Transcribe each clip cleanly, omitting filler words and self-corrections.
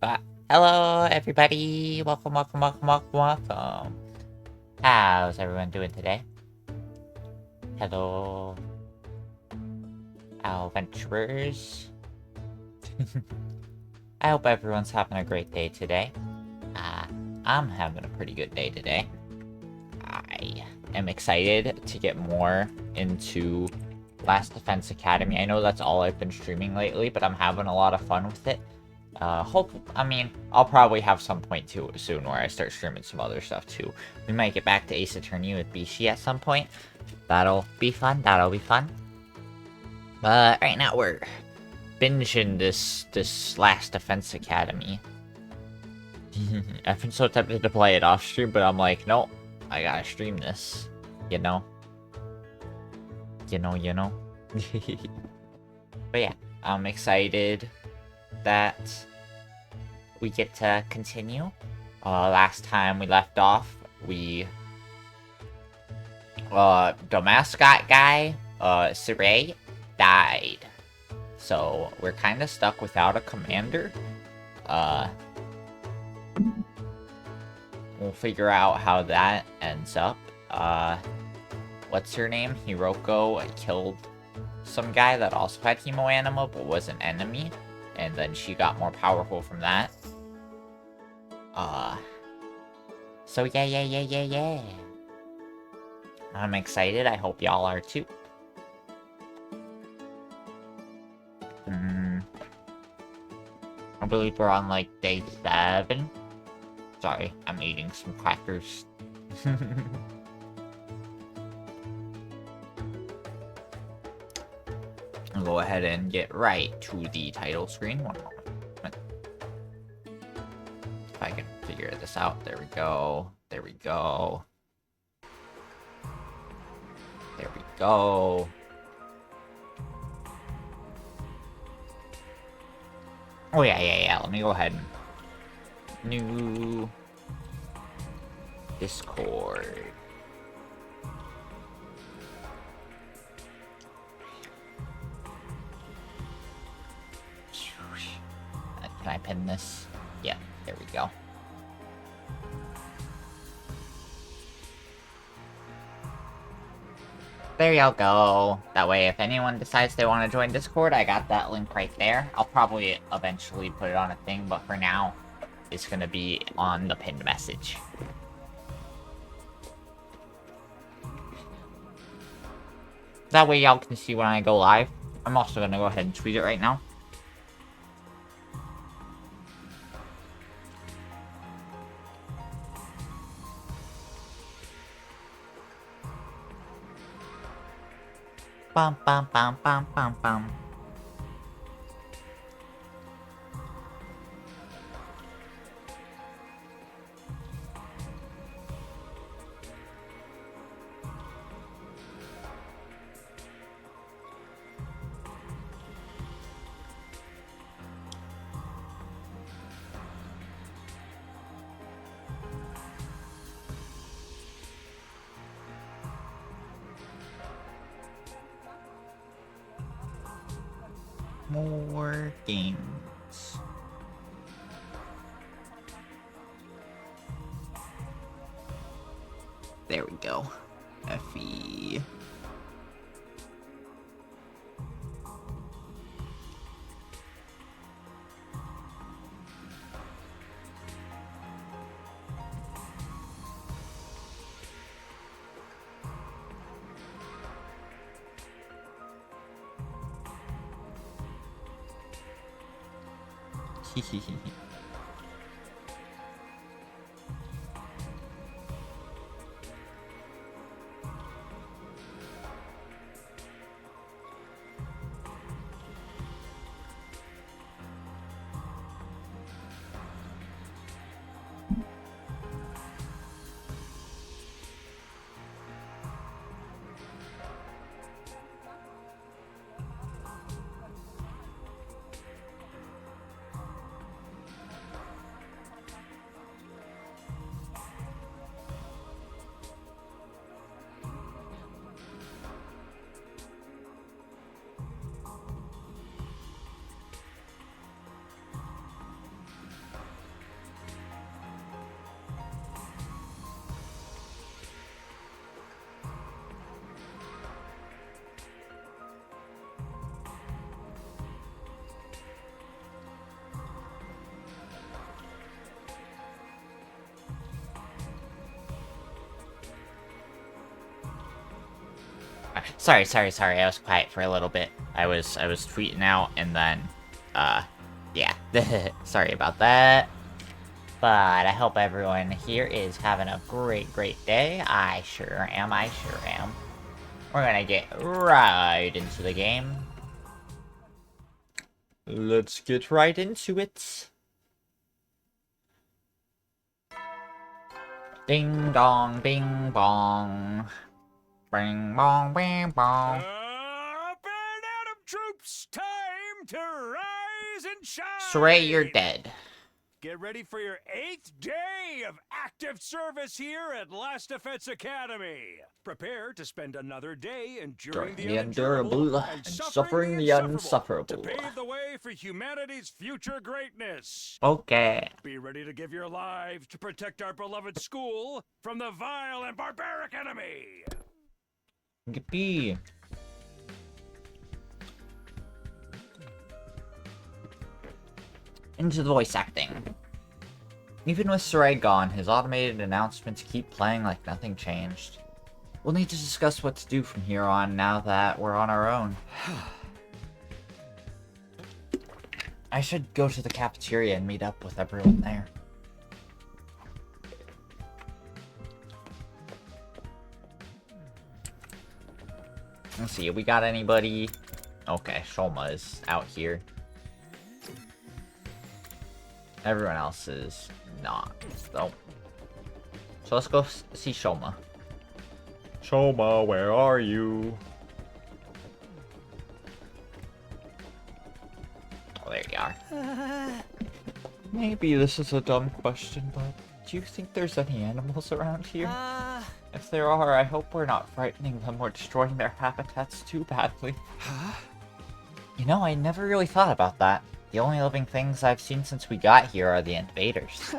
But hello, everybody. Welcome. How's everyone doing today? Hello, adventurers. I hope everyone's having a great day today. I'm having a pretty good day today. I am excited to get more into Last Defense Academy. I know that's all I've been streaming lately, but I'm having a lot of fun with it. I'll probably have some point too soon where I start streaming some other stuff too. We might get back to Ace Attorney with Bishi at some point. That'll be fun. But right now we're binging this Last Defense Academy. I've been so tempted to play it off stream, but I'm like, no, I gotta stream this. You know. But yeah, I'm excited that we get to continue. Last time we left off, the mascot guy, Saray, died. So we're kind of stuck without a commander. We'll figure out how that ends up. What's her name? Hiroko killed some guy that also had Hemo Anima but was an enemy. And then she got more powerful from that. So yeah. I'm excited. I hope y'all are too. I believe we're on like day 7. Sorry, I'm eating some crackers. I'll go ahead and get right to the title screen. One moment. If I can figure this out. There we go. Oh yeah. Let me go ahead and new Discord. Can I pin this? Yeah, there we go. There y'all go. That way, if anyone decides they want to join Discord, I got that link right there. I'll probably eventually put it on a thing, but for now, it's gonna be on the pinned message. That way y'all can see when I go live. I'm also gonna go ahead and tweet it right now. Bum. More games. There we go. FE. Sorry. I was quiet for a little bit. I was tweeting out and then, yeah. Sorry about that. But I hope everyone here is having a great day. I sure am. We're gonna get right into the game. Let's get right into it. Ding dong, bing bong. Bing bong, bing bong. Up and Adam troops, time to rise and shine! Saray, you're dead. Get ready for your 8th day of active service here at Last Defense Academy. Prepare to spend another day enduring the unendurable and suffering the insufferable to pave the way for humanity's future greatness. Okay. Be ready to give your lives to protect our beloved school from the vile and barbaric enemy. Yippee. Into the voice acting. Even with Saray gone, his automated announcements keep playing like nothing changed. We'll need to discuss what to do from here on now that we're on our own. I should go to the cafeteria and meet up with everyone there. Let's see, we got anybody? Okay, Shoma is out here. Everyone else is not, though. So let's go see Shoma. Shoma, where are you? Oh, there you are. Maybe this is a dumb question, but do you think there's any animals around here? If there are, I hope we're not frightening them or destroying their habitats too badly. You know, I never really thought about that. The only living things I've seen since we got here are the invaders.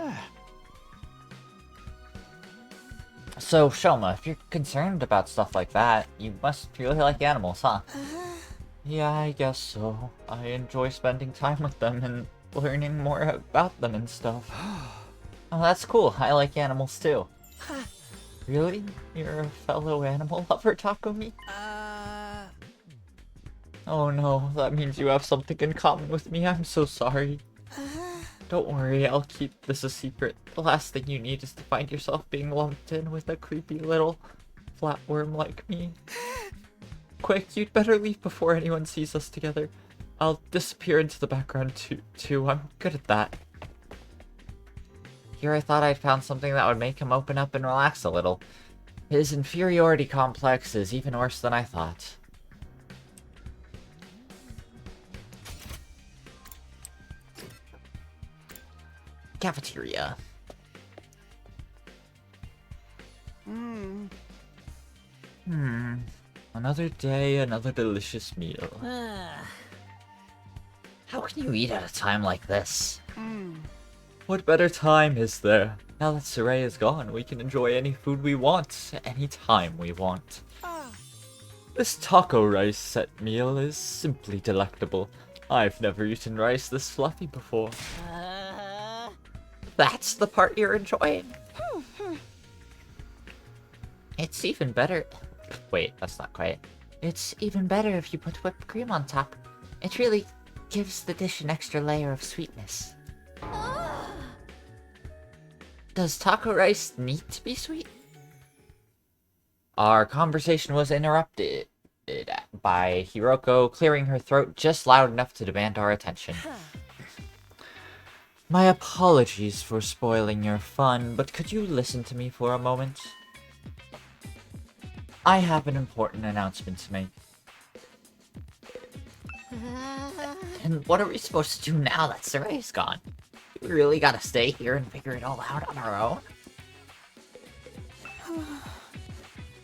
So, Shoma, if you're concerned about stuff like that, you must really like animals, huh? Yeah, I guess so. I enjoy spending time with them and learning more about them and stuff. Oh, that's cool. I like animals too. Really? You're a fellow animal lover, Takumi? Oh no, that means you have something in common with me. I'm so sorry. Don't worry, I'll keep this a secret. The last thing you need is to find yourself being lumped in with a creepy little flatworm like me. Quick, you'd better leave before anyone sees us together. I'll disappear into the background too. I'm good at that. Here I thought I'd found something that would make him open up and relax a little. His inferiority complex is even worse than I thought. Cafeteria. Another day, another delicious meal. How can you eat at a time like this? What better time is there? Now that Saray is gone, we can enjoy any food we want, any time we want. This taco rice set meal is simply delectable. I've never eaten rice this fluffy before. That's the part you're enjoying? It's even better... Wait, that's not quite. It's even better if you put whipped cream on top. It really gives the dish an extra layer of sweetness. Does taco rice need to be sweet? Our conversation was interrupted by Hiroko clearing her throat just loud enough to demand our attention. My apologies for spoiling your fun, but could you listen to me for a moment? I have an important announcement to make. And what are we supposed to do now that Saray's gone? We really gotta stay here and figure it all out on our own?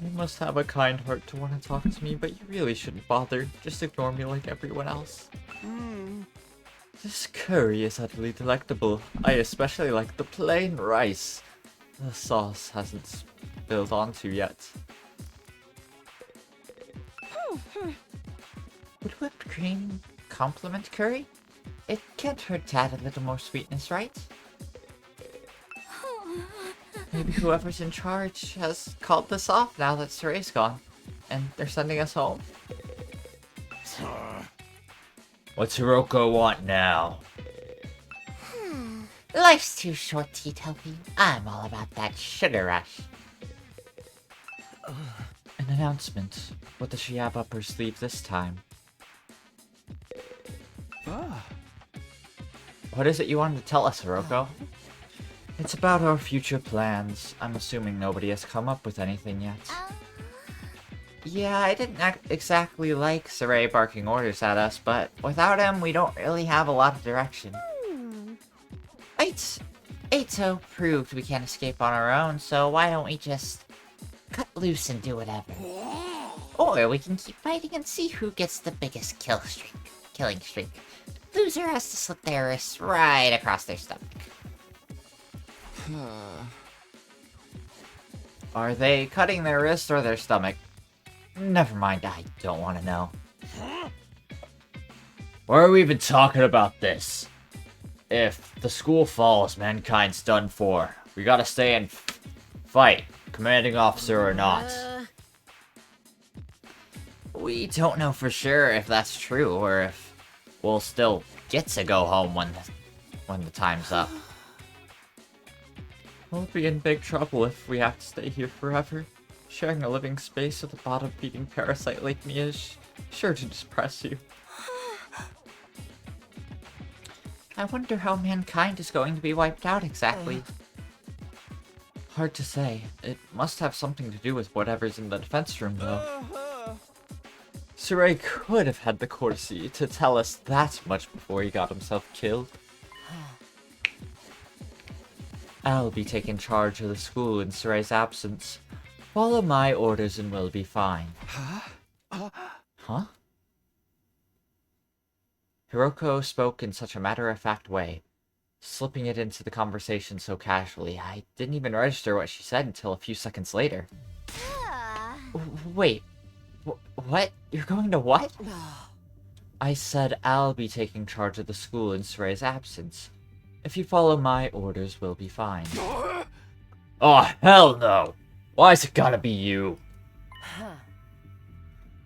You must have a kind heart to want to talk to me, but you really shouldn't bother. Just ignore me like everyone else. This curry is utterly delectable. I especially like the plain rice. The sauce hasn't spilled onto yet. Would whipped cream complement curry? It can't hurt to add a little more sweetness, right? Maybe whoever's in charge has called this off now that Saray's gone. and they're sending us home. What's Hiroko want now? Life's too short, Teetopi. I'm all about that sugar rush. An announcement. What does she have up her sleeve this time? What is it you wanted to tell us, Hiroko? It's about our future plans. I'm assuming nobody has come up with anything yet. Yeah, I didn't exactly like Saray barking orders at us, but without him, we don't really have a lot of direction. Aito proved we can't escape on our own, so why don't we just cut loose and do whatever? Or we can keep fighting and see who gets the biggest killing streak. Loser has to slit their wrists right across their stomach. Are they cutting their wrist or their stomach? Never mind, I don't want to know. Why are we even talking about this? If the school falls, mankind's done for. We gotta stay and fight, commanding officer or not. We don't know for sure if that's true, or if we'll still get to go home when the time's up. We'll be in big trouble if we have to stay here forever. Sharing a living space with a bottom-feeding parasite like me is sure to depress you. I wonder how mankind is going to be wiped out exactly. Hard to say. It must have something to do with whatever's in the defense room, though. Saray could have had the courtesy to tell us that much before he got himself killed. I'll be taking charge of the school in Saray's absence. Follow my orders and we'll be fine. Huh? Hiroko spoke in such a matter-of-fact way, slipping it into the conversation so casually, I didn't even register what she said until a few seconds later. Wait, what? You're going to what? I said I'll be taking charge of the school in Saray's absence. If you follow my orders, we'll be fine. Oh, hell no! Why's it gotta be you?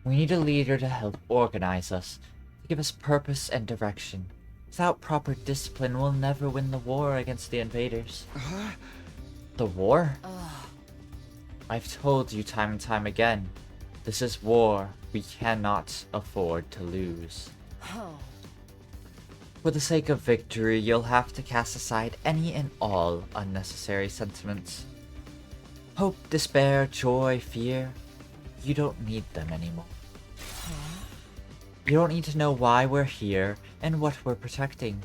We need a leader to help organize us, to give us purpose and direction. Without proper discipline, we'll never win the war against the invaders. The war? I've told you time and time again, this is war we cannot afford to lose. For the sake of victory, you'll have to cast aside any and all unnecessary sentiments. Hope, despair, joy, fear, you don't need them anymore. You don't need to know why we're here and what we're protecting.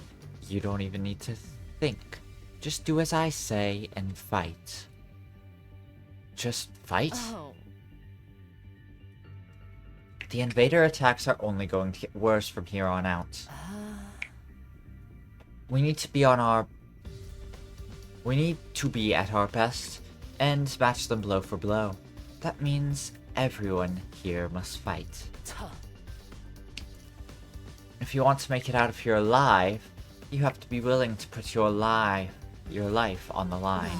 You don't even need to think. Just do as I say and fight. Just fight? The invader attacks are only going to get worse from here on out. We need to be at our best and match them blow for blow. That means everyone here must fight. If you want to make it out of here alive, you have to be willing to put your life on the line.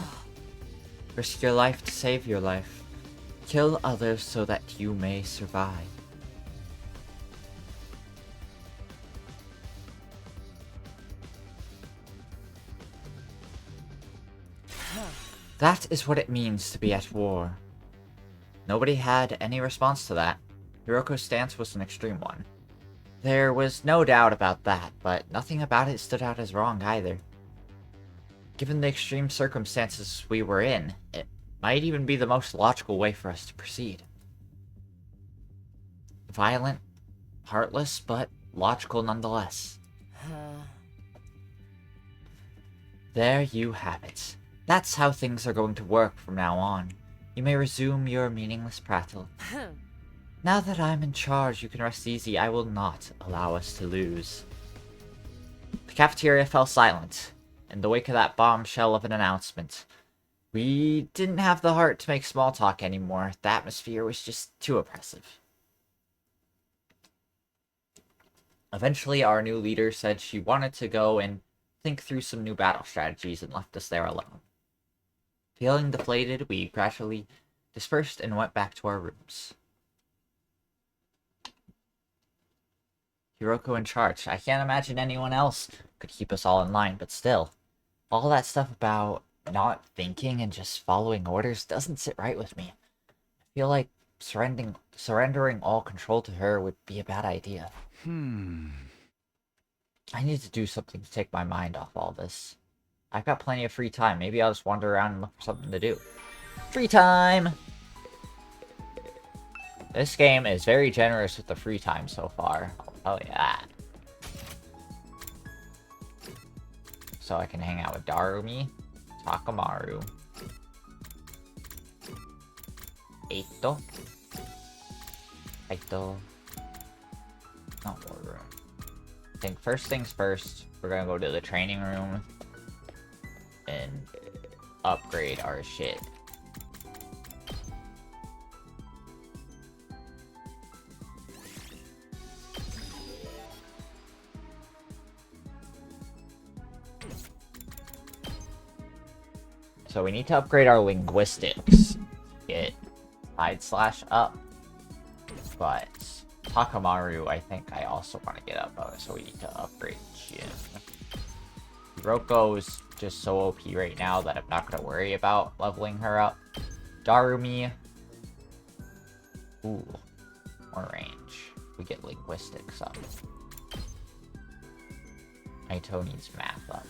Risk your life to save your life. Kill others so that you may survive. That is what it means to be at war. Nobody had any response to that. Hiroko's stance was an extreme one. There was no doubt about that, but nothing about it stood out as wrong either. Given the extreme circumstances we were in, it might even be the most logical way for us to proceed. Violent, heartless, but logical nonetheless. There you have it. That's how things are going to work from now on. You may resume your meaningless prattle. Now that I'm in charge, you can rest easy. I will not allow us to lose. The cafeteria fell silent, in the wake of that bombshell of an announcement. We didn't have the heart to make small talk anymore. The atmosphere was just too oppressive. Eventually, our new leader said she wanted to go and think through some new battle strategies and left us there alone. Feeling deflated, we gradually dispersed and went back to our rooms. Hiroko in charge. I can't imagine anyone else could keep us all in line, but still. All that stuff about not thinking and just following orders doesn't sit right with me. I feel like surrendering all control to her would be a bad idea. I need to do something to take my mind off all this. I've got plenty of free time. Maybe I'll just wander around and look for something to do. Free time! This game is very generous with the free time so far. Oh yeah. So I can hang out with Darumi, Takamaru, Eito. Not war room. I think first things first, we're gonna go to the training room and upgrade our shit. So we need to upgrade our linguistics. Get /up. But Takamaru, I think I also want to get up, so we need to upgrade Jin. Hiroko's just so OP right now that I'm not going to worry about leveling her up. Darumi. Ooh, more range. We get linguistics up. Aito needs math up.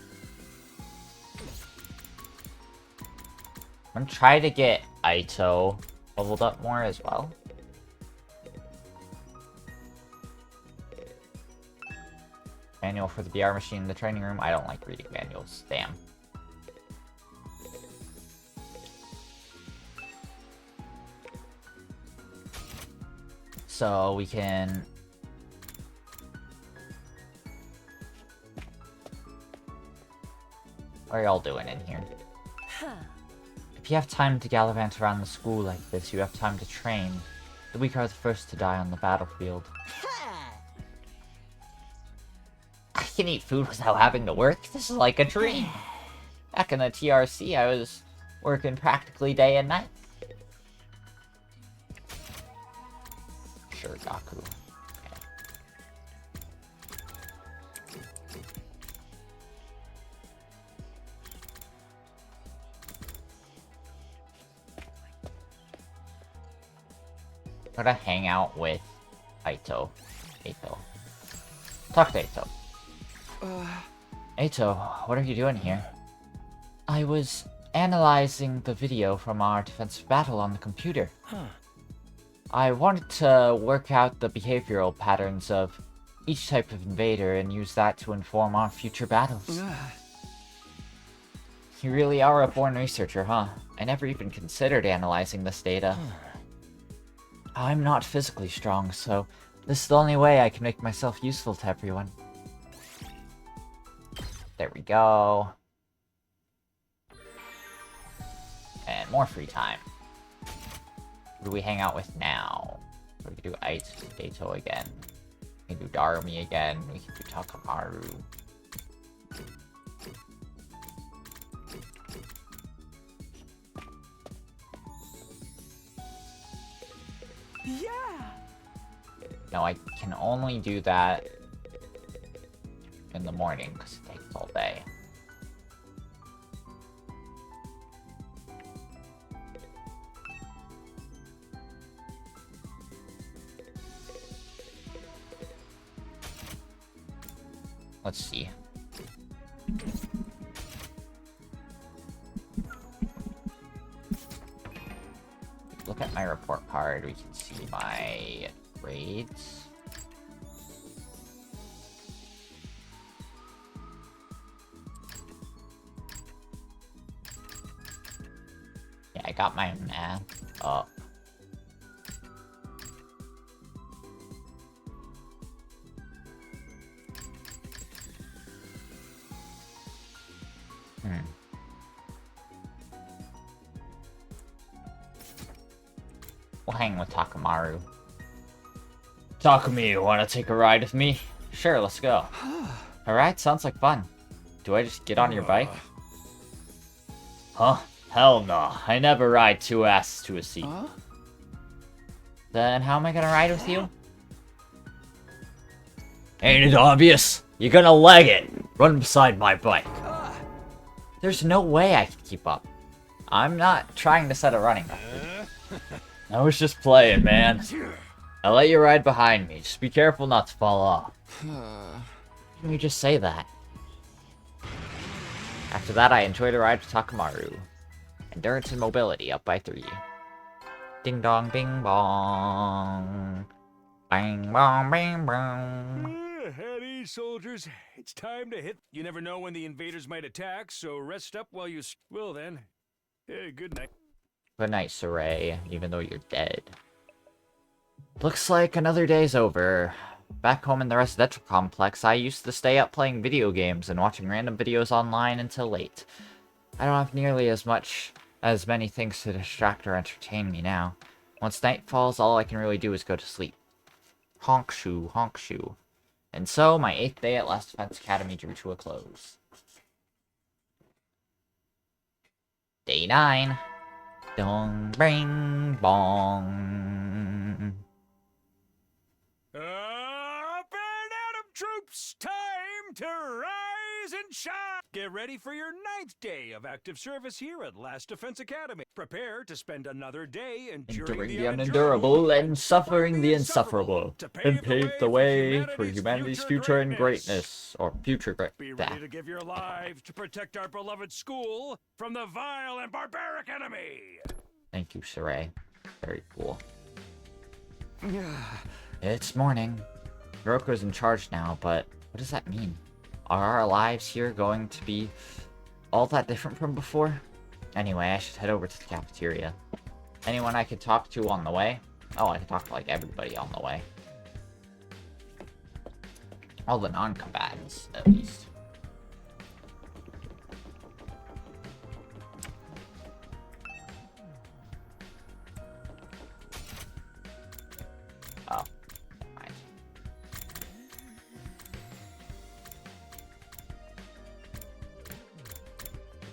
I'm gonna try to get Aito leveled up more as well. Manual for the VR machine in the training room. I don't like reading manuals. Damn. So we can... What are y'all doing in here? If you have time to gallivant around the school like this, you have time to train. The weak are the first to die on the battlefield. I can eat food without having to work? This is like a dream. Back in the TRC, I was working practically day and night. Sure, Gaku. Okay. I'm gonna hang out with Aito. Talk to Aito. Aito, what are you doing here? I was analyzing the video from our defensive battle on the computer. I wanted to work out the behavioral patterns of each type of invader and use that to inform our future battles. You really are a born researcher, huh? I never even considered analyzing this data. I'm not physically strong, so this is the only way I can make myself useful to everyone. There we go. And more free time. Who do we hang out with now? We can do Aito again. We can do Darumi again. We can do Takamaru. Yeah. No, I can only do that in the morning because it takes all day. Let's see. Look at my report card, we can see my grades. Yeah, I got my math up. We'll hang with Takamaru. Takumi, you wanna take a ride with me? Sure, let's go. Alright, sounds like fun. Do I just get on your bike? Huh? Hell no. I never ride two asses to a seat. Then how am I gonna ride with you? Ain't it obvious? You're gonna leg it. Run beside my bike. There's no way I can keep up. I'm not trying to set a running record. I was just playing, man. I'll let you ride behind me. Just be careful not to fall off. Can you just say that? After that, I enjoyed a ride with Takamaru. Endurance and mobility up by 3. Ding dong, bing bong. Bang bong, bang bong. At ease, soldiers. It's time to hit. You never know when the invaders might attack, so rest up while you. Well then. Good night. Good night, Saray, even though you're dead. Looks like another day's over. Back home in the residential complex, I used to stay up playing video games and watching random videos online until late. I don't have nearly as many things to distract or entertain me now. Once night falls, all I can really do is go to sleep. Honk shoe, honk shoe. And so, my 8th day at Last Defense Academy drew to a close. Day 9. Dong, bang, bong. Up and Adam troops! Time to rise and shine! Get ready for your 9th day of active service here at Last Defense Academy. Prepare to spend another day enduring the unendurable and suffering the insufferable, and pave the way for humanity's future and greatness, or future greatness. Be ready to give your lives to protect our beloved school from the vile and barbaric enemy! Thank you, Saray. Very cool. It's morning. Hiroko's in charge now, but what does that mean? Are our lives here going to be all that different from before? Anyway, I should head over to the cafeteria. Anyone I could talk to on the way? Oh, I can talk to, like, everybody on the way. All the non-combatants, at least. Oh. Right.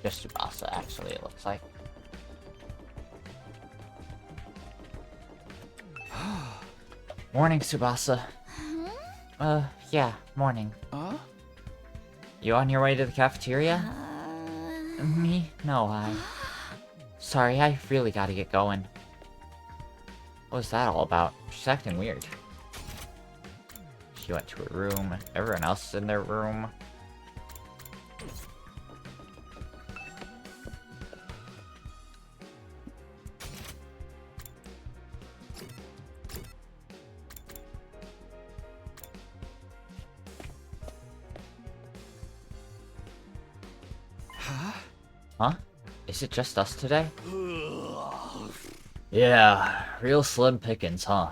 Just Tsubasa, actually, it looks like. Morning, Tsubasa. Yeah, morning. You on your way to the cafeteria? Me? No, Sorry, I really gotta get going. What was that all about? She's acting weird. She went to her room. Everyone else is in their room. Huh? Is it just us today? Yeah, real slim pickings, huh?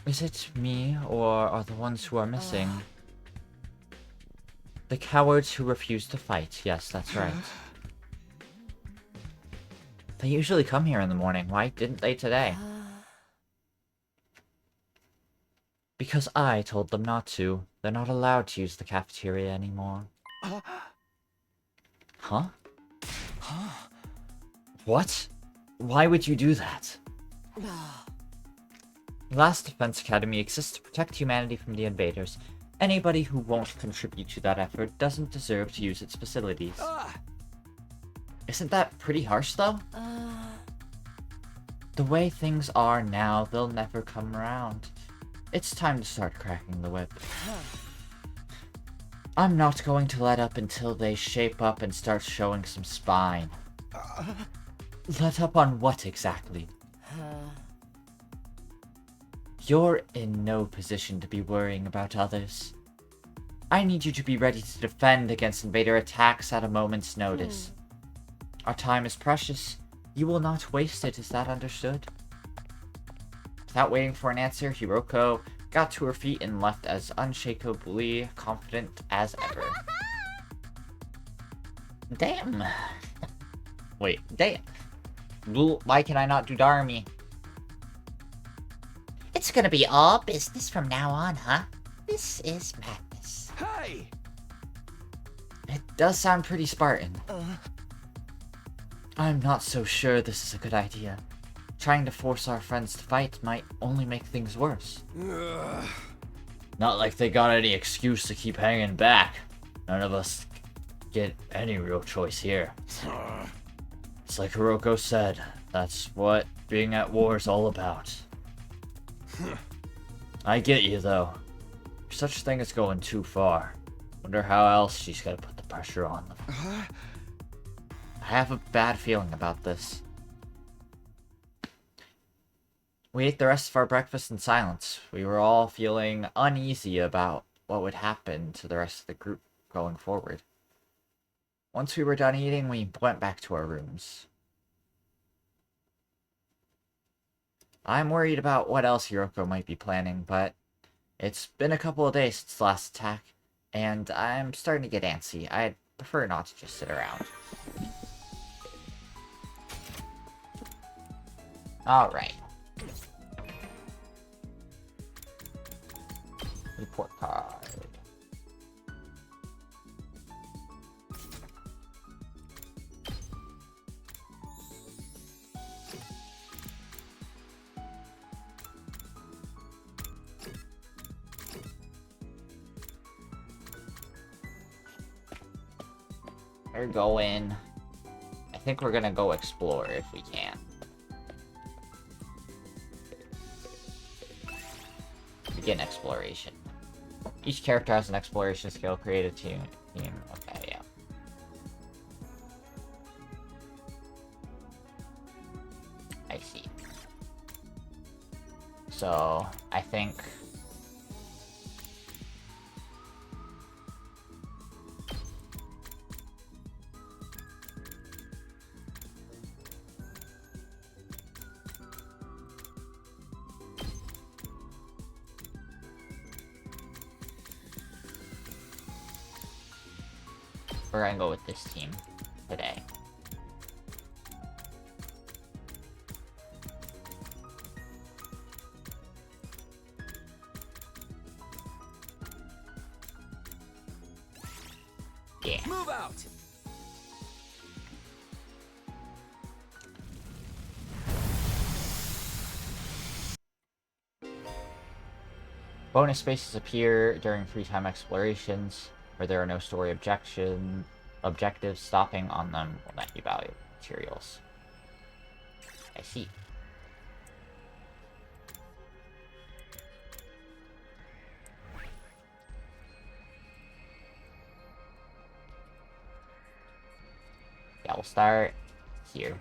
Is it me, or are the ones who are missing? The cowards who refuse to fight. Yes, that's right. They usually come here in the morning. Why didn't they today? Because I told them not to. They're not allowed to use the cafeteria anymore. Huh? What? Why would you do that? Last Defense Academy exists to protect humanity from the invaders. Anybody who won't contribute to that effort doesn't deserve to use its facilities. Isn't that pretty harsh, though? The way things are now, they'll never come around. It's time to start cracking the whip. I'm not going to let up until they shape up and start showing some spine. Let up on what exactly? You're in no position to be worrying about others. I need you to be ready to defend against invader attacks at a moment's notice. Our time is precious. You will not waste it, is that understood? Without waiting for an answer, Hiroko got to her feet and left as unshakably confident as ever. Damn. Wait, damn. Why can I not do Darmy? It's gonna be all business from now on, huh? This is madness. Hey! It does sound pretty Spartan. I'm not so sure this is a good idea. trying to force our friends to fight might only make things worse. Not like they got any excuse to keep hanging back. None of us get any real choice here. It's like Hiroko said, that's what being at war is all about. I get you, though. Such a thing as going too far. Wonder how else she's gonna put the pressure on them. I have a bad feeling about this. We ate the rest of our breakfast in silence. We were all feeling uneasy about what would happen to the rest of the group going forward. Once we were done eating, we went back to our rooms. I'm worried about what else Hiroko might be planning, but it's been a couple of days since the last attack, and I'm starting to get antsy. I'd prefer not to just sit around. Alright. Report card. We're going... I think we're gonna go explore if we can. Begin exploration. Each character has an exploration skill. Create a team. Okay, yeah. I see. So, I think... we're gonna go with this team today. Yeah. Move out. Bonus spaces appear during free time explorations. Where there are no story objectives, stopping on them will net you valuable materials. I see. Yeah, we'll start here.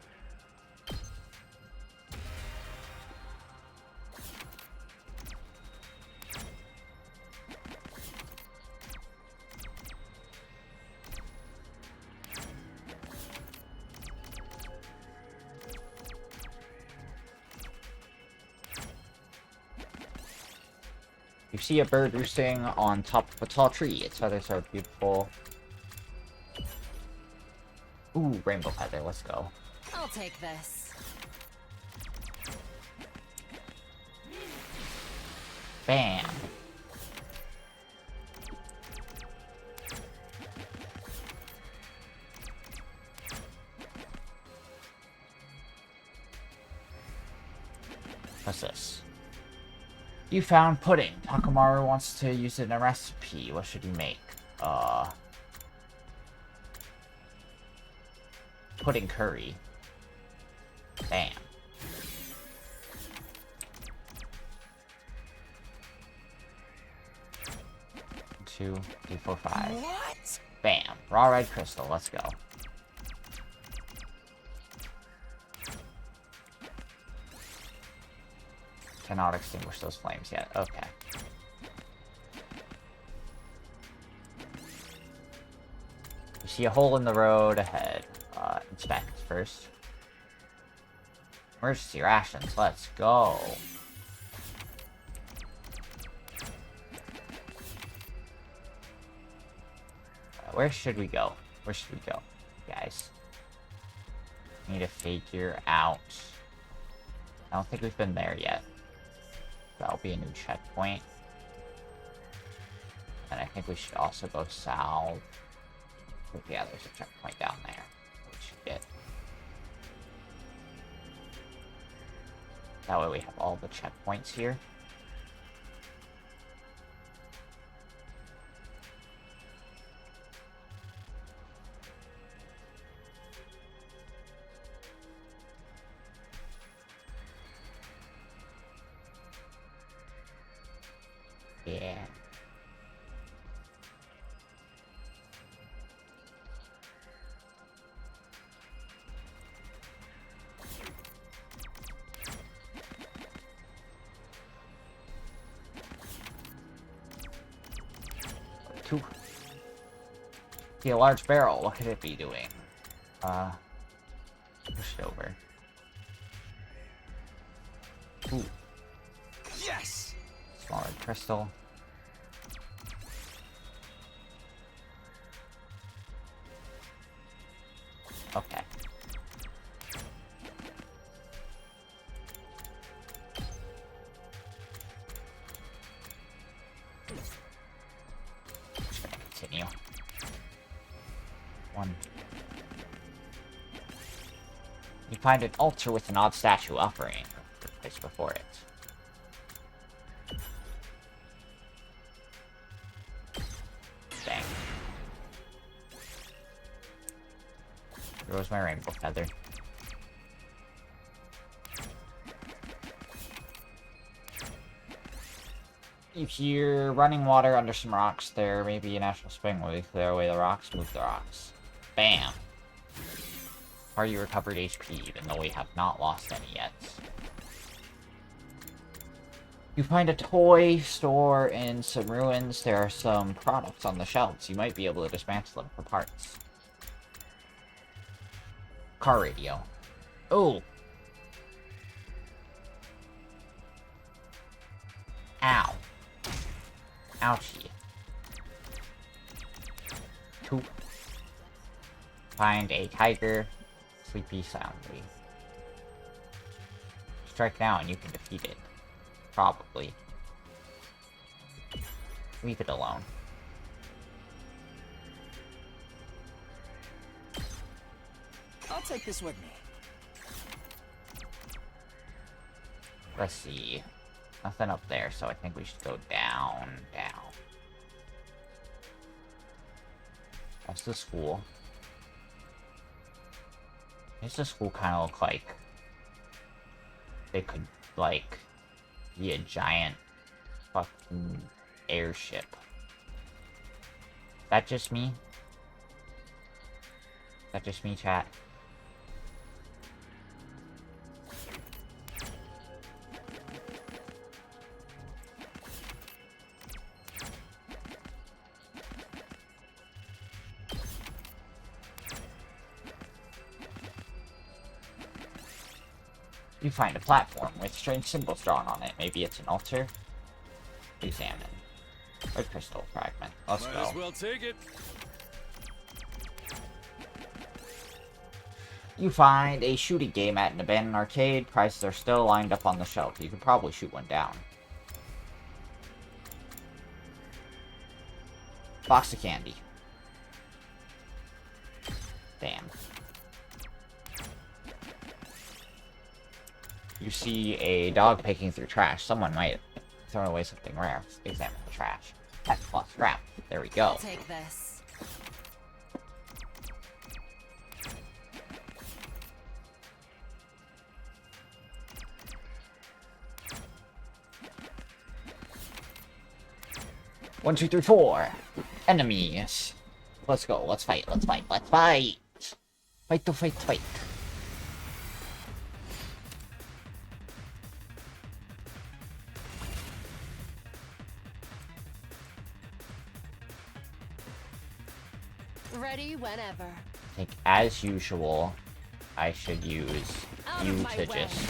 You see a bird roosting on top of a tall tree. Its feathers are beautiful. Ooh, rainbow feather. Let's go. I'll take this. Bam. What's this? You found pudding. Takamaru wants to use it in a recipe. What should you make? Pudding curry. Bam. 2, 3, 4, 5. What? Bam. Raw red crystal. Let's go. Cannot extinguish those flames yet. Okay. You see a hole in the road ahead. Inspect first. Emergency rations. Let's go. Where should we go? Where should we go, guys? Need to figure out. I don't think we've been there yet. That'll be a new checkpoint. And I think we should also go south. Yeah, there's a checkpoint down there. We should get. That way we have all the checkpoints here. Yeah. Two. See a large barrel. What could it be doing? Push it over. Ooh. Yes. Smaller crystal. Okay. Just gonna continue. One. You find an altar with an odd statue offering placed before it. Dang. There goes my rainbow feather. You hear running water under some rocks. There may be a natural spring where we clear away the rocks, move the rocks. Bam! Party recovered HP, even though we have not lost any yet. You find a toy store in some ruins. There are some products on the shelves. You might be able to dismantle them for parts. Car radio. Oh! Ow. Ouchie. Two. Find a tiger. Sleepy soundly. Strike now and you can defeat it. Probably. Leave it alone. I'll take this with me. Let's see. Nothing up there, so I think we should go down, down. That's the school. Does the school kind of look like they could, like, be a giant fucking airship? That just me? That just me, chat? You find a platform with strange symbols drawn on it. Maybe it's an altar? Examine. Red crystal fragment. Let's go. Might as well take it. You find a shooting game at an abandoned arcade. Prices are still lined up on the shelf. You could probably shoot one down. Box of candy. Damn. You see a dog picking through trash. Someone might have thrown away something rare. Examine the trash. Pet plus scrap. There we go. I'll take this. One, two, three, four. Enemies. Let's go. Let's fight. Let's fight. Let's fight. Fight to fight, fight. Ready whenever. I think, as usual, I should use Out you of my to way. just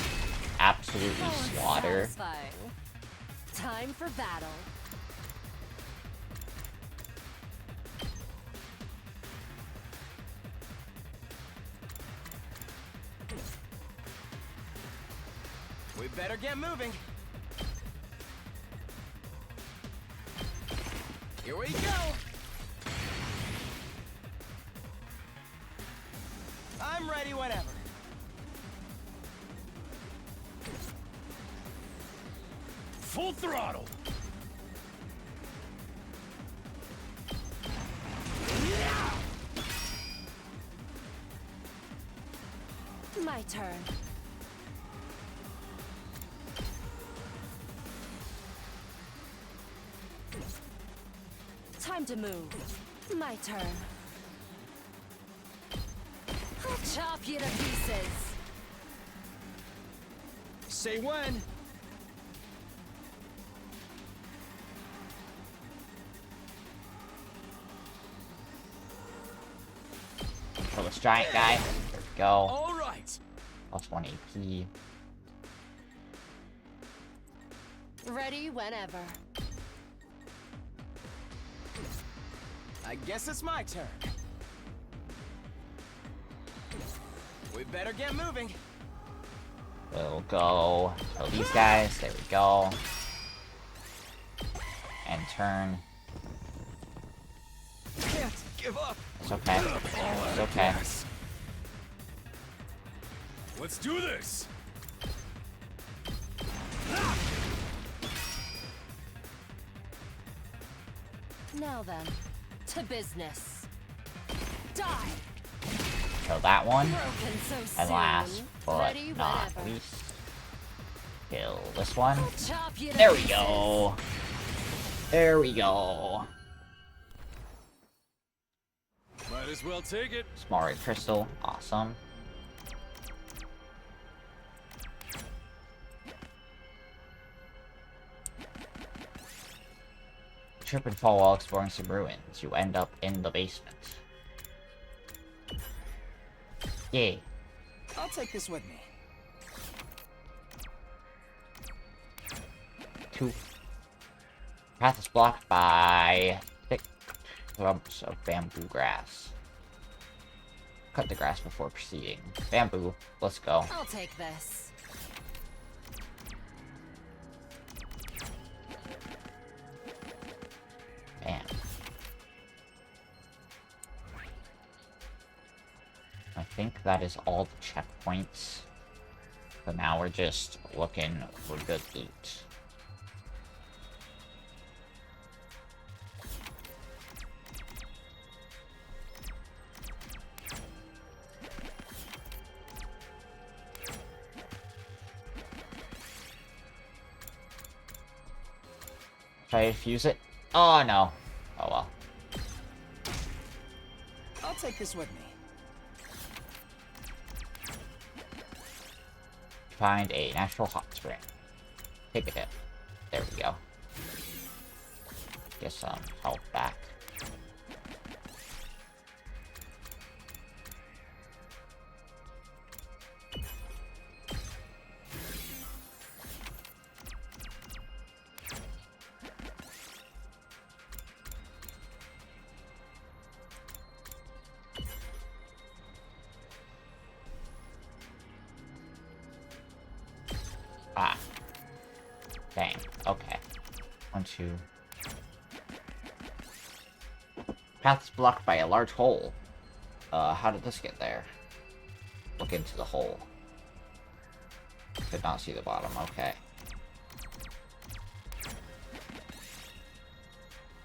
absolutely So slaughter. satisfying. Time for battle. We better get moving. Here we go. I'm ready whenever. full throttle. My turn. Time to move. My turn. I'll chop you to pieces. Say when. Kill this giant guy. There we go. All right. Plus 1 AP. Ready whenever. I guess it's my turn. We better get moving. We'll go kill these guys. There we go. And turn. Can't give up. It's okay. It's okay. Let's do this. Now then, to business. Die. Kill that one. Broken so soon. And last, but Ready not whenever. least, kill this one. I'll chop you to There we pieces. go. There we go. Might as well take it. Smart crystal. Awesome. Trip and fall while exploring some ruins. You end up in the basement. Yay. I'll take this with me. 2. Path is blocked by thick clumps of bamboo grass. Cut the grass before proceeding. Bamboo. Let's go. I'll take this. Bam. I think that is all the checkpoints. So now we're just looking for good loot. Try to fuse it. Oh no. Oh well. I'll take this with me. Find a natural hot spring. Take a dip. There we go. Get some health back. Ah. Dang. Okay. 1, 2. Path is blocked by a large hole. How did this get there? Look into the hole. Could not see the bottom. Okay.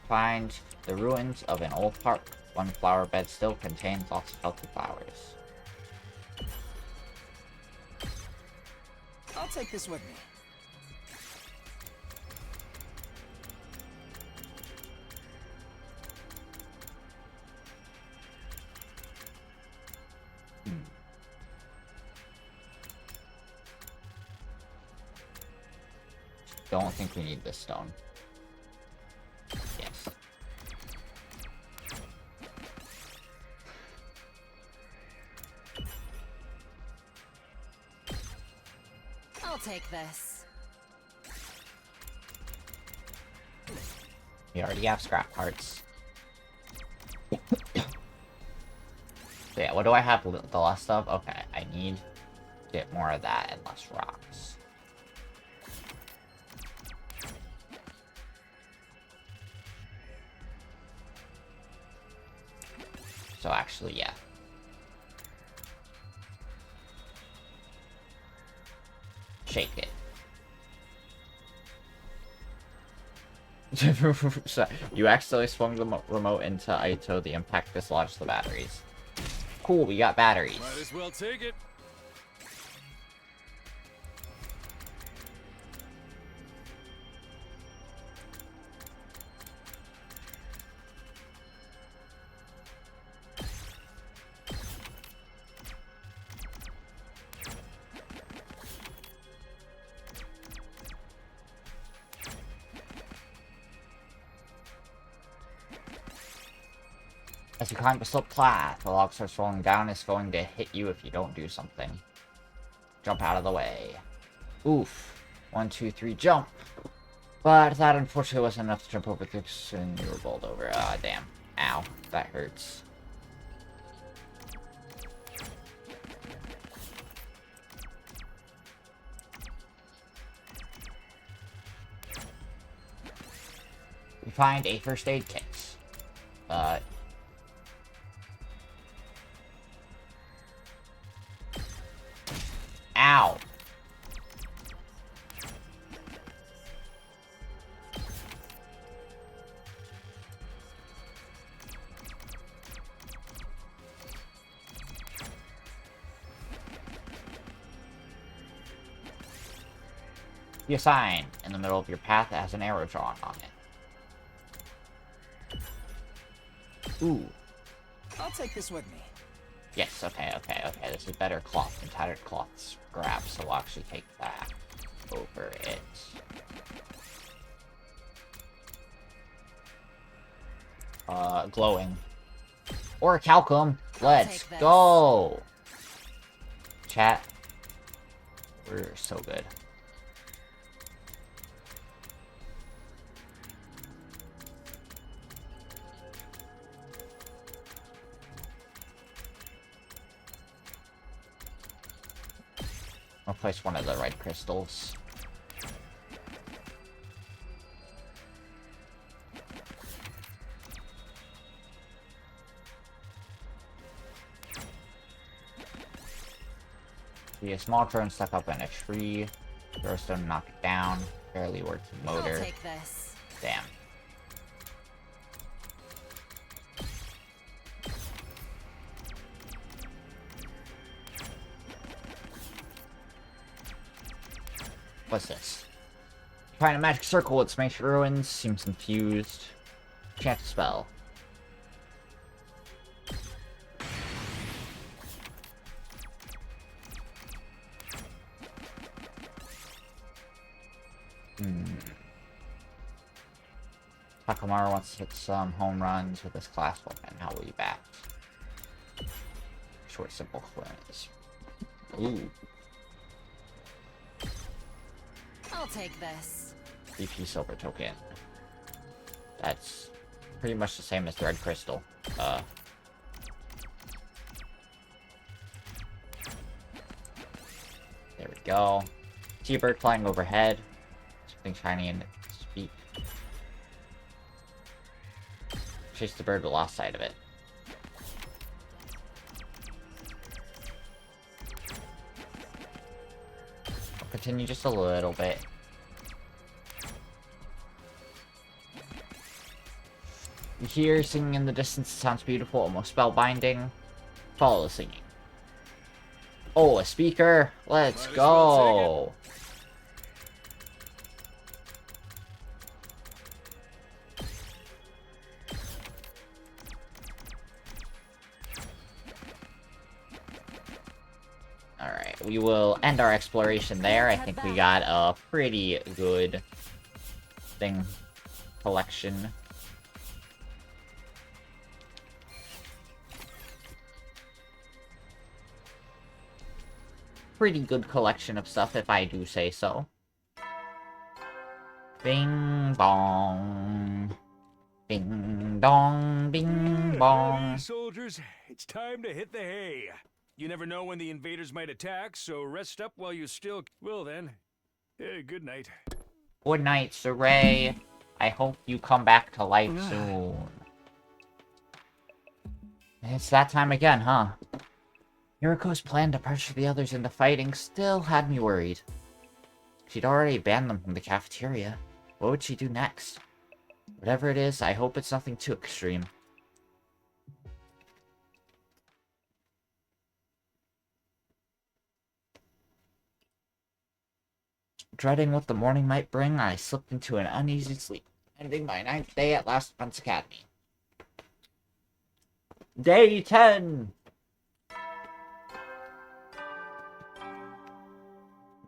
Find the ruins of an old park. One flower bed still contains lots of healthy flowers. I'll take this with me. Don't think we need this stone. Yes. I'll take this. We already have scrap parts. So yeah, what do I have the less of? Okay, I need to get more of that and less rocks. So actually, yeah. Shake it. So, you accidentally swung the remote into Aito. The impact dislodged the batteries. Cool, we got batteries. Might as well take it. As you climb the slope path, the log starts rolling down. It's going to hit you if you don't do something. Jump out of the way. Oof. 1, 2, 3, jump! But that unfortunately wasn't enough to jump over this and you were bowled over. Ah, damn. Ow. That hurts. You find a first aid kit. Ow. See a sign in the middle of your path that has an arrow drawn on it. Ooh. I'll take this with me. Yes, okay. This is better cloth than tattered cloth's grab, so we'll actually take that over it. Glowing. Orichalcum! Let's go! Chat. We're so good. I'll place one of the red crystals. See a small drone stuck up in a tree. Throw stone, knock it down. Barely working motor. I'll take this. Damn. What's this? Find a magic circle with smashed ruins. Seems confused. Chant a spell. Takamaru wants to hit some home runs with this class weapon. How will you bat? Short, simple quiz. Ooh. I'll take this. BP silver token. That's pretty much the same as the red crystal. There we go. See a bird flying overhead. Something shiny in its beak. Chase the bird but lost sight of it. I'll continue just a little bit. You hear singing in the distance. It sounds beautiful, almost spellbinding. Follow the singing. Oh, a speaker. Let's Might as well go. Alright, we will end our exploration there. I think we got a pretty good thing collection. Pretty good collection of stuff, if I do say so. Bing bong. Bing dong, bing bong. Hey, soldiers, it's time to hit the hay. You never know when the invaders might attack, so rest up while you still... Well then, good night. Good night, Saray. I hope you come back to life soon. It's that time again, huh? Yuriko's plan to pressure the others into fighting still had me worried. She'd already banned them from the cafeteria. What would she do next? Whatever it is, I hope it's nothing too extreme. Dreading what the morning might bring, I slipped into an uneasy sleep, ending my 9th day at Last Defense Academy. Day 10!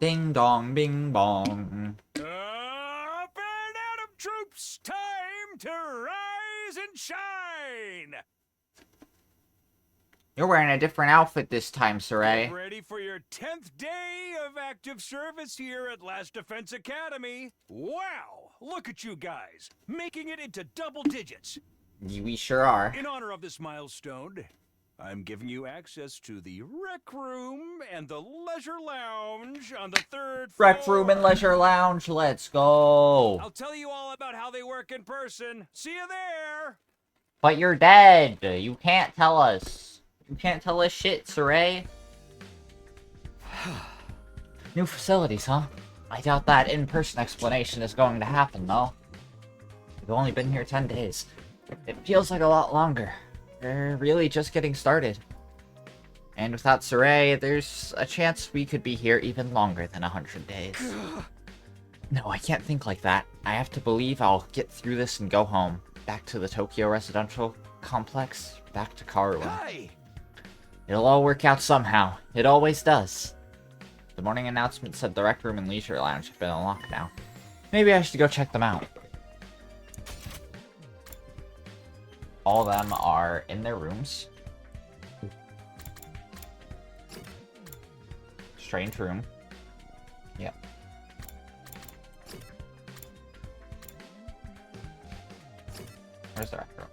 Ding dong, bing bong. Up and out of troops, time to rise and shine! You're wearing a different outfit this time, Saray. Ready for your 10th day of active service here at Last Defense Academy? Wow! Look at you guys, making it into double digits. We sure are. In honor of this milestone, I'm giving you access to the rec room and the leisure lounge on the 3rd floor. Rec room and leisure lounge, let's go. I'll tell you all about how they work in person. See you there! But you're dead. You can't tell us. You can't tell us shit, Saray. New facilities, huh? I doubt that in-person explanation is going to happen, though. We've only been here 10 days. It feels like a lot longer. We're really just getting started. And without Saray, there's a chance we could be here even longer than 100 days. No, I can't think like that. I have to believe I'll get through this and go home. Back to the Tokyo residential complex. Back to Karua. Hi! It'll all work out somehow. It always does. The morning announcement said the rec room and leisure lounge have been unlocked now. Maybe I should go check them out. All of them are in their rooms. Strange room. Yep. Where's the rec room?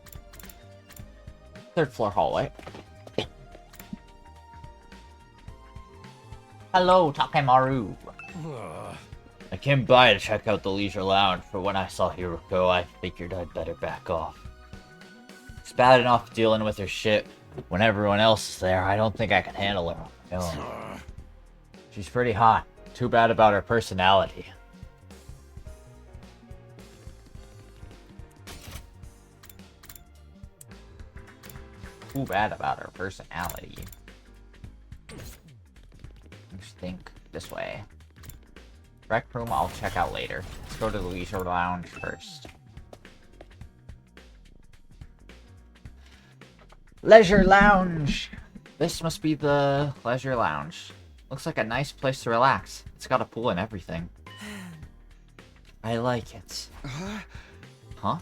3rd floor hallway. Hello, Takemaru. I came by to check out the leisure lounge, but when I saw Hiroko, I figured I'd better back off. It's bad enough dealing with her shit when everyone else is there. I don't think I can handle her. No. She's pretty hot. Too bad about her personality. Too bad about her personality. Let's think this way. Rec room I'll check out later. Let's go to the leisure lounge first. Leisure lounge! This must be the leisure lounge. Looks like a nice place to relax. It's got a pool and everything. I like it. Huh?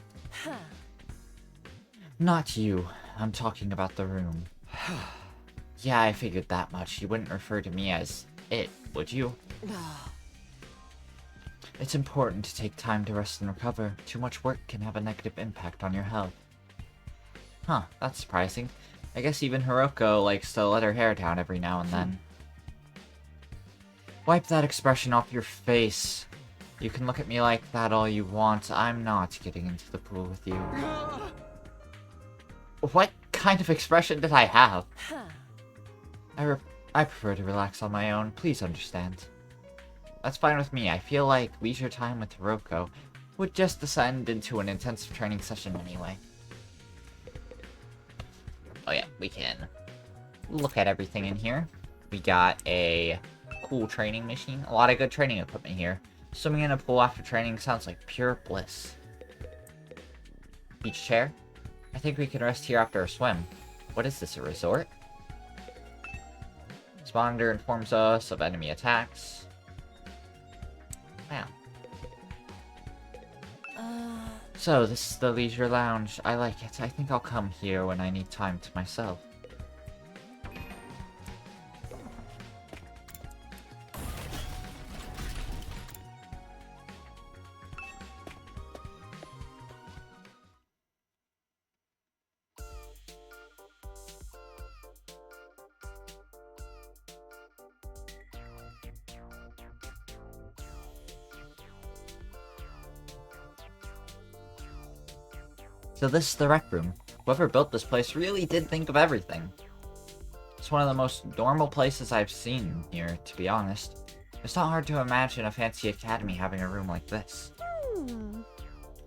Not you. I'm talking about the room. Yeah, I figured that much. You wouldn't refer to me as it, would you? It's important to take time to rest and recover. Too much work can have a negative impact on your health. Huh, that's surprising. I guess even Hiroko likes to let her hair down every now and then. Wipe that expression off your face. You can look at me like that all you want. I'm not getting into the pool with you. What kind of expression did I have? I prefer to relax on my own. Please understand. That's fine with me. I feel like leisure time with Hiroko would just descend into an intensive training session anyway. Oh yeah, we can look at everything in here. We got a cool training machine. A lot of good training equipment here. Swimming in a pool after training sounds like pure bliss. Beach chair. I think we can rest here after a swim. What is this, a resort? This monitor informs us of enemy attacks. Wow. So, this is the leisure lounge. I like it. I think I'll come here when I need time to myself. So this is the rec room. Whoever built this place really did think of everything. It's one of the most normal places I've seen here, to be honest. It's not hard to imagine a fancy academy having a room like this.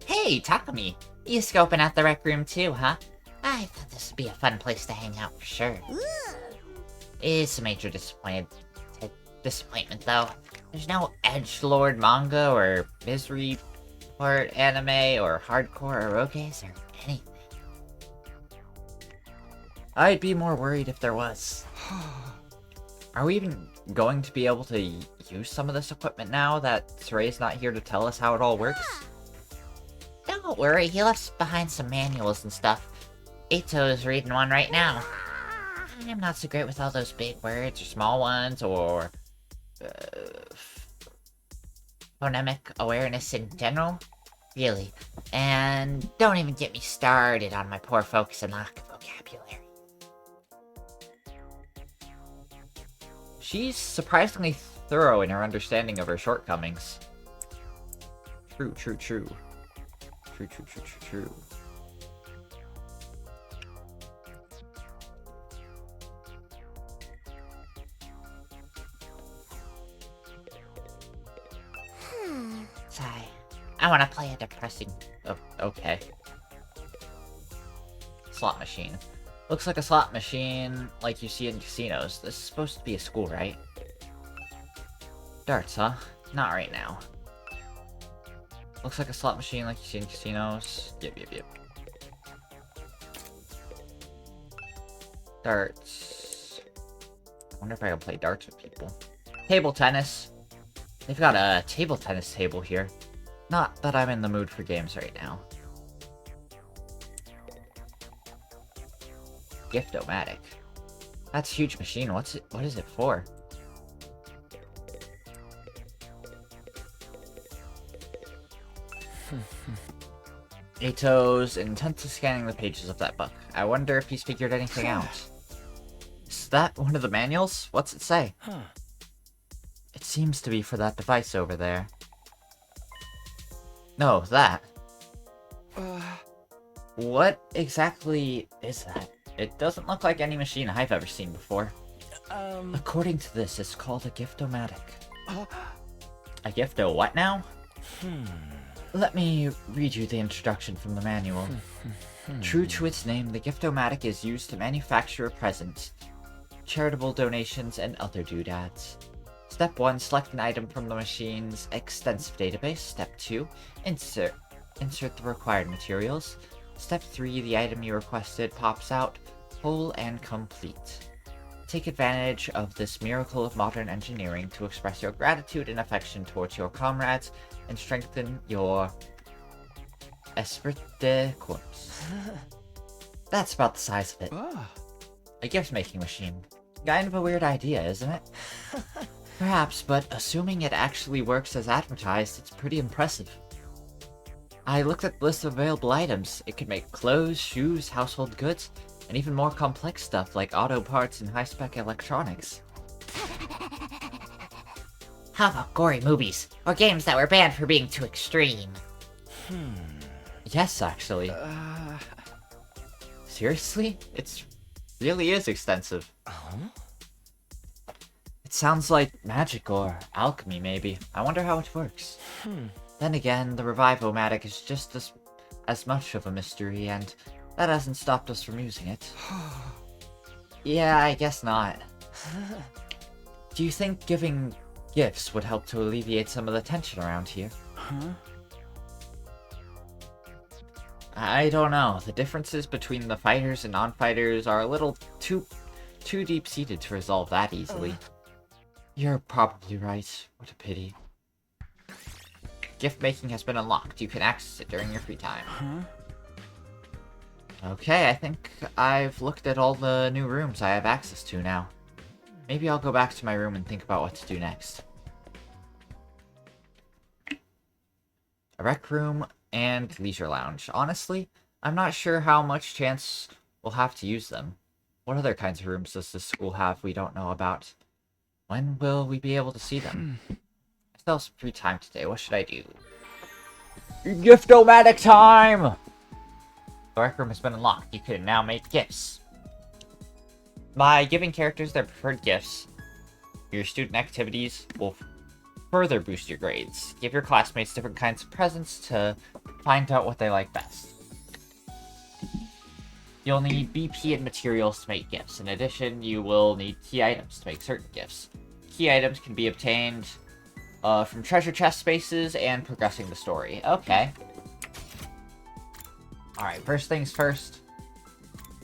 Hey, Hey, Takumi. You scoping out the rec room too, huh? I thought this would be a fun place to hang out for sure. It's a major disappointment, though. There's no edgelord manga or misery part anime or hardcore eroges or anything. I'd be more worried if there was. Are we even going to be able to use some of this equipment now that Saray's not here to tell us how it all works? Don't worry, he left behind some manuals and stuff. Ito's reading one right now. I'm not so great with all those big words or small ones or phonemic awareness in general. Really. And don't even get me started on my poor focus and lack of vocabulary. She's surprisingly thorough in her understanding of her shortcomings. True. True. Sigh. I want to play a depressing... Oh, okay. Slot machine. Looks like a slot machine like you see in casinos. This is supposed to be a school, right? Darts, huh? Not right now. Looks like a slot machine like you see in casinos. Yep. Darts. I wonder if I can play darts with people. Table tennis. They've got a table tennis table here. Not that I'm in the mood for games right now. Gift-O-Matic. That's a huge machine. What is it for? Ito's intently scanning the pages of that book. I wonder if he's figured anything out. Is that one of the manuals? What's it say? It seems to be for that device over there. No, that. What exactly is that? It doesn't look like any machine I've ever seen before. According to this, it's called a Gift-O-Matic. A Gifto what now? Let me read you the introduction from the manual. True to its name, the Gift-O-Matic is used to manufacture presents, charitable donations, and other doodads. Step 1, select an item from the machine's extensive database. Step 2, insert the required materials. Step 3, the item you requested pops out, whole and complete. Take advantage of this miracle of modern engineering to express your gratitude and affection towards your comrades and strengthen your esprit de corps. That's about the size of it. A gift-making machine. Kind of a weird idea, isn't it? Perhaps, but assuming it actually works as advertised, it's pretty impressive. I looked at the list of available items. It could make clothes, shoes, household goods, and even more complex stuff like auto parts and high-spec electronics. How about gory movies? Or games that were banned for being too extreme? Yes, actually. Seriously? It really is extensive. It sounds like magic or alchemy, maybe. I wonder how it works. Then again, the Revive-O-Matic is just as much of a mystery, and that hasn't stopped us from using it. Yeah, I guess not. Do you think giving gifts would help to alleviate some of the tension around here? I don't know. The differences between the fighters and non-fighters are a little too deep-seated to resolve that easily. You're probably right. What a pity. Gift making has been unlocked. You can access it during your free time. Okay, I think I've looked at all the new rooms I have access to now. Maybe I'll go back to my room and think about what to do next. A rec room and leisure lounge. Honestly, I'm not sure how much chance we'll have to use them. What other kinds of rooms does this school have we don't know about? When will we be able to see them? I still have some free time today. What should I do? Gift-O-Matic time! The rec room has been unlocked. You can now make gifts. By giving characters their preferred gifts, your student activities will further boost your grades. Give your classmates different kinds of presents to find out what they like best. You'll need BP and materials to make gifts. In addition, you will need key items to make certain gifts. Key items can be obtained from treasure chest spaces and progressing the story. Okay. Alright, first things first.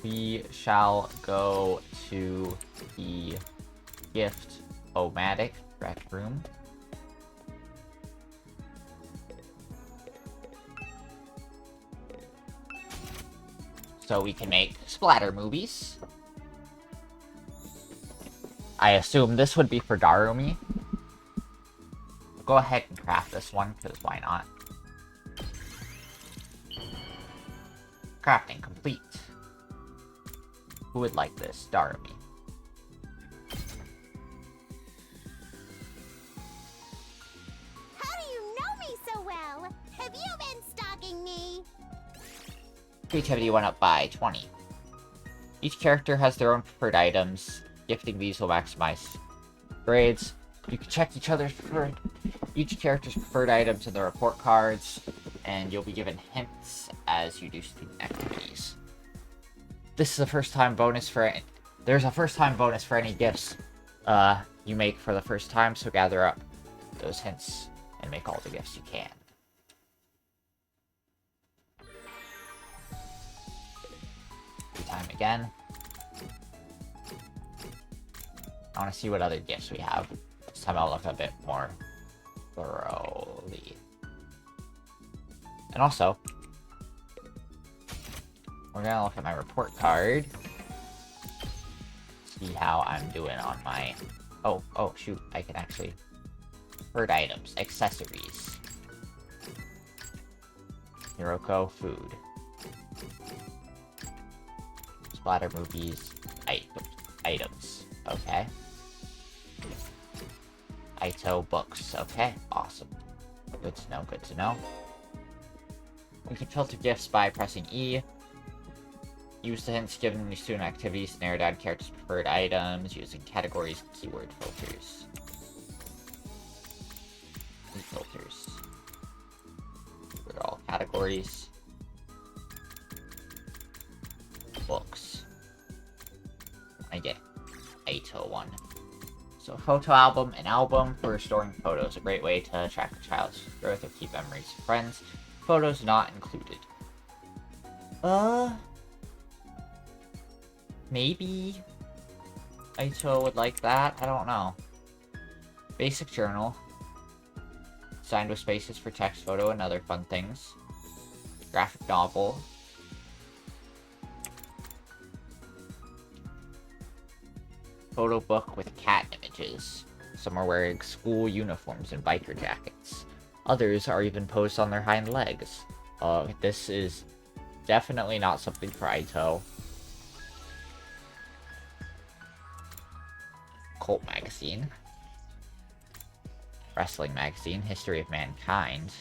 We shall go to the Gift-O-Matic Rec Room. So we can make splatter movies. I assume this would be for Darumi. Go ahead and craft this one, because why not? Crafting complete. Who would like this? Darumi. How do you know me so well? Have you been stalking me? Creativity went up by 20. Each character has their own preferred items. Gifting these will maximize grades. You can check each character's preferred items in the report cards, and you'll be given hints as you do student activities. This is a first-time bonus for there's a first-time bonus for any gifts you make for the first time, so gather up those hints and make all the gifts you can. Time again. I want to see what other gifts we have. This time I'll look a bit more thoroughly. And also, we're gonna look at my report card. See how I'm doing on my... Oh, shoot. I can actually... Preferred items. Accessories. Hiroko food. Splatter movies. Items. Okay. Aito books. Okay, awesome. Good to know, good to know. We can filter gifts by pressing E. Use the hints given in the student activities to narrow down characters' preferred items using categories and keyword filters. Filters. They're all categories. Books. I get Aito one. So photo album, an album for storing photos. A great way to track a child's growth or keep memories of friends. Photos not included. Maybe Aito would like that? I don't know. Basic journal. Signed with spaces for text, photo, and other fun things. Graphic novel. Photo book with cat images. Some are wearing school uniforms and biker jackets. Others are even posed on their hind legs. This is definitely not something for Aito. Cult magazine. Wrestling magazine. History of Mankind.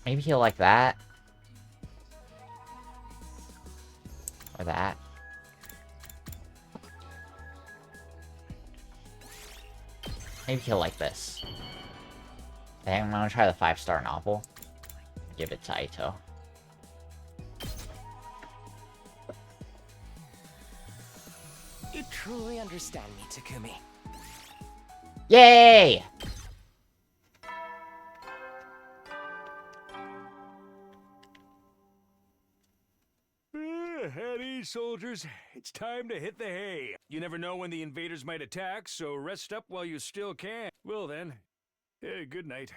Maybe he'll like that. Or that. Maybe he'll like this. I think I'm gonna try the 5-star novel. Give it to Aito. You truly understand me, Takumi. Yay! At ease, soldiers. It's time to hit the hay. You never know when the invaders might attack, so rest up while you still can. Well then, good night.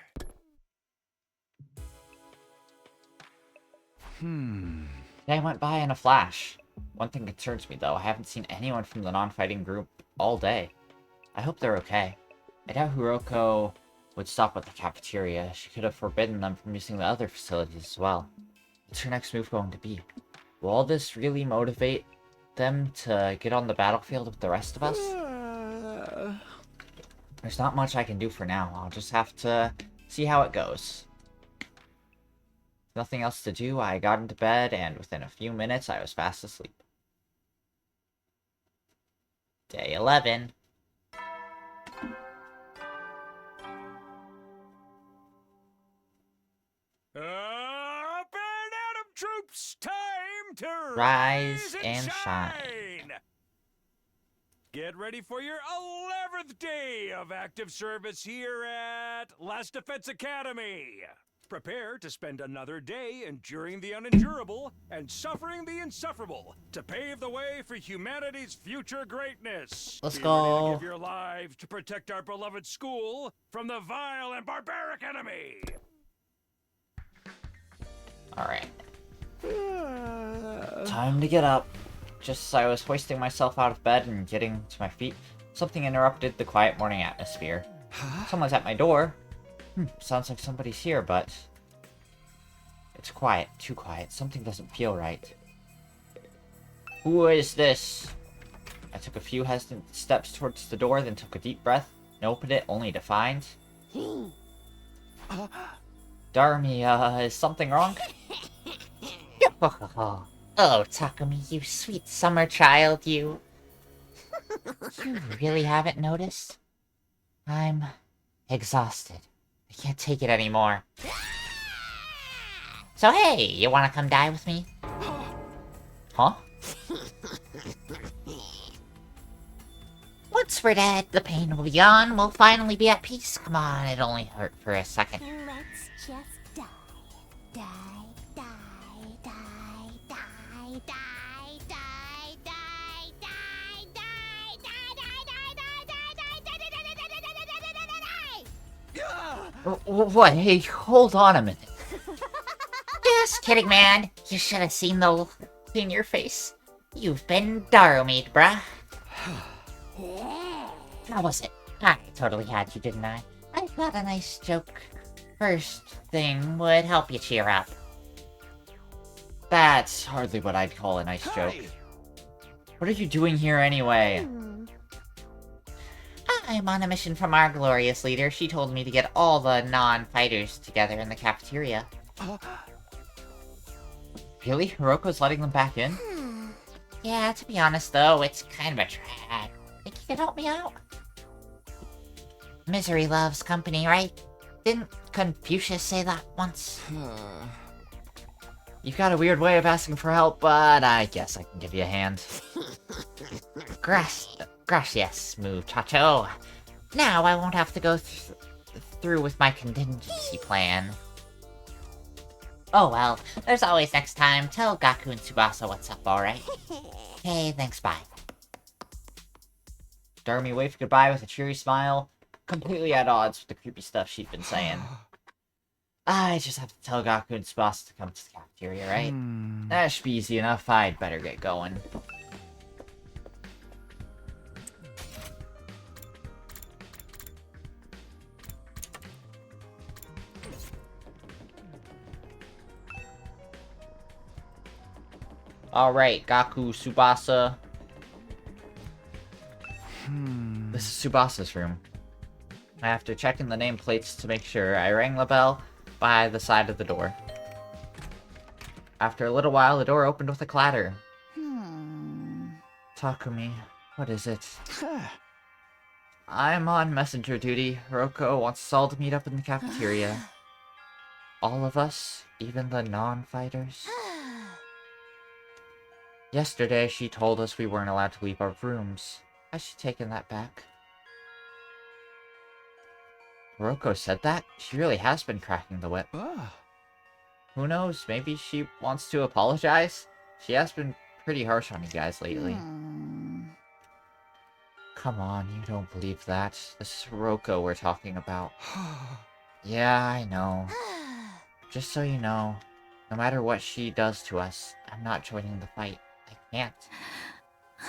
Day went by in a flash. One thing concerns me though, I haven't seen anyone from the non-fighting group all day. I hope they're okay. I doubt Hiroko would stop at the cafeteria. She could have forbidden them from using the other facilities as well. What's her next move going to be? Will all this really motivate them to get on the battlefield with the rest of us? There's not much I can do for now. I'll just have to see how it goes. Nothing else to do, I got into bed, and within a few minutes I was fast asleep. Day 11. Rise and shine. Get ready for your 11th day of active service here at Last Defense Academy. Prepare to spend another day enduring the unendurable and suffering the insufferable to pave the way for humanity's future greatness. Let's Be ready to go. give your lives to protect our beloved school from the vile and barbaric enemy. Alright. Time to get up. Just as I was hoisting myself out of bed and getting to my feet, something interrupted the quiet morning atmosphere. Someone's at my door. Sounds like somebody's here, but it's quiet. Too quiet. Something doesn't feel right. Who is this? I took a few hesitant steps towards the door, then took a deep breath and opened it, only to find... Darmy, is something wrong? Oh, Takumi, you sweet summer child, you. You really haven't noticed? I'm exhausted. I can't take it anymore. So hey, you wanna come die with me? Huh? Once we're dead, the pain will be gone. We'll finally be at peace. Come on, it only hurt for a second. Let's just die. Die, die, die, die, die, die, die, die, die, die, What? Hey, hold on a minute. Just kidding, man. You should have seen the look in your face. You've been Darumi'd, bruh. How was it? I totally had you, didn't I? I thought a nice joke first thing would help you cheer up. That's hardly what I'd call a nice joke. What are you doing here anyway? I'm on a mission from our glorious leader. She told me to get all the non-fighters together in the cafeteria. Really? Hiroko's letting them back in? Yeah, to be honest though, it's kind of a trap. Think you could help me out? Misery loves company, right? Didn't Confucius say that once? You've got a weird way of asking for help, but I guess I can give you a hand. Gracias, muchacho. Now I won't have to go through with my contingency plan. Oh well, there's always next time. Tell Gaku and Tsubasa what's up, alright? Okay, thanks, bye. Darmy waved goodbye with a cheery smile, completely at odds with the creepy stuff she'd been saying. I just have to tell Gaku and Tsubasa to come to the cafeteria, right? That should be easy enough. I'd better get going. Alright, Gaku, Tsubasa. This is Tsubasa's room. After checking the nameplates to make sure, I rang the bell by the side of the door. After a little while, the door opened with a clatter. Takumi, what is it? I'm on messenger duty. Hiroko wants us all to meet up in the cafeteria. All of us? Even the non-fighters? Yesterday, she told us we weren't allowed to leave our rooms. Has she taken that back? Hiroko said that? She really has been cracking the whip. Who knows? Maybe she wants to apologize? She has been pretty harsh on you guys lately. Come on, you don't believe that. This is Hiroko we're talking about. Yeah, I know. Just so you know, no matter what she does to us, I'm not joining the fight. I can't.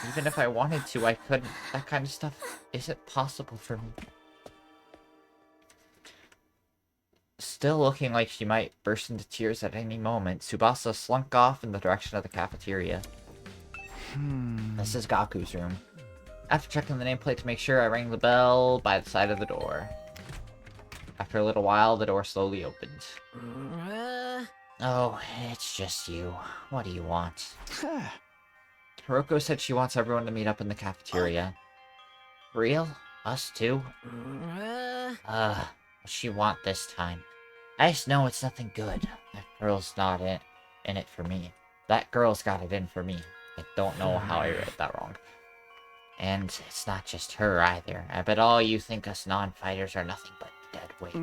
Even if I wanted to, I couldn't. That kind of stuff isn't possible for me. Still looking like she might burst into tears at any moment, Tsubasa slunk off in the direction of the cafeteria. This is Gaku's room. After checking the nameplate to make sure, I rang the bell by the side of the door. After a little while, the door slowly opened. Oh, it's just you. What do you want? Hiroko said she wants everyone to meet up in the cafeteria. Real? Us too? What's she want this time? I just know it's nothing good. That girl's not in it for me. That girl's got it in for me. I don't know how I read that wrong. And it's not just her either. I bet all you think us non-fighters are nothing but dead weight.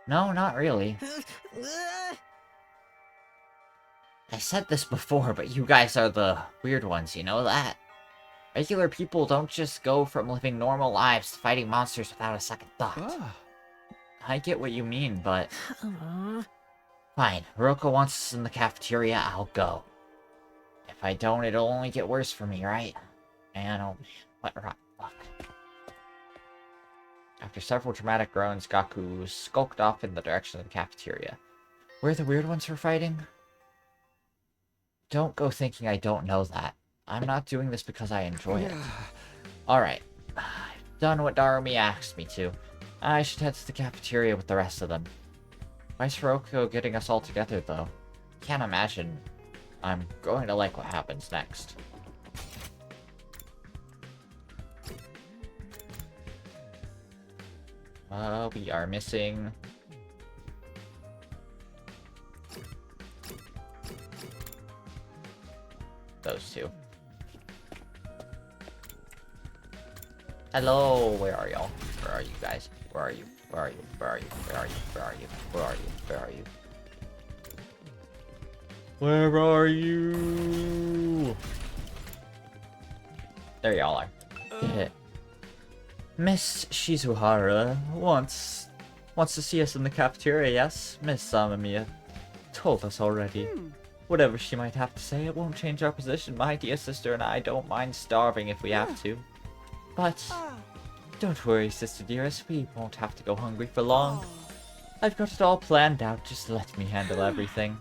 No, not really. I said this before, but you guys are the weird ones, you know that? Regular people don't just go from living normal lives to fighting monsters without a second thought. I get what you mean, but... Fine, Hiroko wants us in the cafeteria, I'll go. If I don't, it'll only get worse for me, right? Man, oh man, what rotten luck. After several dramatic groans, Gaku skulked off in the direction of the cafeteria. Where the weird ones were fighting? Don't go thinking I don't know that. I'm not doing this because I enjoy it. Alright, I've done what Darumi asked me to. I should head to the cafeteria with the rest of them. Why's Hiroko getting us all together, though? Can't imagine I'm going to like what happens next. We are missing... those two. Hello, where are y'all? Where are you guys? Where are you? Where are you? Where are you? Where are you? Where are you? Where are you? Where are you? Where are you? There y'all are. Miss Shizuhara wants to see us in the cafeteria, yes? Miss Samamiya told us already. Whatever she might have to say, it won't change our position. My dear sister and I don't mind starving if we have to. But don't worry, sister dearest, we won't have to go hungry for long. I've got it all planned out, just let me handle everything.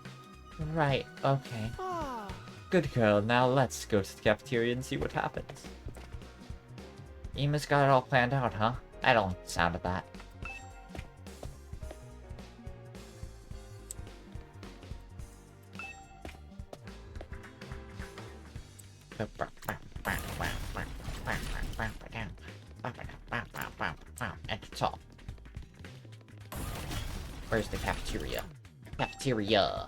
Right, okay. Good girl, now let's go to the cafeteria and see what happens. Ima's got it all planned out, huh? I don't like the sound of that. And it's all. Where's the cafeteria? Cafeteria.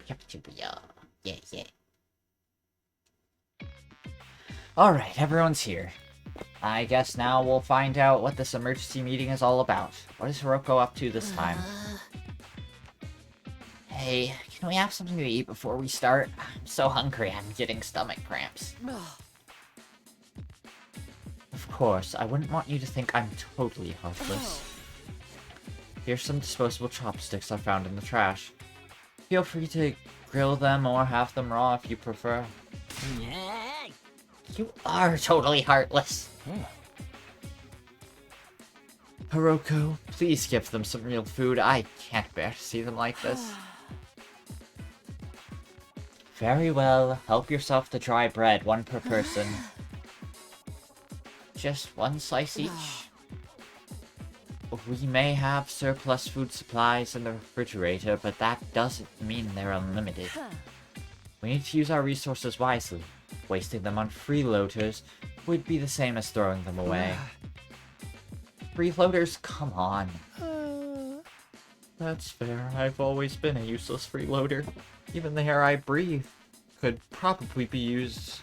Cafeteria. Yeah, yeah. Alright, everyone's here. I guess now we'll find out what this emergency meeting is all about. What is Hiroko up to this time? Hey, can we have something to eat before we start? I'm so hungry, I'm getting stomach cramps. Of course, I wouldn't want you to think I'm totally heartless. Here's some disposable chopsticks I found in the trash. Feel free to grill them or have them raw if you prefer. You are totally heartless. Hiroko, please give them some real food. I can't bear to see them like this. Very well. Help yourself to dry bread, one per person. Just one slice each. We may have surplus food supplies in the refrigerator, but that doesn't mean they're unlimited. We need to use our resources wisely. Wasting them on freeloaders would be the same as throwing them away. Freeloaders? Come on. That's fair. I've always been a useless freeloader. Even the air I breathe could probably be used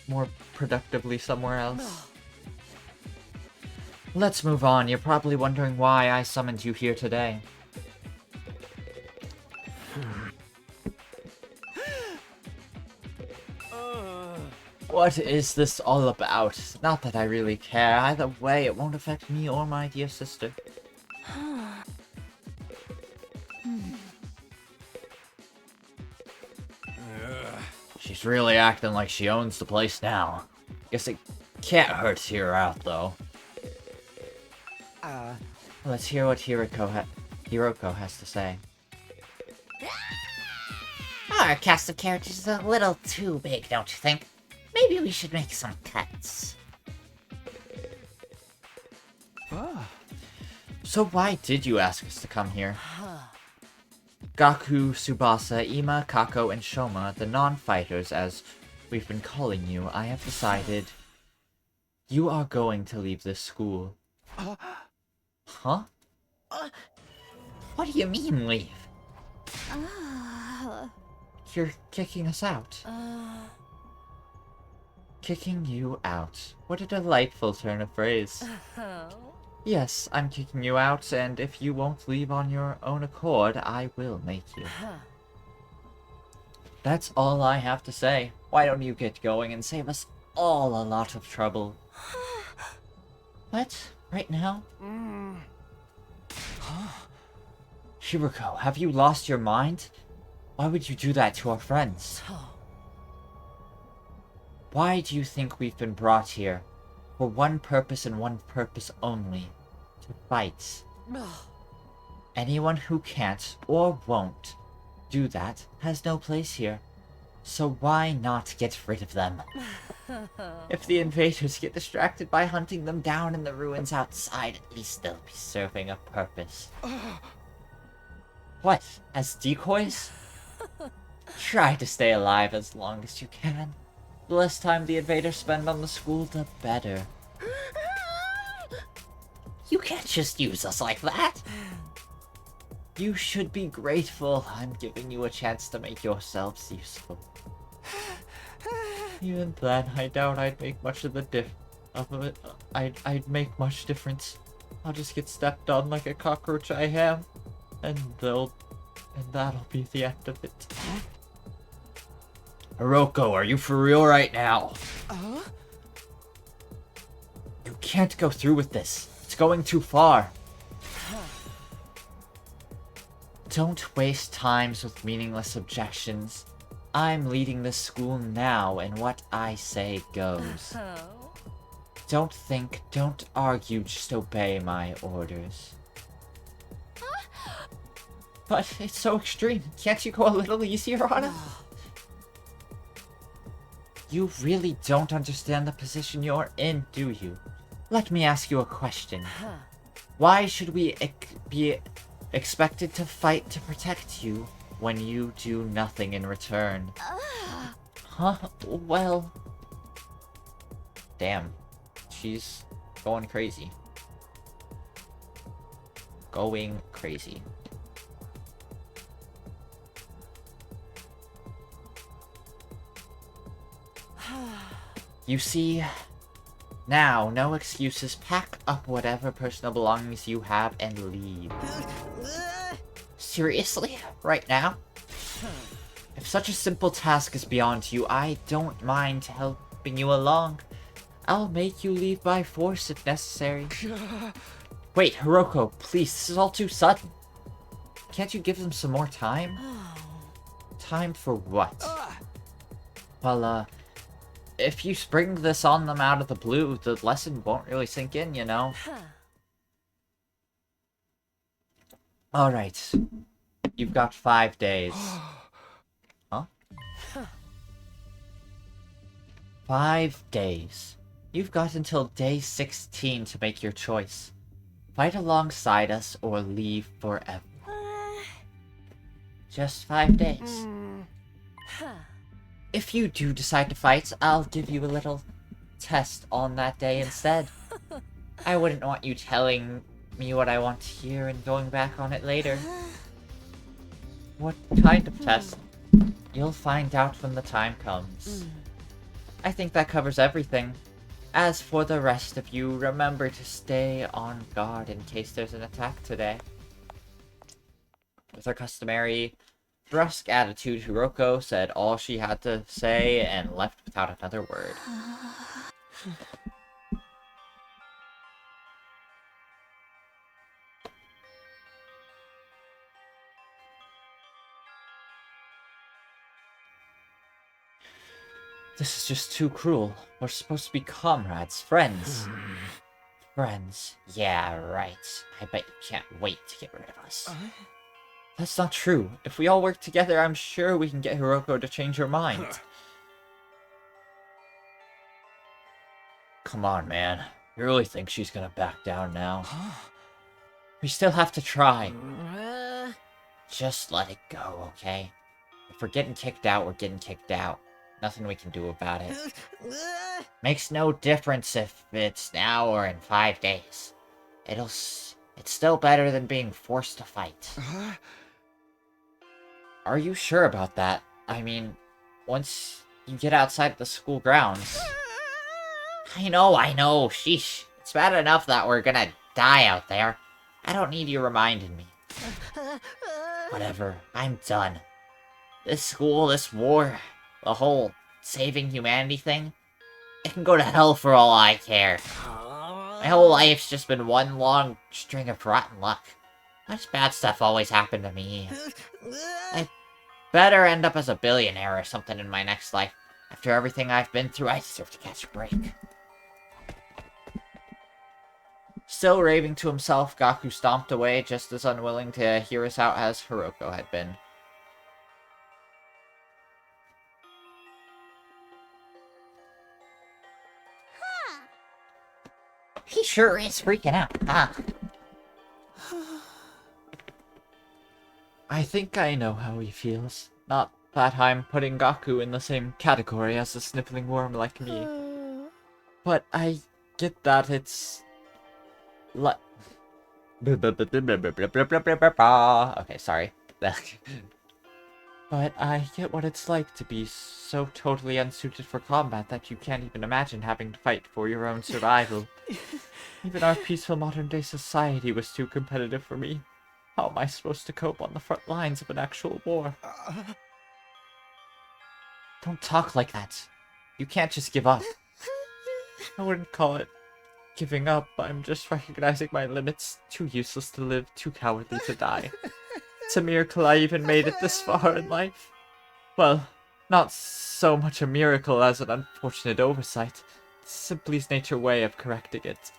more productively somewhere else. Let's move on. You're probably wondering why I summoned you here today. What is this all about? Not that I really care. Either way, it won't affect me or my dear sister. She's really acting like she owns the place now. Guess it can't hurt to hear her out, though. Let's hear what Hiroko has to say. Our cast of characters is a little too big, don't you think? Maybe we should make some cuts. So why did you ask us to come here? Gaku, Tsubasa, Ima, Kako, and Shoma, the non-fighters as we've been calling you, I have decided you are going to leave this school. Huh? What do you mean, leave? You're kicking us out. Kicking you out. What a delightful turn of phrase. Oh. Yes, I'm kicking you out, and if you won't leave on your own accord, I will make you. That's all I have to say. Why don't you get going and save us all a lot of trouble? What? Right now? Shiroko, have you lost your mind? Why would you do that to our friends? Why do you think we've been brought here? For one purpose and one purpose only. To fight. Anyone who can't, or won't, do that has no place here. So why not get rid of them? If the invaders get distracted by hunting them down in the ruins outside, at least they'll be serving a purpose. What? As decoys? Try to stay alive as long as you can. The less time the invaders spend on the school, the better. You can't just use us like that! You should be grateful I'm giving you a chance to make yourselves useful. Even then, I doubt I'd make much of the I'd make much difference. I'll just get stepped on like a cockroach I am, and that'll be the end of it. Hiroko, are you for real right now? You can't go through with this. It's going too far. Don't waste times with meaningless objections. I'm leading this school now, and what I say goes. Don't think, don't argue, just obey my orders. But it's so extreme. Can't you go a little easier on him? You really don't understand the position you're in, do you? Let me ask you a question. Why should we be expected to fight to protect you when you do nothing in return? Huh? Well... Damn. She's going crazy. Going crazy. You see, now, no excuses. Pack up whatever personal belongings you have and leave. Seriously? Right now? If such a simple task is beyond you, I don't mind helping you along. I'll make you leave by force if necessary. Wait, Hiroko, please, this is all too sudden. Can't you give them some more time? Time for what? Well, if you spring this on them out of the blue, the lesson won't really sink in, you know? Alright. You've got 5 days. Huh? 5 days. You've got until day 16 to make your choice. Fight alongside us or leave forever. Just 5 days. If you do decide to fight, I'll give you a little test on that day instead. I wouldn't want you telling me what I want to hear and going back on it later. What kind of test? You'll find out when the time comes. I think that covers everything. As for the rest of you, remember to stay on guard in case there's an attack today. With her customary brusque attitude, Hiroko said all she had to say and left without another word. This is just too cruel. We're supposed to be comrades, friends. Friends. Yeah, right. I bet you can't wait to get rid of us. That's not true. If we all work together, I'm sure we can get Hiroko to change her mind. Come on, man. You really think she's gonna back down now? We still have to try. Just let it go, okay? If we're getting kicked out, we're getting kicked out. Nothing we can do about it. Makes no difference if it's now or in 5 days. It's still better than being forced to fight. Are you sure about that? I mean, once you get outside the school grounds... I know, sheesh. It's bad enough that we're gonna die out there. I don't need you reminding me. Whatever, I'm done. This school, this war, the whole saving humanity thing, it can go to hell for all I care. My whole life's just been one long string of rotten luck. Why does bad stuff always happen to me? I better end up as a billionaire or something in my next life. After everything I've been through, I deserve to catch a break. Still raving to himself, Gaku stomped away, just as unwilling to hear us out as Hiroko had been. He sure is freaking out, huh? I think I know how he feels. Not that I'm putting Gaku in the same category as a sniffling worm like me. But I get that it's... Okay, sorry. But I get what it's like to be so totally unsuited for combat that you can't even imagine having to fight for your own survival. Even our peaceful modern-day society was too competitive for me. How am I supposed to cope on the front lines of an actual war? Don't talk like that. You can't just give up. I wouldn't call it giving up. I'm just recognizing my limits. Too useless to live, too cowardly to die. It's a miracle I even made it this far in life. Well, not so much a miracle as an unfortunate oversight. It's simply his nature way of correcting it.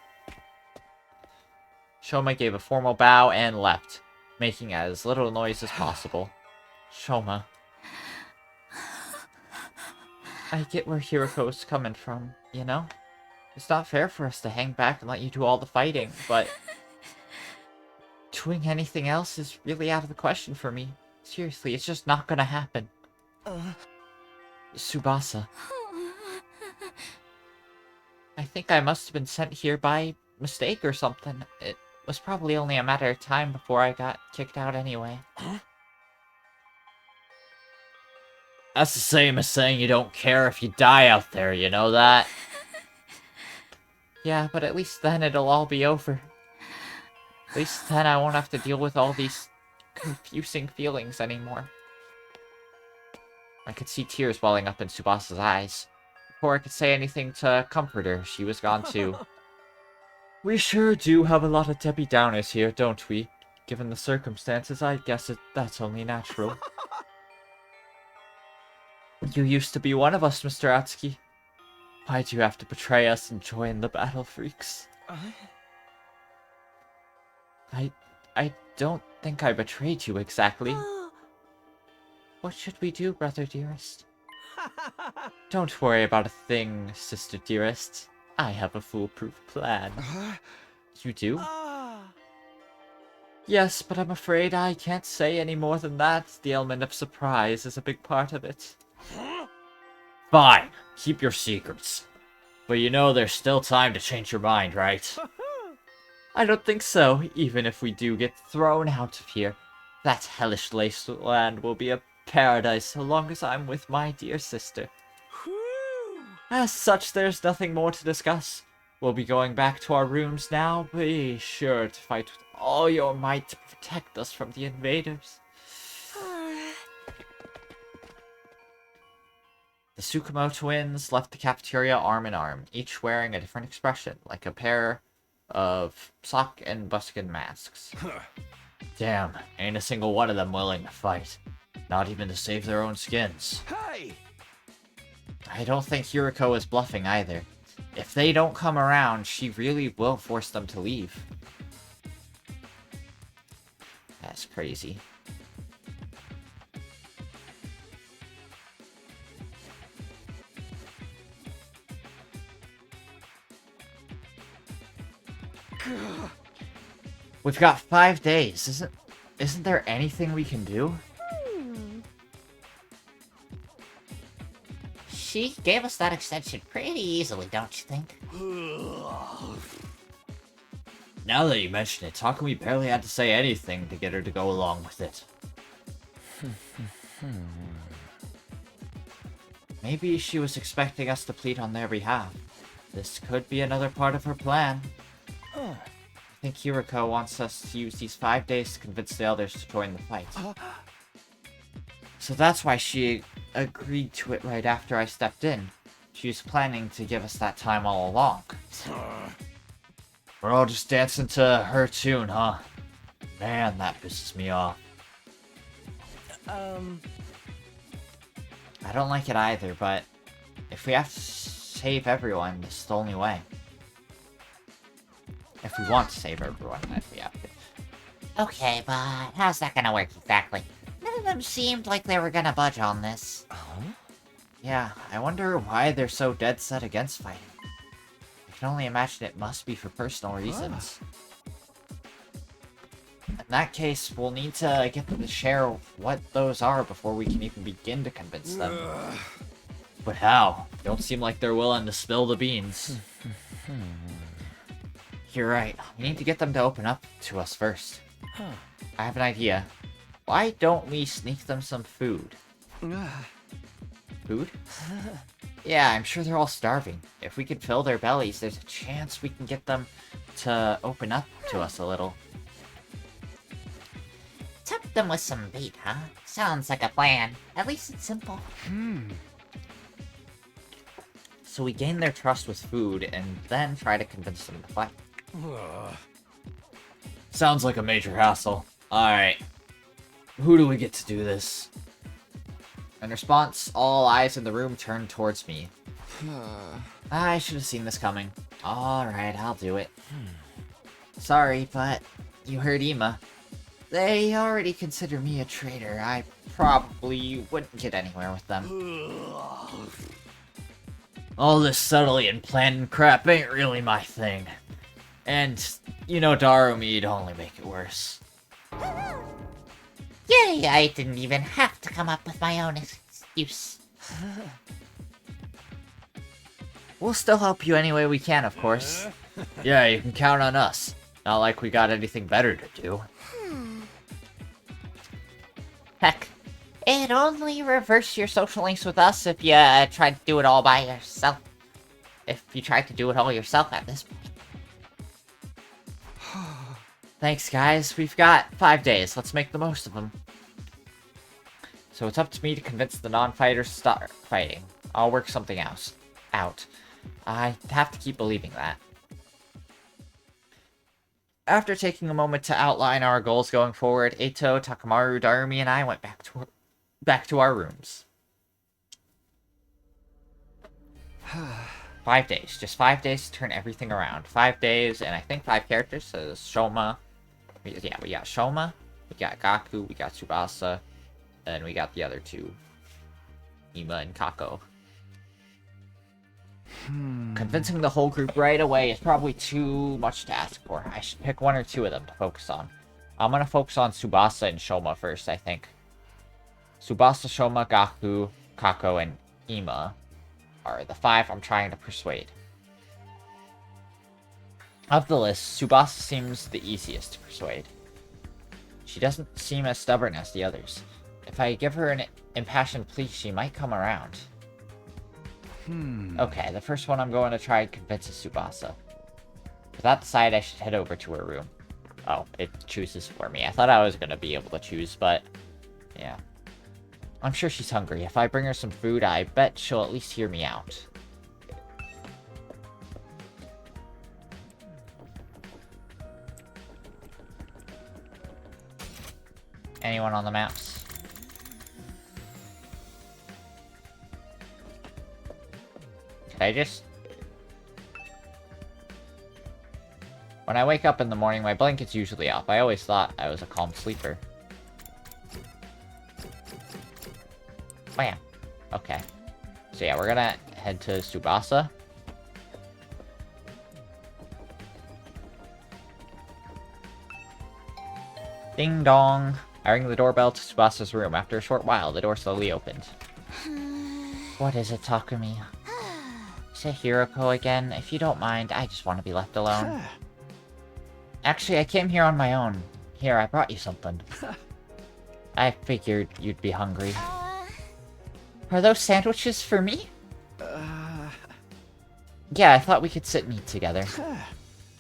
Shoma gave a formal bow and left, making as little noise as possible. Shoma. I get where Hiroko's coming from, you know? It's not fair for us to hang back and let you do all the fighting, but... doing anything else is really out of the question for me. Seriously, it's just not gonna happen. Tsubasa. I think I must have been sent here by mistake or something. It was probably only a matter of time before I got kicked out anyway. That's the same as saying you don't care if you die out there, you know that? Yeah, but at least then it'll all be over. At least then I won't have to deal with all these confusing feelings anymore. I could see tears welling up in Tsubasa's eyes. Before I could say anything to comfort her, she was gone too. We sure do have a lot of Debbie Downers here, don't we? Given the circumstances, I guess that's only natural. You used to be one of us, Mr. Atsuki. Why'd you have to betray us and join the Battle Freaks? I don't think I betrayed you exactly. What should we do, brother dearest? Don't worry about a thing, sister dearest. I have a foolproof plan. You do? Yes, but I'm afraid I can't say any more than that. The element of surprise is a big part of it. Fine, keep your secrets. But you know there's still time to change your mind, right? I don't think so. Even if we do get thrown out of here, that hellish wasteland will be a paradise so long as I'm with my dear sister. As such, there's nothing more to discuss. We'll be going back to our rooms now. Be sure to fight with all your might to protect us from the invaders. The Tsukumo twins left the cafeteria arm in arm, each wearing a different expression, like a pair of sock and buskin masks. Damn, ain't a single one of them willing to fight. Not even to save their own skins. Hey! I don't think Hiroko is bluffing either. If they don't come around, she really will force them to leave. That's crazy. We've got 5 days. Isn't there anything we can do? She gave us that extension pretty easily, don't you think? Now that you mention it, Takumi barely had to say anything to get her to go along with it. Maybe she was expecting us to plead on their behalf. This could be another part of her plan. I think Hiriko wants us to use these 5 days to convince the others to join the fight. So that's why she agreed to it right after I stepped in. She was planning to give us that time all along. We're all just dancing to her tune, huh? Man, that pisses me off. I don't like it either, but if we have to save everyone, this is the only way. If we want to save everyone, then we have to. Okay, but how's that gonna work exactly? None of them seemed like they were gonna budge on this. Yeah, I wonder why they're so dead set against fighting. I can only imagine it must be for personal reasons. In that case, we'll need to get them to share what those are before we can even begin to convince them. But how? Don't seem like they're willing to spill the beans. You're right. We need to get them to open up to us first. I have an idea. Why don't we sneak them some food? Food? Yeah, I'm sure they're all starving. If we could fill their bellies, there's a chance we can get them to open up to us a little. Tempt them with some bait, huh? Sounds like a plan. At least it's simple. So we gain their trust with food, and then try to convince them to fight. Sounds like a major hassle. Alright. Who do we get to do this? In response, all eyes in the room turned towards me. I should have seen this coming. Alright, I'll do it. Sorry, but you heard Ima. They already consider me a traitor. I probably wouldn't get anywhere with them. All this subtly and planning crap ain't really my thing. And, you know, Darumi'd only make it worse. Yay, I didn't even have to come up with my own excuse. We'll still help you any way we can, of course. Yeah, you can count on us. Not like we got anything better to do. Heck, it'd only reverse your social links with us if you tried to do it all by yourself. If you tried to do it all yourself at this point. Thanks, guys. We've got 5 days. Let's make the most of them. So it's up to me to convince the non-fighters to start fighting. I'll work something else out. I have to keep believing that. After taking a moment to outline our goals going forward, Eito, Takamaru, Darumi, and I went back to our rooms. 5 days. Just 5 days to turn everything around. 5 days, and I think 5 characters. So Shoma. Yeah, we got Shoma, we got Gaku, we got Tsubasa, and we got the other two. Ima and Kako. Convincing the whole group right away is probably too much to ask for. I should pick 1 or 2 of them to focus on. I'm gonna focus on Tsubasa and Shoma first, I think. Tsubasa, Shoma, Gaku, Kako, and Ima are the 5 I'm trying to persuade. Of the list, Tsubasa seems the easiest to persuade. She doesn't seem as stubborn as the others. If I give her an impassioned plea, she might come around. Okay, the first one I'm going to try and convince is Tsubasa. With that decided, I should head over to her room. Oh, it chooses for me. I thought I was going to be able to choose, but yeah. I'm sure she's hungry. If I bring her some food, I bet she'll at least hear me out. Anyone on the maps? Could I just... When I wake up in the morning, my blanket's usually up. I always thought I was a calm sleeper. Oh yeah. Okay. So yeah, we're gonna head to Tsubasa. Ding dong. I ring the doorbell to Tsubasa's room. After a short while, the door slowly opened. What is it, Takumi? Is it Hiriko again? If you don't mind, I just want to be left alone. Actually, I came here on my own. Here, I brought you something. I figured you'd be hungry. Are those sandwiches for me? Yeah, I thought we could sit and eat together.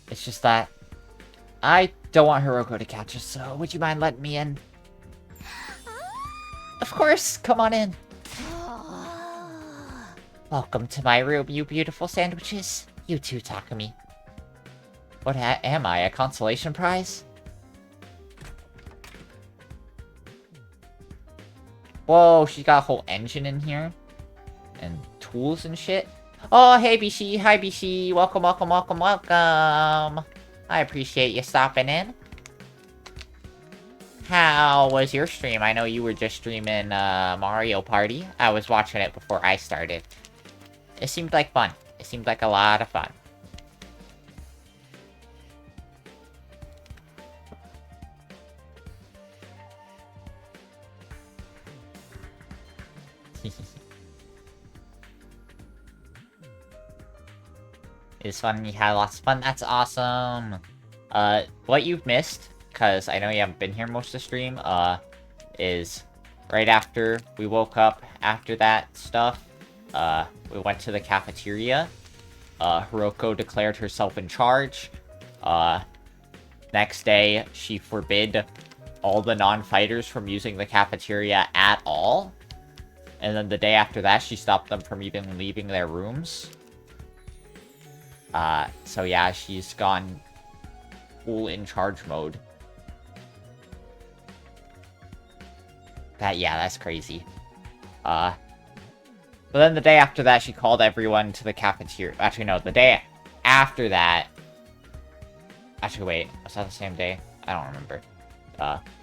It's just that I don't want Hiroko to catch us, so would you mind letting me in? Of course, come on in. Welcome to my room, you beautiful sandwiches. You too, Takumi. What am I, a consolation prize? Whoa, she's got a whole engine in here. And tools and shit. Oh, hey, Bishi. Hi, Bishi. Welcome, welcome, welcome, welcome. I appreciate you stopping in. How was your stream? I know you were just streaming Mario Party. I was watching it before I started. It seemed like fun. It seemed like a lot of fun. It's fun, you had lots of fun, that's awesome! What you've missed, because I know you haven't been here most of the stream, is right after we woke up, after that stuff, we went to the cafeteria, Hiroko declared herself in charge, next day, she forbid all the non-fighters from using the cafeteria at all, and then the day after that, she stopped them from even leaving their rooms. So yeah, she's gone full in charge mode. That's crazy. But then the day after that, she called everyone to the cafeteria. Actually, no, the day after that... Actually, wait, was that the same day? I don't remember.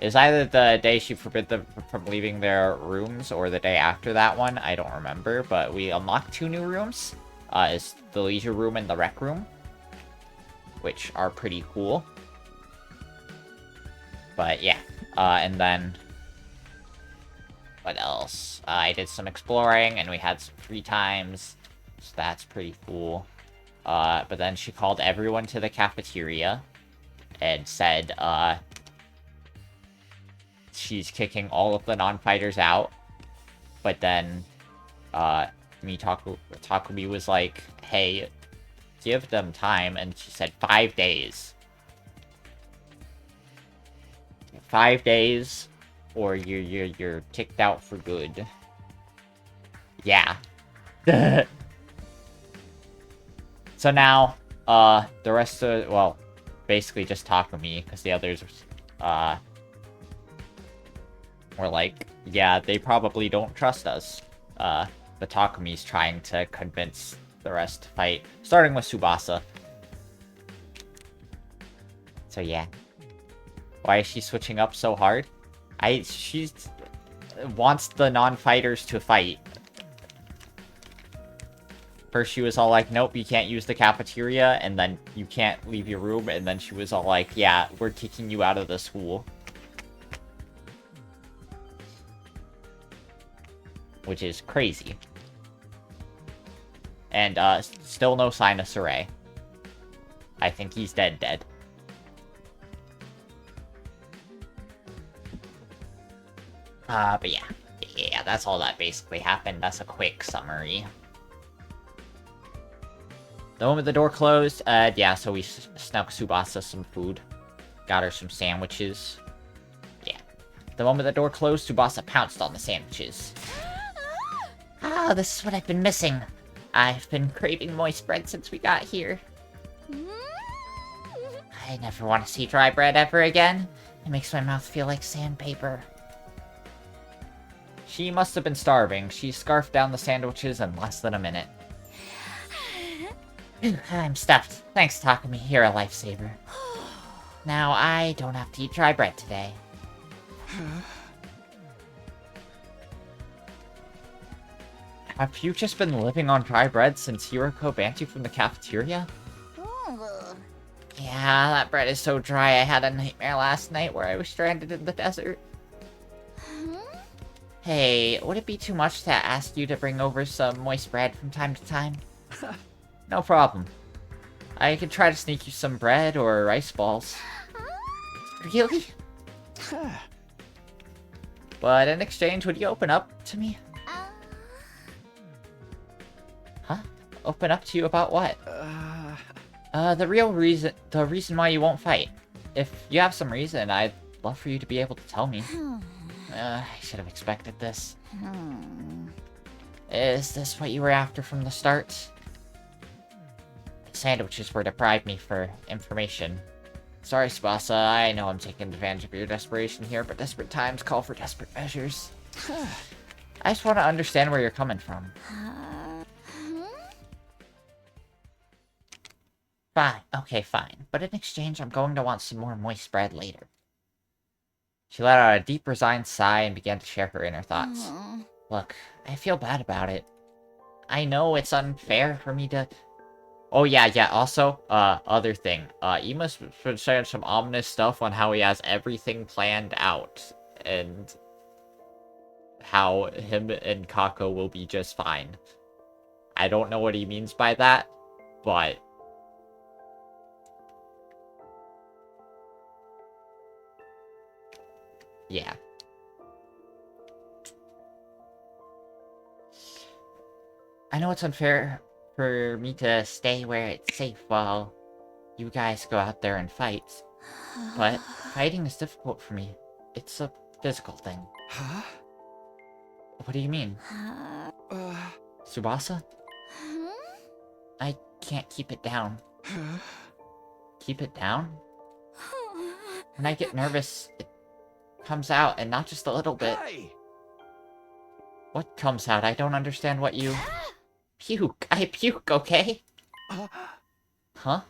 It's either the day she forbid them from leaving their rooms or the day after that one. I don't remember, but we unlocked 2 new rooms. Is the leisure room and the rec room, which are pretty cool. But yeah, and then what else? I did some exploring and we had some free times, so that's pretty cool. But then she called everyone to the cafeteria and said she's kicking all of the non-fighters out, but then Takumi was like, hey, give them time, and she said 5 days. 5 days, or you're kicked out for good. Yeah. So now, the rest of, well, basically just Takumi, because the others, were like, yeah, they probably don't trust us. But Takumi's trying to convince the rest to fight, starting with Tsubasa. So yeah. Why is she switching up so hard? She wants the non-fighters to fight. First she was all like, nope, you can't use the cafeteria, and then you can't leave your room, and then she was all like, yeah, we're kicking you out of the school. Which is crazy. And, still no sign of Saray. I think he's dead. But yeah. Yeah, that's all that basically happened. That's a quick summary. The moment the door closed, yeah, so we snuck Tsubasa some food. Got her some sandwiches. Yeah. The moment the door closed, Tsubasa pounced on the sandwiches. Ah, this is what I've been missing. I've been craving moist bread since we got here. I never want to see dry bread ever again. It makes my mouth feel like sandpaper. She must have been starving. She scarfed down the sandwiches in less than a minute. I'm stuffed. Thanks, Takumi. You're a lifesaver. Now I don't have to eat dry bread today. Have you just been living on dry bread since Hiroko banned you from the cafeteria? Yeah, that bread is so dry. I had a nightmare last night where I was stranded in the desert. Hey, would it be too much to ask you to bring over some moist bread from time to time? No problem. I could try to sneak you some bread or rice balls. Really? But in exchange, would you open up to me? Open up to you about what? The reason why you won't fight. If you have some reason, I'd love for you to be able to tell me. I should have expected this. Is this what you were after from the start? Sandwiches were deprived me for information. Sorry, Tsubasa, I know I'm taking advantage of your desperation here, but desperate times call for desperate measures. I just want to understand where you're coming from. Fine, okay, fine. But in exchange, I'm going to want some more moist bread later. She let out a deep, resigned sigh and began to share her inner thoughts. Look, I feel bad about it. I know it's unfair for me to... Oh, yeah, also, other thing. Ima's been saying some ominous stuff on how he has everything planned out. And how him and Kako will be just fine. I don't know what he means by that, but... yeah. I know it's unfair for me to stay where it's safe while you guys go out there and fight. But fighting is difficult for me. It's a physical thing. Huh? What do you mean? Tsubasa? I can't keep it down. Keep it down? When I get nervous, it comes out, and not just a little bit. Hey! What comes out? I don't understand what you... Puke. I puke, okay? Huh?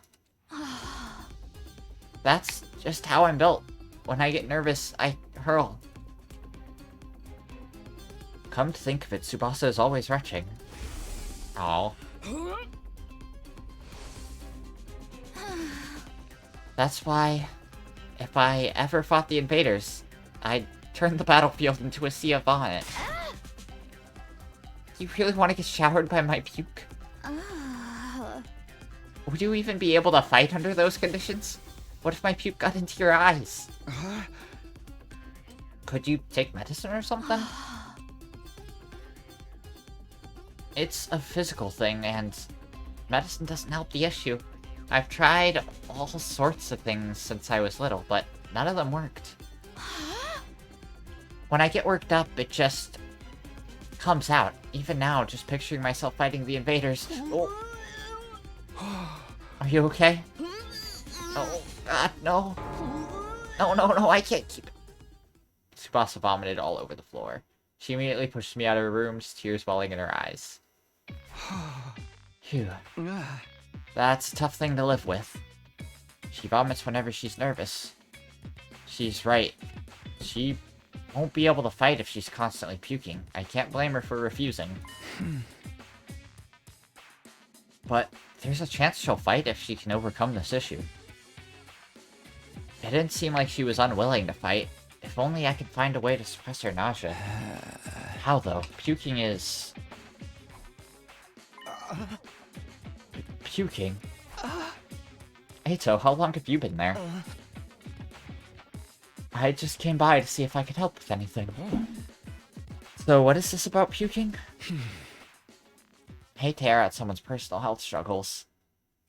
That's just how I'm built. When I get nervous, I hurl. Come to think of it, Tsubasa is always retching. Oh. That's why, if I ever fought the invaders, I'd turn the battlefield into a sea of vomit. You really want to get showered by my puke? Would you even be able to fight under those conditions? What if my puke got into your eyes? Could you take medicine or something? It's a physical thing, and medicine doesn't help the issue. I've tried all sorts of things since I was little, but none of them worked. When I get worked up, it just comes out. Even now, just picturing myself fighting the invaders. Oh. Are you okay? Oh, God, no. No, I can't keep it. Tsubasa vomited all over the floor. She immediately pushed me out of her room, tears welling in her eyes. Phew. That's a tough thing to live with. She vomits whenever she's nervous. She's right. She won't be able to fight if she's constantly puking. I can't blame her for refusing. But there's a chance she'll fight if she can overcome this issue. It didn't seem like she was unwilling to fight. If only I could find a way to suppress her nausea. How though? Puking is... Puking? Eito, how long have you been there? I just came by to see if I could help with anything. So what is this about puking? Hate to air out someone's personal health struggles,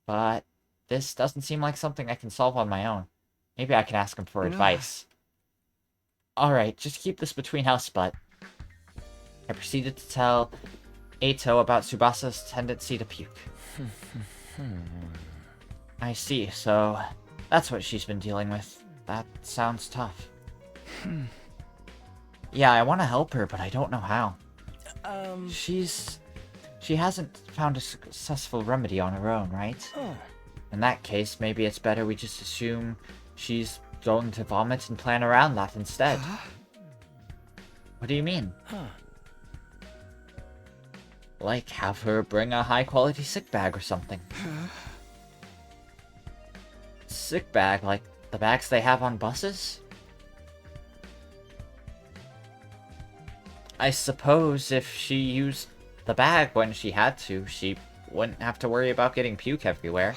but this doesn't seem like something I can solve on my own. Maybe I can ask him for advice. Alright, just keep this between us, but... I proceeded to tell Eito about Tsubasa's tendency to puke. I see, so that's what she's been dealing with. That sounds tough. Yeah, I want to help her, but I don't know how. She hasn't found a successful remedy on her own, right? In that case, maybe it's better we just assume she's going to vomit and plan around that instead. What do you mean? Like, have her bring a high-quality sick bag or something. Sick bag, like the bags they have on buses? I suppose if she used the bag when she had to, she wouldn't have to worry about getting puke everywhere.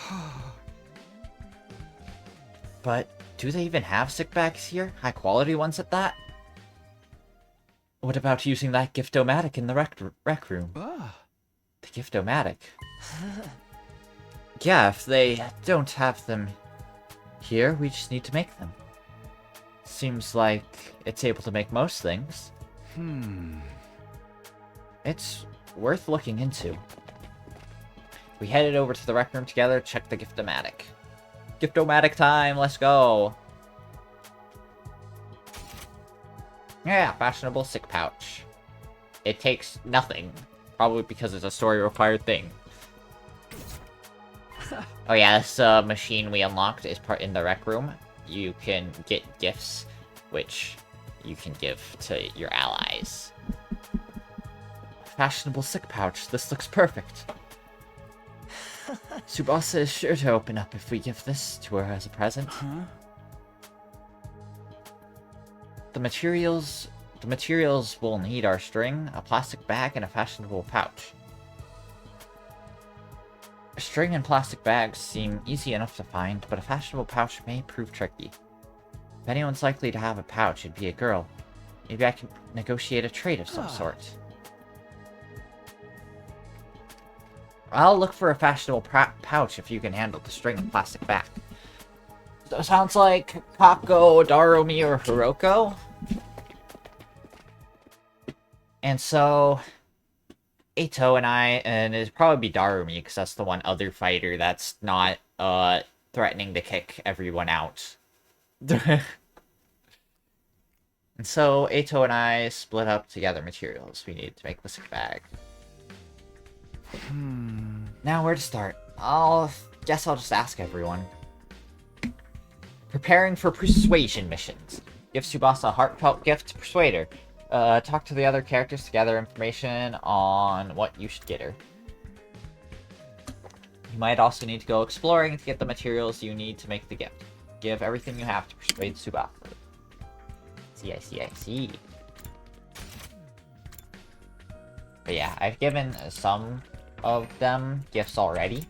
But do they even have sick bags here? High-quality ones at that? What about using that Gift-O-Matic in the rec room? The Gift-O-Matic. Yeah, if they don't have them here, we just need to make them. Seems like it's able to make most things. It's worth looking into. We headed over to the rec room together, check the Gift-O-Matic. Gift-O-Matic time, let's go! Yeah, fashionable sick pouch. It takes nothing. Probably because it's a story-required thing. Oh yeah, this machine we unlocked is part in the rec room. You can get gifts, which you can give to your allies. Fashionable sick pouch. This looks perfect. Tsubasa is sure to open up if we give this to her as a present. The materials we'll need are string, a plastic bag, and a fashionable pouch. String and plastic bags seem easy enough to find, but a fashionable pouch may prove tricky. If anyone's likely to have a pouch, it'd be a girl. Maybe I can negotiate a trade of some sort. I'll look for a fashionable pouch if you can handle the string and plastic bag. So sounds like Kako, Darumi, or Hiroko. And so, Eito and I, and it'd probably be Darumi, because that's the one other fighter that's not, threatening to kick everyone out. And so, Eito and I split up to gather materials we need to make the sick bag. Now where to start? Guess I'll just ask everyone. Preparing for persuasion missions. Give Tsubasa a heartfelt gift to persuade her. Talk to the other characters to gather information on what you should get her. You might also need to go exploring to get the materials you need to make the gift. Give everything you have to persuade Tsubasa. I see. But yeah, I've given some of them gifts already.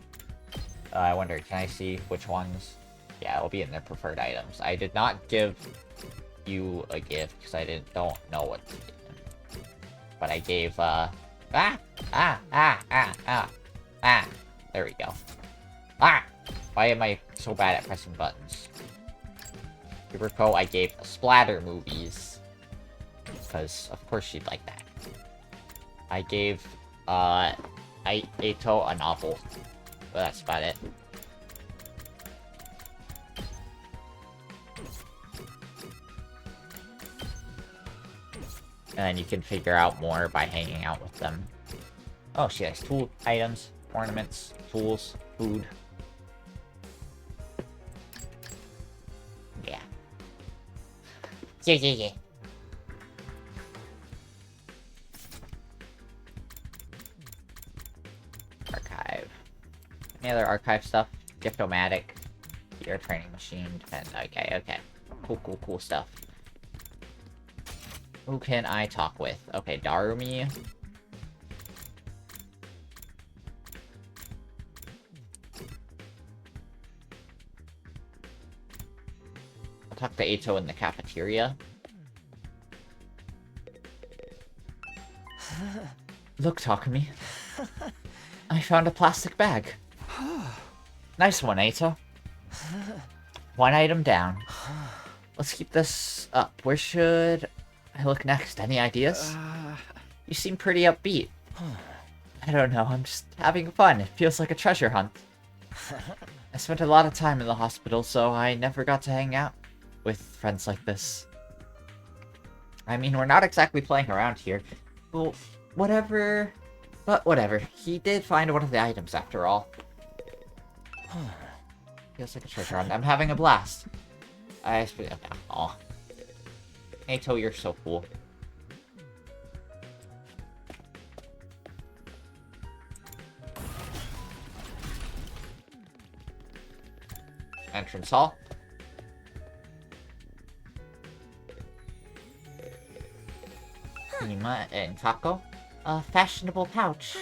I wonder, can I see which ones? Yeah, it'll be in their preferred items. I did not give you a gift because I don't know what to do. But I gave there we go. Why am I so bad at pressing buttons? Hiroko, I gave splatter movies because of course she'd like that. I gave Eito a novel, but that's about it. And then you can figure out more by hanging out with them. Oh, she has tool items, ornaments, tools, food. Yeah. Yeah. Archive. Any other archive stuff? Gift-O-Matic. Your training machine. Defend. Okay. Cool stuff. Who can I talk with? Okay, Darumi. I'll talk to Eito in the cafeteria. Look, Takumi. I found a plastic bag. Nice one, Eito. One item down. Let's keep this up. Where should I look next? Any ideas? You seem pretty upbeat. I don't know, I'm just having fun. It feels like a treasure hunt. I spent a lot of time in the hospital, so I never got to hang out with friends like this. I mean, we're not exactly playing around here. Well, whatever. But whatever. He did find one of the items after all. Feels like a treasure hunt. I'm having a blast. Aw. Eito, you're so cool. Entrance hall. Hima and Kako. A fashionable pouch.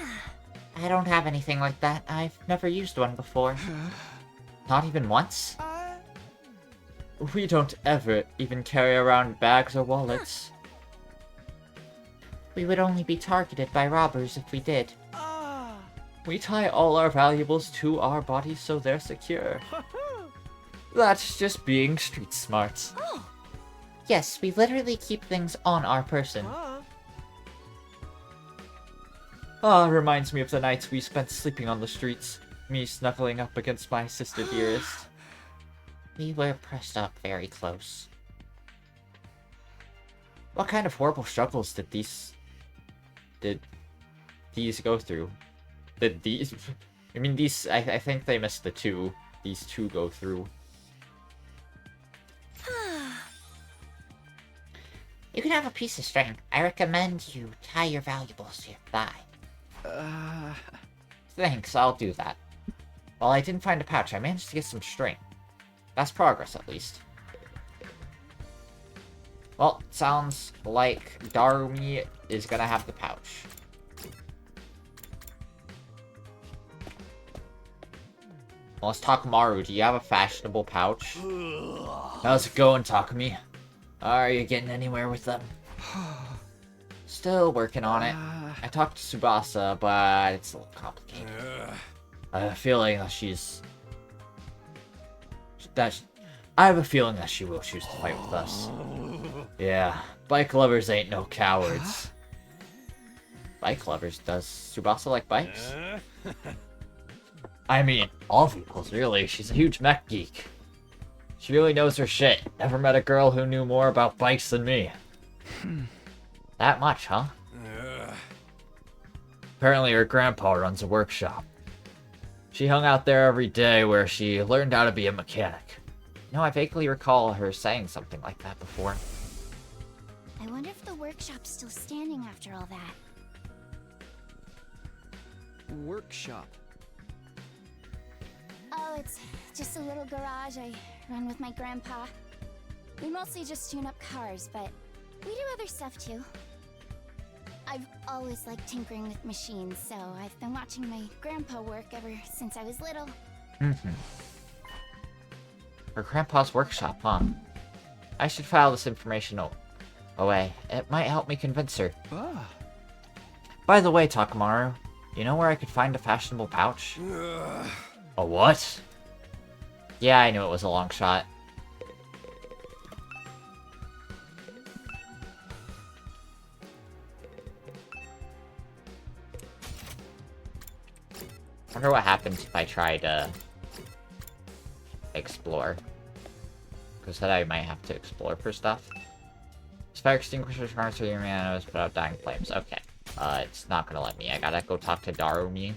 I don't have anything like that. I've never used one before. Not even once? We don't ever even carry around bags or wallets. We would only be targeted by robbers if we did. We tie all our valuables to our bodies so they're secure. That's just being street smart. Yes, we literally keep things on our person. Ah, reminds me of the nights we spent sleeping on the streets. Me snuggling up against my sister dearest. We were pressed up very close. What kind of horrible struggles did these go through? Did these... I mean, these... I think they missed the two. These two go through. You can have a piece of string. I recommend you tie your valuables to your thigh. Thanks, I'll do that. While I didn't find a pouch, I managed to get some string. That's progress, at least. Well, sounds like Darumi is gonna have the pouch. Well, let's talk Maru. Do you have a fashionable pouch? How's it going, Takumi? Are you getting anywhere with them? Still working on it. I talked to Tsubasa, but it's a little complicated. I have a feeling that I have a feeling that she will choose to fight with us. Yeah, bike lovers ain't no cowards. Bike lovers? Does Tsubasa like bikes? I mean, all vehicles, really. She's a huge mech geek. She really knows her shit. Never met a girl who knew more about bikes than me. That much, huh? Apparently her grandpa runs a workshop. She hung out there every day where she learned how to be a mechanic. No, I vaguely recall her saying something like that before. I wonder if the workshop's still standing after all that. Workshop. Oh, it's just a little garage I run with my grandpa. We mostly just tune up cars, but we do other stuff too. I've always liked tinkering with machines, so I've been watching my grandpa work ever since I was little. Her grandpa's workshop, huh? I should file this information away. It might help me convince her. By the way, Takamaru, you know where I could find a fashionable pouch? A what? Yeah, I knew it was a long shot. Wonder what happens if I try to explore. Because then I might have to explore for stuff. Fire extinguishers harness through your manos, put out dying flames. Okay. It's not gonna let me. I gotta go talk to Darumi.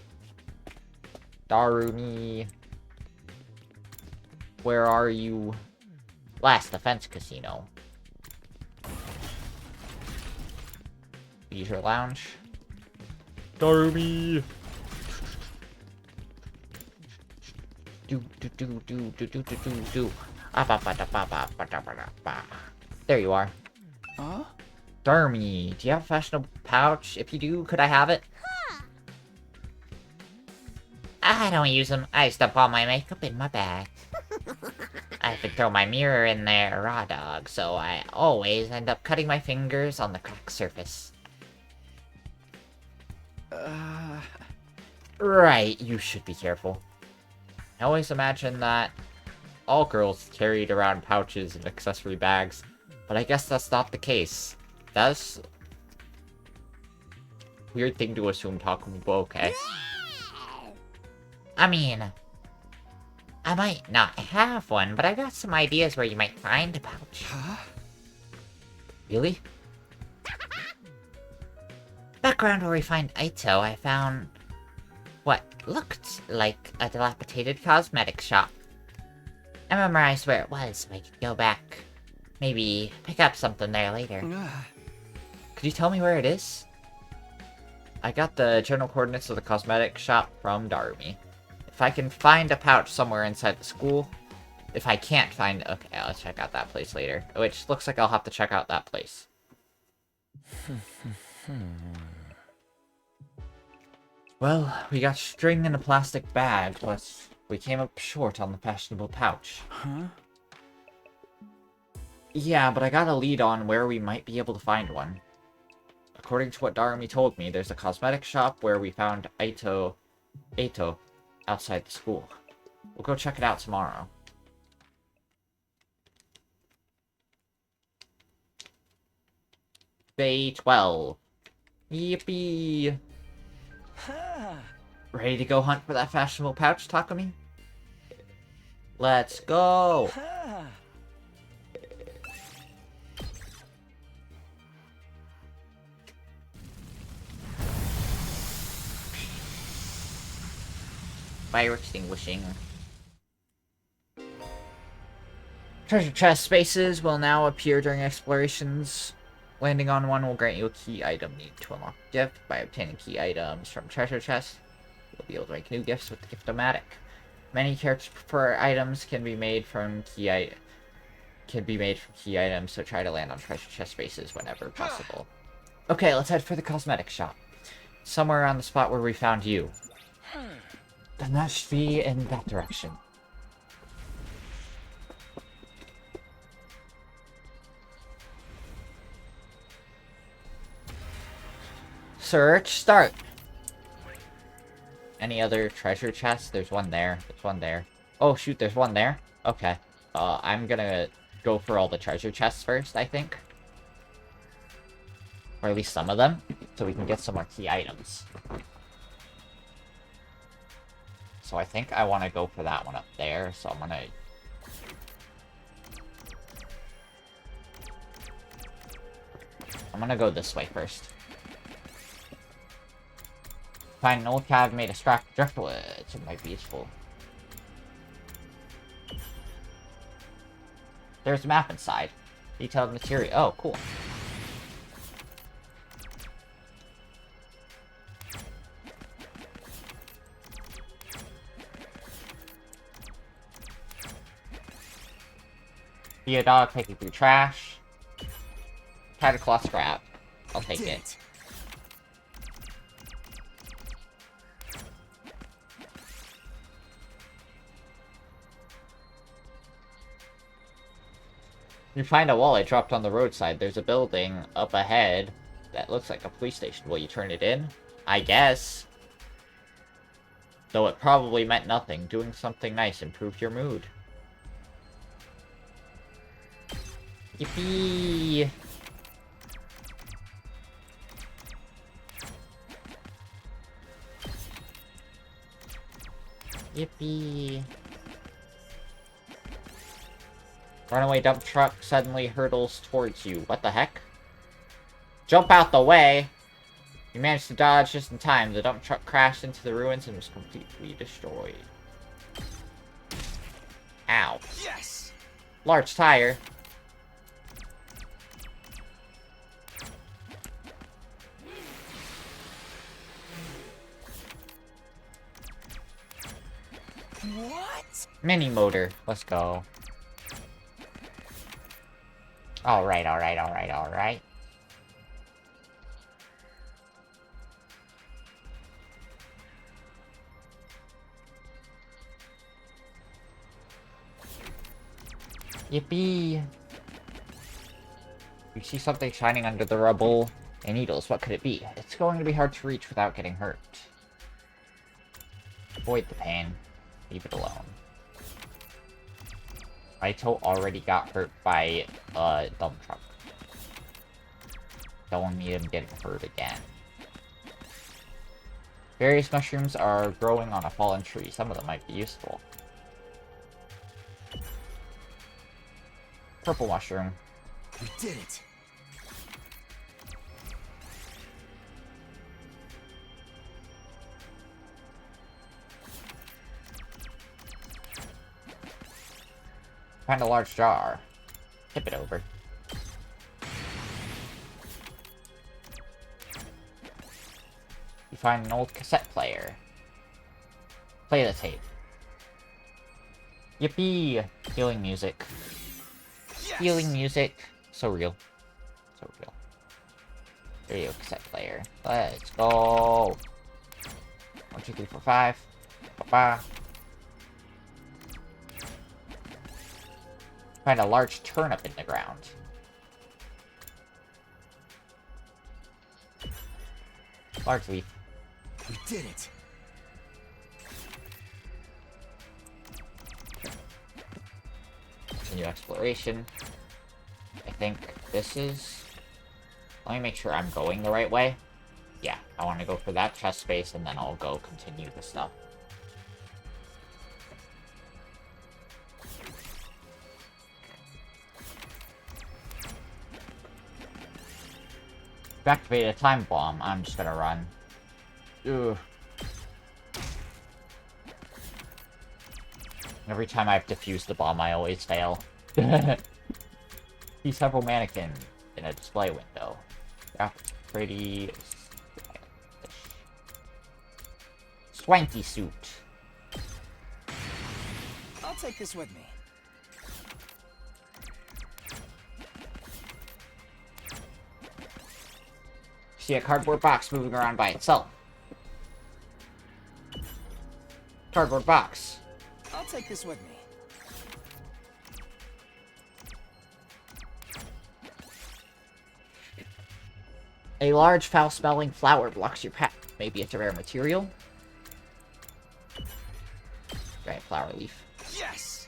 Darumi. Where are you? Last Defense Casino. Leisure Lounge. Darumi. There you are. Huh? Darumi, do you have a fashionable pouch? If you do, could I have it? I don't use them. I stuff all my makeup in my bag. I have to throw my mirror in there, raw dog, so I always end up cutting my fingers on the cracked surface. Right, you should be careful. I always imagine that all girls carried around pouches and accessory bags, but I guess that's not the case. That's a weird thing to assume, Takumi, but okay. I mean, I might not have one, but I got some ideas where you might find a pouch. Really? Background where we find Aito, I found what looked like a dilapidated cosmetic shop. I memorized where it was so I could go back. Maybe pick up something there later. Could you tell me where it is? I got the general coordinates of the cosmetic shop from Darumi. If I can find a pouch somewhere inside the school. If I can't find... Okay, I'll check out that place later. Which looks like I'll have to check out that place. Well, we got string in a plastic bag, but we came up short on the fashionable pouch. Huh? Yeah, but I got a lead on where we might be able to find one. According to what Darumi told me, there's a cosmetic shop where we found Aito Eito outside the school. We'll go check it out tomorrow. Day 12. Yippee! Ready to go hunt for that fashionable pouch, Takumi? Let's go! Fire extinguishing. Treasure chest spaces will now appear during explorations. Landing on one will grant you a key item needed to unlock a gift. By obtaining key items from treasure chests, you'll be able to make new gifts with the Gift-O-Matic. Many characters prefer items can be made from key items, so try to land on treasure chest spaces whenever possible. Okay, let's head for the cosmetic shop. Somewhere around the spot where we found you. Then that should be in that direction. Search start. Any other treasure chests? There's one there. There's one there. Oh shoot, there's one there. Okay. I'm gonna go for all the treasure chests first, I think. Or at least some of them, so we can get some more key items. So I think I want to go for that one up there, so I'm gonna go this way first. Find an old cab made of scrap driftwood. It might be useful. There's a map inside. Detailed material. Oh, cool. Be a dog taking through trash. Cataclaw scrap. I'll take it. You find a wallet dropped on the roadside. There's a building up ahead that looks like a police station. Will you turn it in? I guess. Though it probably meant nothing. Doing something nice improved your mood. Yippee! Yippee! Runaway dump truck suddenly hurtles towards you. What the heck? Jump out the way! You managed to dodge just in time. The dump truck crashed into the ruins and was completely destroyed. Ow. Yes! Large tire. What? Mini motor. Let's go. Alright, alright, alright, alright. Yippee! You see something shining under the rubble and needles. What could it be? It's going to be hard to reach without getting hurt. Avoid the pain. Leave it alone. Raito already got hurt by a dump truck. Don't need him getting hurt again. Various mushrooms are growing on a fallen tree. Some of them might be useful. Purple mushroom. We did it. Find a large jar. Tip it over. You find an old cassette player. Play the tape. Yippee! Healing music. Yes! Healing music. So real. So real. There you go, cassette player. Let's go. 1, 2, 3, 4, 5. Ba-ba. Find a large turnip in the ground. Large leaf. We did it. continue exploration. I think this is... Let me make sure I'm going the right way. Yeah, I want to go for that chest space, and then I'll go continue the stuff. To activate a time bomb, I'm just gonna run. Ugh. Every time I've defused the bomb, I always fail. See several mannequins in a display window. Yeah, pretty... swanky suit. I'll take this with me. See a cardboard box moving around by itself. Cardboard box. I'll take this with me. A large foul-smelling flower blocks your path. Maybe it's a rare material. Giant flower leaf. Yes.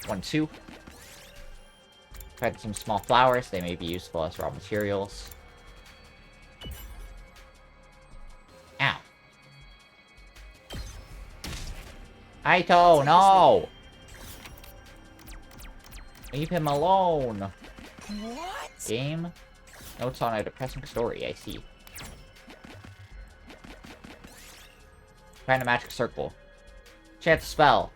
1, 2. Find some small flowers. They may be useful as raw materials. Ow. Aito, no! Leave him alone. What? Game? Notes on a depressing story, I see. Find a magic circle. Chance spell.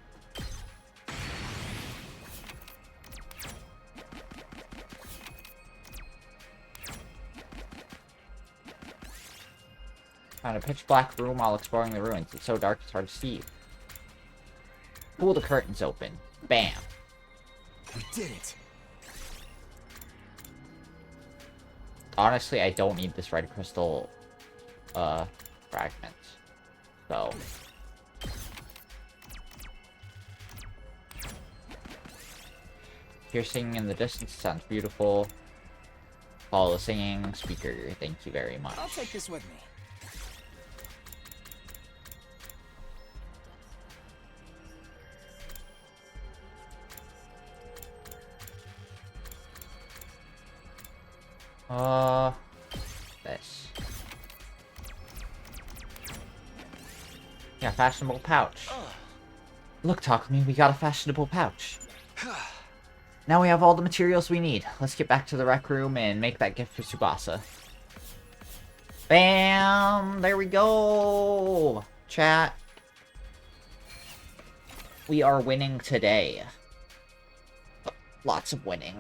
Found a pitch black room while exploring the ruins. It's so dark it's hard to see. Pull the curtains open. Bam. We did it. Honestly, I don't need this red crystal fragment. So hear singing in the distance, sounds beautiful. Follow the singing speaker, thank you very much. I'll take this with me. This. Yeah, fashionable pouch. Look, Takumi, we got a fashionable pouch. Now we have all the materials we need. Let's get back to the rec room and make that gift for Tsubasa. Bam! There we go! Chat. We are winning today. Lots of winning.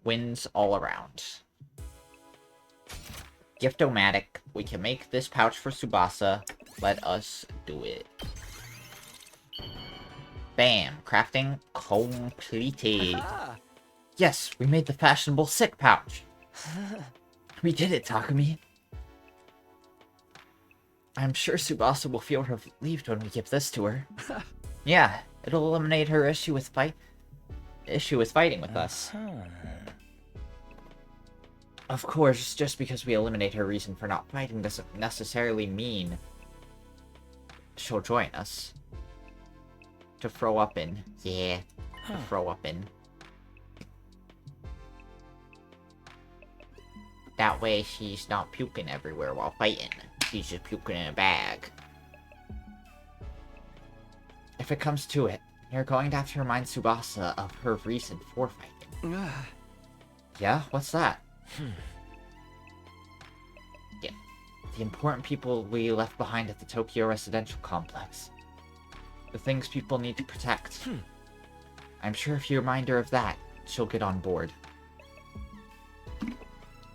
Wins all around. Gift-o-matic. We can make this pouch for Tsubasa. Let us do it. Bam. Crafting completed. Ah. Yes, we made the fashionable sick pouch. We did it, Takumi. I'm sure Tsubasa will feel relieved when we give this to her. Yeah, it'll eliminate her issue with fighting with us. Of course, just because we eliminate her reason for not fighting doesn't necessarily mean she'll join us. To throw up in. Yeah, to throw up in. That way she's not puking everywhere while fighting. She's just puking in a bag. If it comes to it, you're going to have to remind Tsubasa of her reason for fighting. Yeah? What's that? Yeah. The important people we left behind at the Tokyo residential complex. The things people need to protect. I'm sure if you remind her of that, she'll get on board.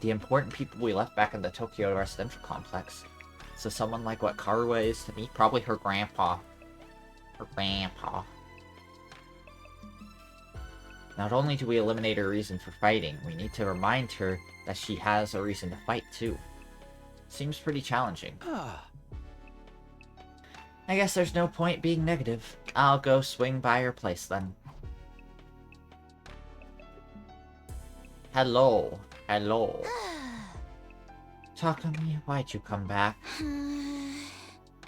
The important people we left back in the Tokyo residential complex. So someone like what Karua is to me, probably her grandpa. Her grandpa. Not only do we eliminate her reason for fighting, we need to remind her that she has a reason to fight too. Seems pretty challenging. I guess there's no point being negative. I'll go swing by her place then. Hello. Hello. Takumi, why'd you come back?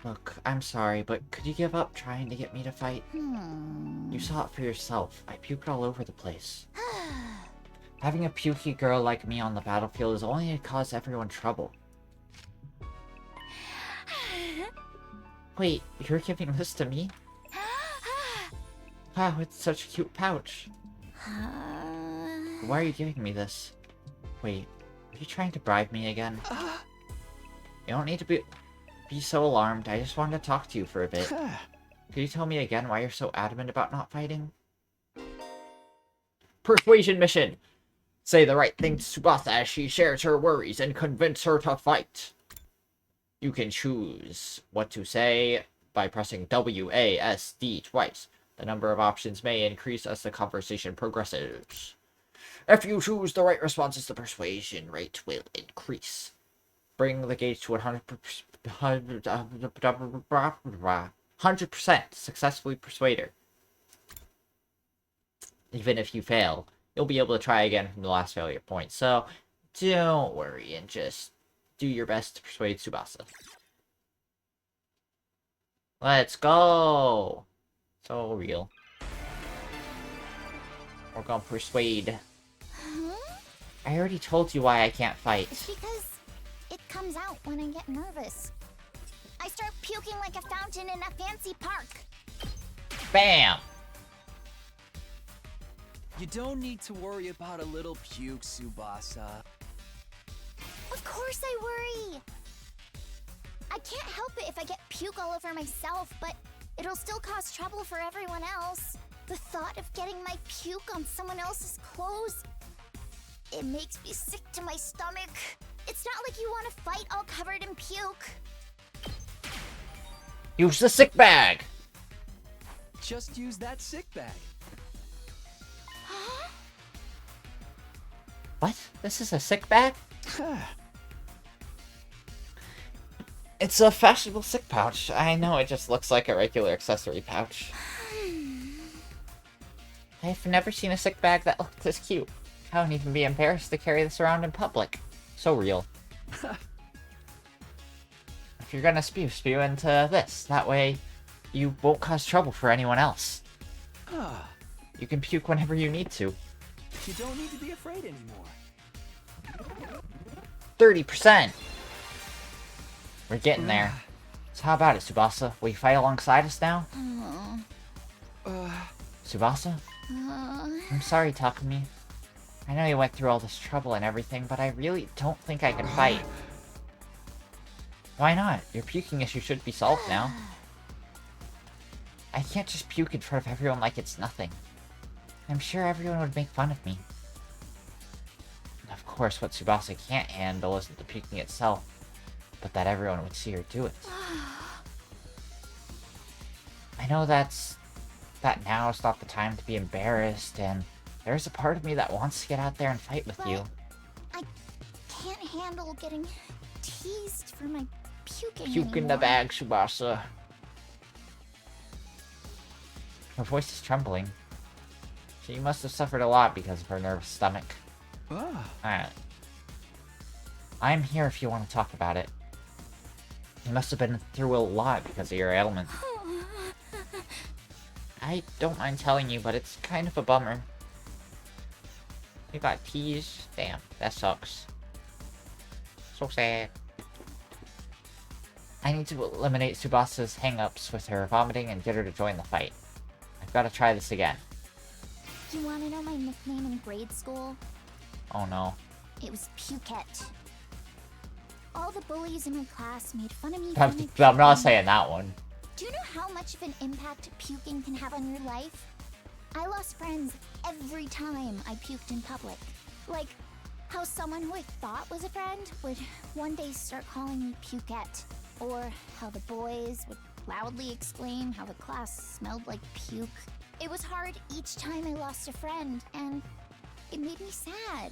Look, I'm sorry, but could you give up trying to get me to fight? You saw it for yourself. I puked all over the place. Having a pukey girl like me on the battlefield is only to cause everyone trouble. Wait, you're giving this to me? Wow, it's such a cute pouch. Why are you giving me this? Wait, are you trying to bribe me again? You don't need to be so alarmed. I just wanted to talk to you for a bit. Could you tell me again why you're so adamant about not fighting? Persuasion mission! Say the right thing to Tsubasa as she shares her worries and convince her to fight. You can choose what to say by pressing WASD twice. The number of options may increase as the conversation progresses. If you choose the right responses, the persuasion rate will increase. Bring the gauge to 100%. Successfully persuade her. Even if you fail, you'll be able to try again from the last failure point. So, don't worry and just do your best to persuade Tsubasa. Let's go! So real. We're gonna persuade. I already told you why I can't fight. It's because it comes out when I get nervous. I start puking like a fountain in a fancy park. Bam! You don't need to worry about a little puke, Tsubasa. Of course I worry. I can't help it if I get puke all over myself, but it'll still cause trouble for everyone else. The thought of getting my puke on someone else's clothes, it makes me sick to my stomach. It's not like you want to fight all covered in puke. Use the sick bag! Just use that sick bag. Huh? What? This is a sick bag? It's a fashionable sick pouch. I know it just looks like a regular accessory pouch. I've never seen a sick bag that looked this cute. I wouldn't even be embarrassed to carry this around in public. So real. If you're gonna spew into this. That way, you won't cause trouble for anyone else. You can puke whenever you need to. You don't need to be afraid anymore. 30%! We're getting there. So how about it, Tsubasa? Will you fight alongside us now? Tsubasa? I'm sorry, Takumi. I know you went through all this trouble and everything, but I really don't think I can fight. Why not? Your puking issue should be solved now. I can't just puke in front of everyone like it's nothing. I'm sure everyone would make fun of me. Of course, what Tsubasa can't handle isn't the puking itself, but that everyone would see her do it. I know that now is not the time to be embarrassed, and there's a part of me that wants to get out there and fight with you. I can't handle getting teased for my puking Puke in the anymore. bag, Tsubasa. Her voice is trembling. She must have suffered a lot because of her nervous stomach. Alright. I'm here if you want to talk about it. You must have been through a lot because of your ailment. I don't mind telling you, but it's kind of a bummer. You got teased? Damn, that sucks. So sad. I need to eliminate Tsubasa's hang-ups with her vomiting and get her to join the fight. I've got to try this again. You want to know my nickname in grade school? Oh no. It was Pukette. All the bullies in my class made fun of me for I'm my puking. not saying that one. Do you know how much of an impact puking can have on your life? I lost friends every time I puked in public. Like, how someone who I thought was a friend would one day start calling me Pukette. Or how the boys would loudly exclaim how the class smelled like puke. It was hard each time I lost a friend, and it made me sad.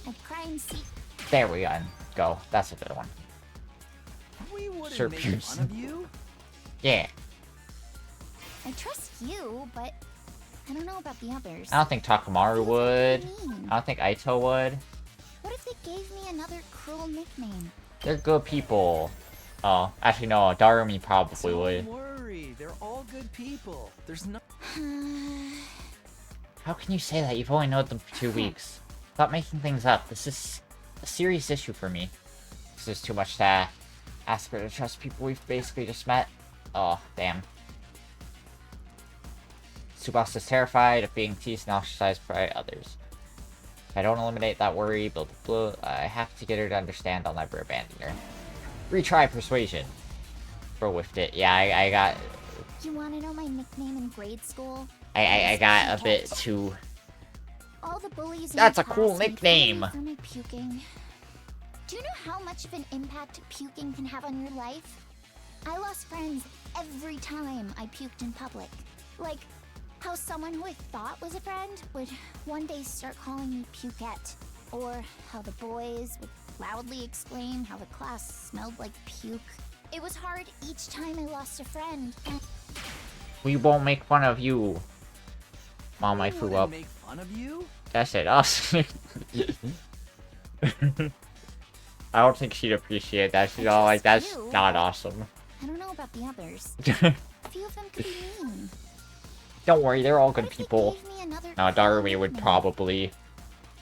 I'd cry and see. There we go. That's a good one. We wouldn't Sir make Pearson. fun of you. Yeah. I trust you, but I don't know about the others. I don't think Takamaru would. What do you mean? I don't think Aito would. What if they gave me another cruel nickname? They're good people. Oh, actually no, Darumi probably Don't would. worry, they're all good people. There's no. How can you say that? You've only known them for 2 weeks. Stop making things up. This is a serious issue for me. This is too much to ask her to trust people we've basically just met. Oh, damn. Tsubasa's terrified of being teased and ostracized by others. If I don't eliminate that worry, blah, blah, blah, I have to get her to understand I'll never abandon her. Retry persuasion. Bro whiffed it. Yeah, I got... You want to know my nickname in grade school? I got a bit too... All the bullies in That's my a cool class make nickname. fun of me for my puking. Do you know how much of an impact puking can have on your life? I lost friends every time I puked in public. Like, how someone who I thought was a friend would one day start calling me Pukette. Or how the boys would loudly exclaim how the class smelled like puke. It was hard each time I lost a friend, and We won't make fun of you. Mom, I I threw wouldn't up. make fun of you. That's it. Awesome. I don't think she'd appreciate that. She's all like, that's You. not awesome. I don't know about the others. A few of them could be mean. Don't worry, they're all good What if you people. gave me another No, cool Darumi would nickname? probably...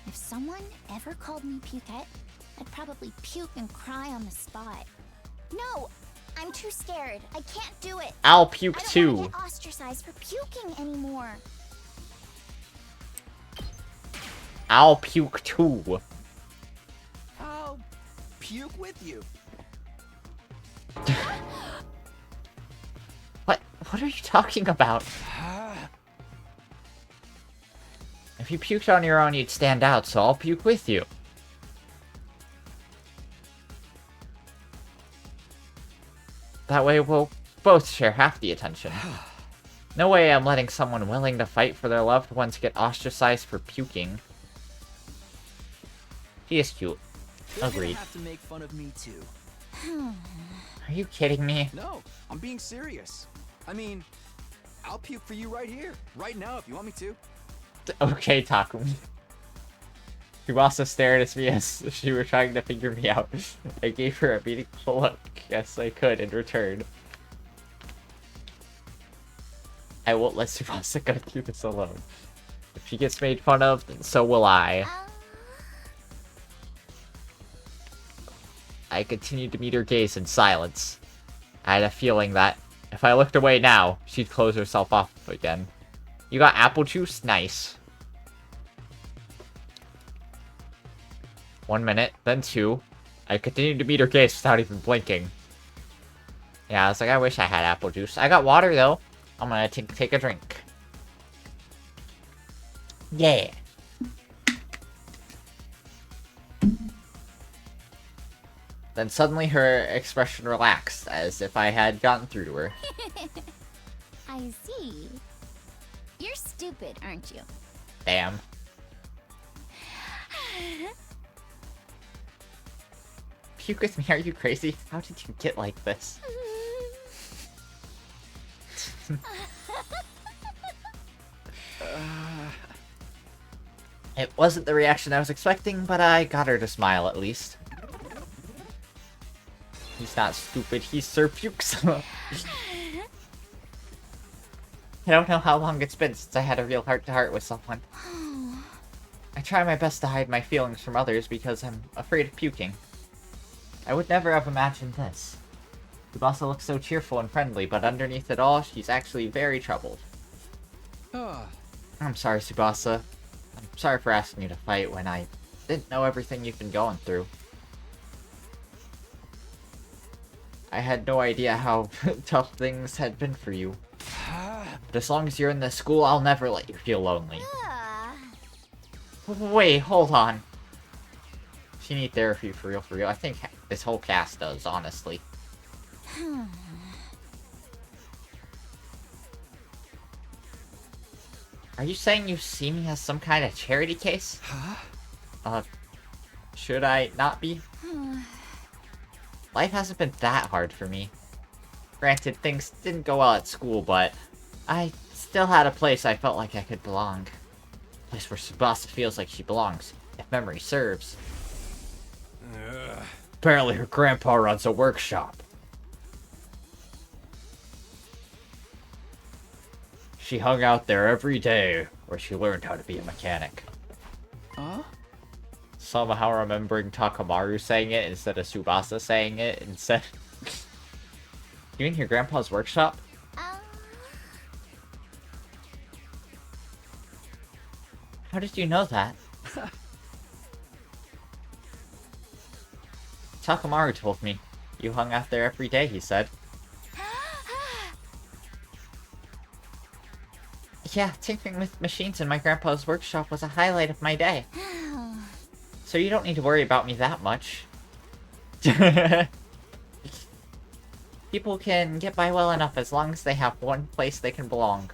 If someone ever called me Pukette, I'd probably puke and cry on the spot. No, I'm too scared. I can't do it. I'll puke I don't too. want to get ostracized for puking anymore. I'll puke too. I'll puke with you. What are you talking about? If you puked on your own, you'd stand out, so I'll puke with you. That way we'll both share half the attention. No way I'm letting someone willing to fight for their loved ones get ostracized for puking. He is cute. They're gonna Agreed. have to make fun of me too. Are you kidding me? No, I'm being serious. I mean, I'll puke for you right here, right now, if you want me to. Okay, Takumi. She also stared at me as if she were trying to figure me out. I gave her a meaningful look. Yes, I could in return. I won't let Tsubasa go through this alone. If she gets made fun of, then so will I. I continued to meet her gaze in silence. I had a feeling that if I looked away now, she'd close herself off again. You got apple juice? Nice. 1 minute, then 2. I continued to meet her gaze without even blinking. Yeah, I was like, I wish I had apple juice. I got water, though. I'm gonna take a drink. Yeah. Then suddenly her expression relaxed, as if I had gotten through to her. I see. You're stupid, aren't you? Damn. Puke with me, are you crazy? How did you get like this? It wasn't the reaction I was expecting, but I got her to smile at least. He's not stupid, he's Sir Pukes. I don't know how long it's been since I had a real heart-to-heart with someone. I try my best to hide my feelings from others because I'm afraid of puking. I would never have imagined this. Tsubasa looks so cheerful and friendly, but underneath it all, she's actually very troubled. I'm sorry, Tsubasa. I'm sorry for asking you to fight when I didn't know everything you've been going through. I had no idea how tough things had been for you. But as long as you're in this school, I'll never let you feel lonely. Wait, hold on. She need therapy for real, for real. I think this whole cast does, honestly. Are you saying you see me as some kind of charity case? Should I not be? Life hasn't been that hard for me. Granted, things didn't go well at school, but I still had a place I felt like I could belong. A place where Tsubasa feels like she belongs, if memory serves. Apparently her grandpa runs a workshop. She hung out there every day, where she learned how to be a mechanic. Huh? Somehow remembering Takamaru saying it instead of Tsubasa saying it instead. You mean your grandpa's workshop? How did you know that? Takamaru told me. You hung out there every day, he said. Yeah, tinkering with machines in my grandpa's workshop was a highlight of my day. So you don't need to worry about me that much. People can get by well enough as long as they have one place they can belong.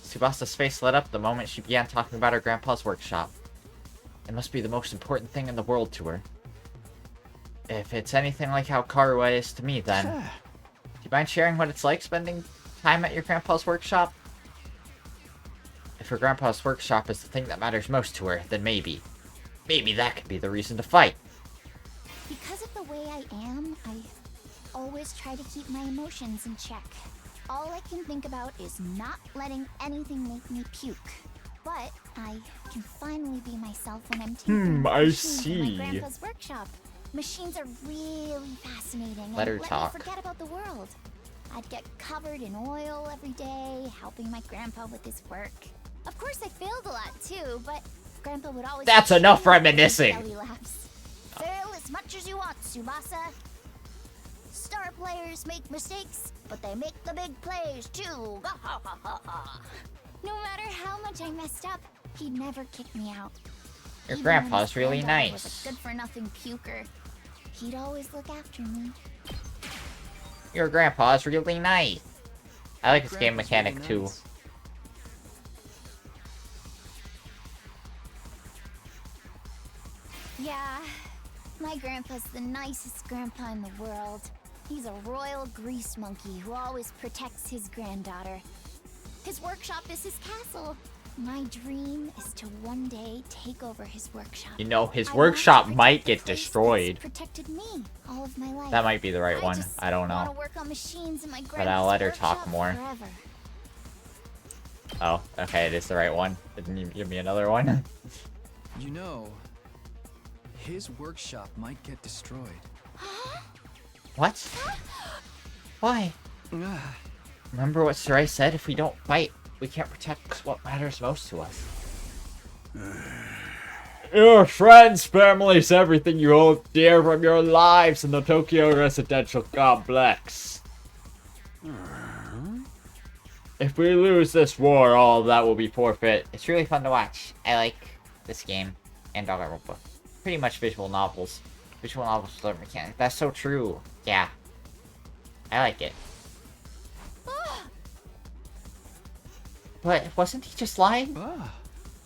Tsubasa's face lit up the moment she began talking about her grandpa's workshop. It must be the most important thing in the world to her. If it's anything like how Karuwa is to me, then... Do you mind sharing what it's like spending time at your grandpa's workshop? If her grandpa's workshop is the thing that matters most to her, then maybe that could be the reason to fight. Because of the way I am, I always try to keep my emotions in check. All I can think about is not letting anything make me puke. But I can finally be myself when I'm taking machines in my grandpa's workshop. Machines are really fascinating. Let her and talk. me forget about the world. I'd get covered in oil every day, helping my grandpa with his work. Of course, I failed a lot too, but Grandpa would always. That's enough reminiscing. Fail as much as you want, Tsubasa. Star players make mistakes, but they make the big plays too. No matter how much I messed up, he'd never kick me out. Your Even grandpa's when his really granddaughter nice. Was a good-for-nothing puker. He'd always look after me. Your grandpa's really nice. I like his game Grandpa's mechanic really too. nice. Yeah, my grandpa's the nicest grandpa in the world. He's a royal grease monkey who always protects his granddaughter. His workshop is his castle. My dream is to one day take over his workshop. You know, his I want workshop to might protect get the place destroyed. that's protected me all of my life. That might be the right one. just I don't wanna know. work on machines in my But I'll let her talk grandpa's more. workshop forever. Oh, okay, it is the right one. Didn't you give me another one? You know, his workshop might get destroyed. What? Why? Remember what Sarai said? If we don't fight, we can't protect what matters most to us. Your friends, families, everything you hold dear from your lives in the Tokyo residential complex. If we lose this war, all of that will be forfeit. It's really fun to watch. I like this game and Danganronpa. Pretty much visual novels. Visual novels with learn mechanics. That's so true. Yeah. I like it. But wasn't he just lying?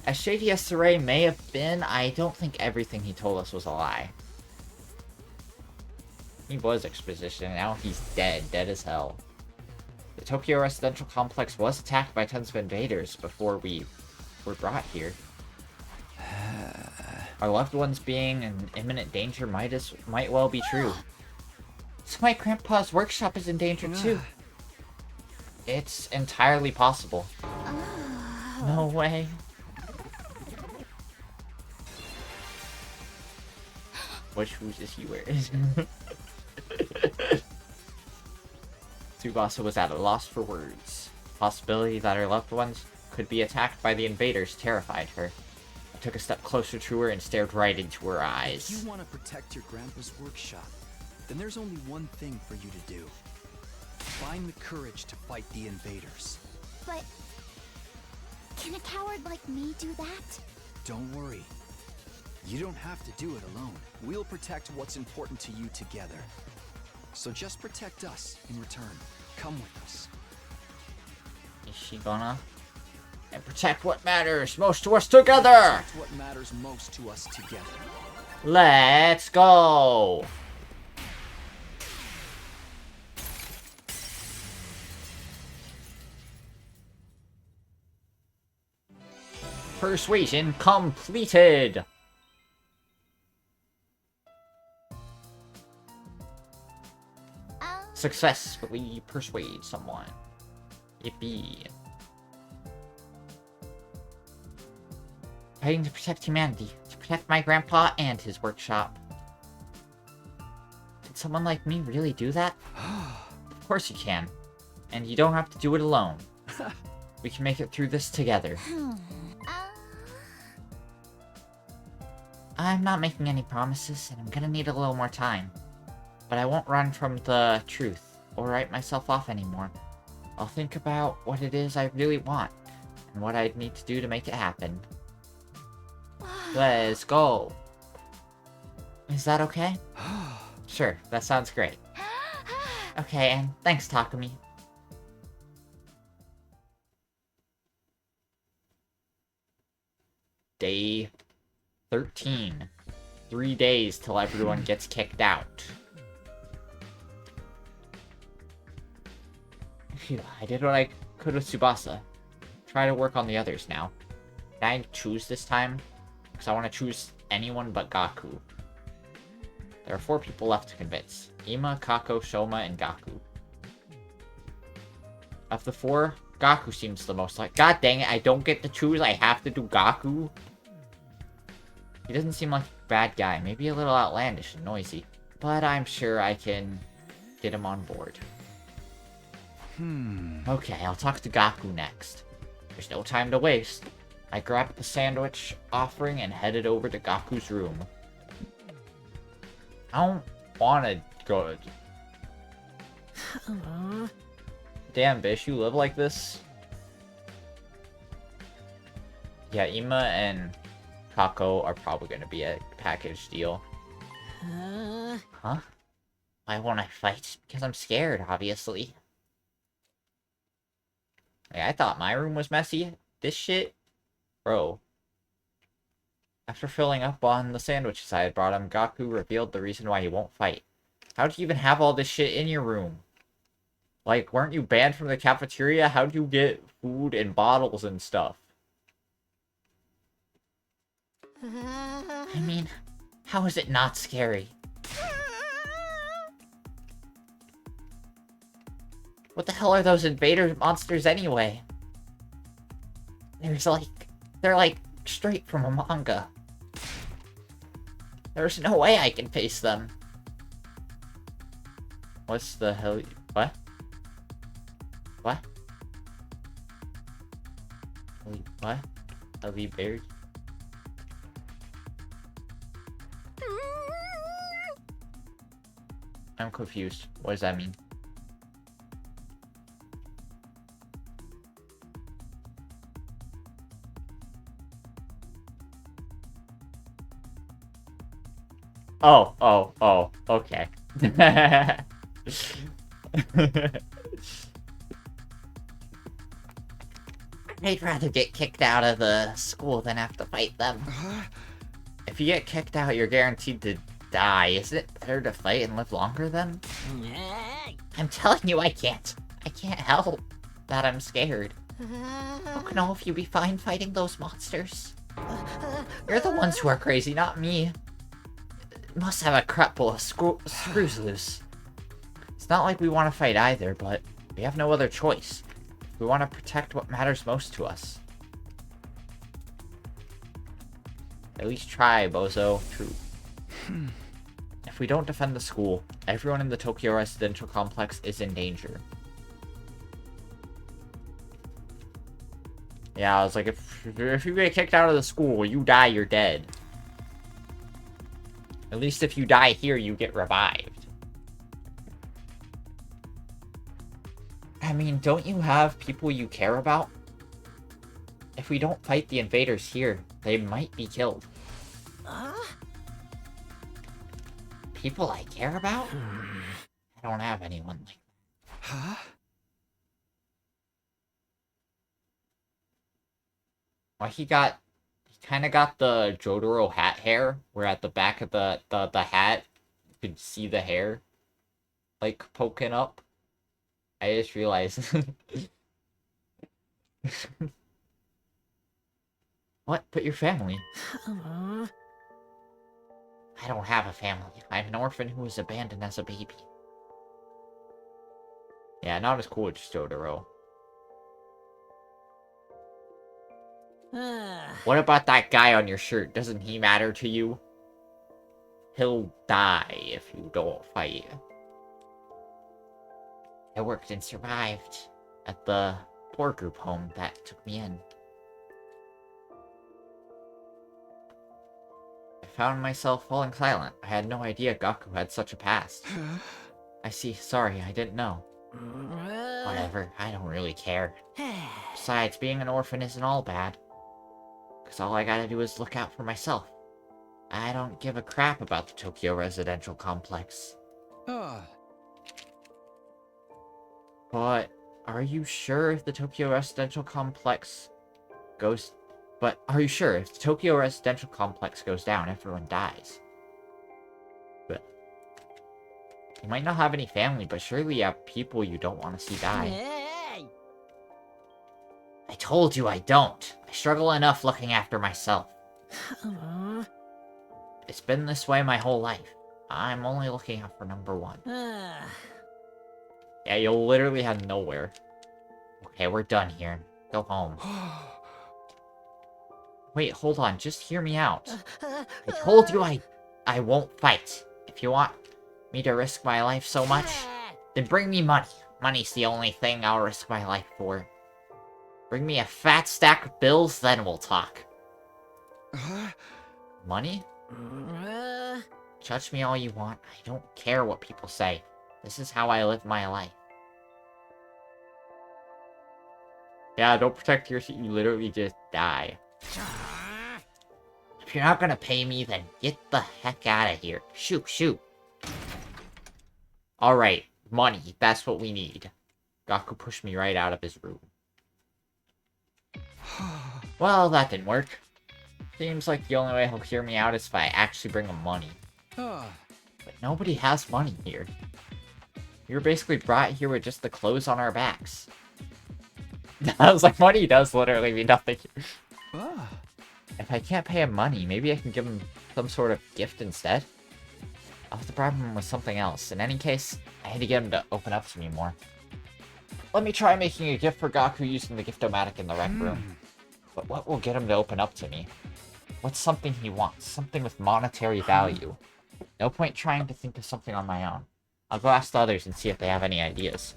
As shady as Sarai may have been, I don't think everything he told us was a lie. He was exposition, and now he's dead as hell. The Tokyo residential complex was attacked by tons of invaders before we were brought here. Our loved ones being in imminent danger might well be true. So my grandpa's workshop is in danger too. It's entirely possible. No way. Which shoes is he wearing? Tsubasa was at a loss for words. The possibility that her loved ones could be attacked by the invaders terrified her. I took a step closer to her and stared right into her If eyes. you want to protect your grandpa's workshop, then there's only one thing for you to do. Find the courage to fight the invaders. But can a coward like me do that? Don't worry. You don't have to do it alone. We'll protect what's important to you together. So just protect us in return. Come with us. Is she gonna? And protect what matters most to us together! Protect what matters most to us together. Let's go! Persuasion completed! Successfully persuade someone. Yippee. Fighting to protect humanity. To protect my grandpa and his workshop. Did someone like me really do that? Of course you can. And you don't have to do it alone. We can make it through this together. I'm not making any promises, and I'm gonna need a little more time. But I won't run from the truth, or write myself off anymore. I'll think about what it is I really want, and what I'd need to do to make it happen. Let's go! Is that okay? Sure, that sounds great. Okay, and thanks, Takumi. Day 13. 3 days till everyone gets kicked out. Phew, I did what I could with Tsubasa. Try to work on the others now. Can I choose this time? Because I want to choose anyone but Gaku. There are 4 people left to convince. Ima, Kako, Shoma, and Gaku. Of the 4, Gaku seems the most like... God dang it, I don't get to choose, I have to do Gaku? He doesn't seem like a bad guy, maybe a little outlandish and noisy. But I'm sure I can get him on board. Okay, I'll talk to Gaku next. There's no time to waste. I grabbed the sandwich offering and headed over to Gaku's room. I don't want to go... Damn, Bish, you live like this? Yeah, Ima and Kako are probably going to be a package deal. Huh? Why won't I fight? Because I'm scared, obviously. Hey, I thought my room was messy. This shit? Bro. After filling up on the sandwiches I had brought him, Gaku revealed the reason why he won't fight. How'd you even have all this shit in your room? Like, weren't you banned from the cafeteria? How'd you get food and bottles and stuff? I mean, how is it not scary? What the hell are those invader monsters anyway? They're like straight from a manga. There's no way I can face them. What's the hell? What? What? What? Heavy bears? I'm confused. What does that mean? Oh, okay. I'd rather get kicked out of the school than have to fight them. If you get kicked out, you're guaranteed to die. Isn't it better to fight and live longer then? I'm telling you, I can't. I can't help that I'm scared. How can all of you be fine fighting those monsters? You're the ones who are crazy, not me. Must have a couple of screws loose. It's not like we want to fight either, but we have no other choice. We want to protect what matters most to us. At least try, bozo. True. If we don't defend the school, everyone in the Tokyo residential complex is in danger. Yeah, I was like, if you get kicked out of the school, you die, you're dead. At least if you die here, you get revived. I mean, don't you have people you care about? If we don't fight the invaders here, they might be killed. People I care about? I don't have anyone like that. Huh? Well, he kind of got the Jotaro hat hair, where at the back of the hat, you could see the hair, like, poking up. I just realized. What? But your family? I don't have a family. I'm an orphan who was abandoned as a baby. Yeah, not as cool as Jotaro. What about that guy on your shirt? Doesn't he matter to you? He'll die if you don't fight. I worked and survived at the poor group home that took me in. I found myself falling silent. I had no idea Gaku had such a past. I see. Sorry, I didn't know. Whatever, I don't really care. Besides, being an orphan isn't all bad. Because all I gotta do is look out for myself. I don't give a crap about the Tokyo residential complex. But, are you sure if the Tokyo residential complex goes... But, are you sure if the Tokyo residential complex goes down, everyone dies? But... You might not have any family, but surely you have people you don't want to see die. I told you I don't. I struggle enough looking after myself. It's been this way my whole life. I'm only looking out for number one. Yeah, you'll literally have nowhere. Okay, we're done here. Go home. Wait, hold on. Just hear me out. I told you I won't fight. If you want me to risk my life so much, then bring me money. Money's the only thing I'll risk my life for. Bring me a fat stack of bills, then we'll talk. Money? Judge me all you want. I don't care what people say. This is how I live my life. Yeah, don't protect your shit. You literally just die. If you're not gonna pay me, then get the heck out of here. Shoot, shoot. Alright, money. That's what we need. Gaku pushed me right out of his room. Well, that didn't work. Seems like the only way he'll hear me out is if I actually bring him money. But nobody has money here. We were basically brought here with just the clothes on our backs. I was like, money does literally mean nothing. If I can't pay him money, maybe I can give him some sort of gift instead. I'll have to bribe him with something else. In any case, I had to get him to open up to me more. Let me try making a gift for Gaku using the Gift-O-Matic in the rec room. But what will get him to open up to me? What's something he wants? Something with monetary value. No point trying to think of something on my own. I'll go ask the others and see if they have any ideas.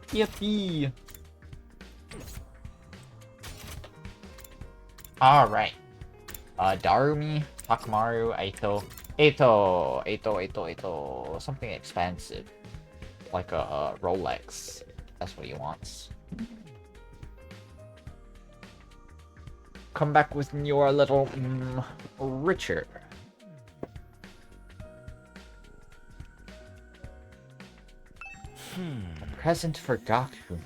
Yippee! Alright. Darumi, Takamaru, Eito. Something expensive. Like a Rolex. That's what he wants. Come back with you a little richer. A present for Gaku.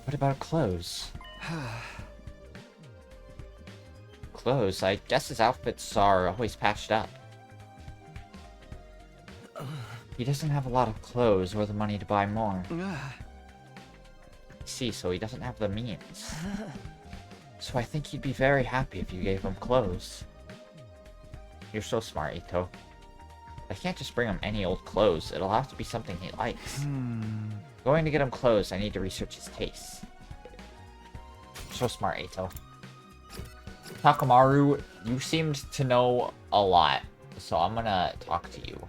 What about clothes? Clothes? I guess his outfits are always patched up. He doesn't have a lot of clothes or the money to buy more. I see, so he doesn't have the means. So I think he'd be very happy if you gave him clothes. You're so smart, Ito. I can't just bring him any old clothes. It'll have to be something he likes. Going to get him clothes, I need to research his tastes. So smart, Ito. Takamaru, you seemed to know a lot, so I'm gonna talk to you.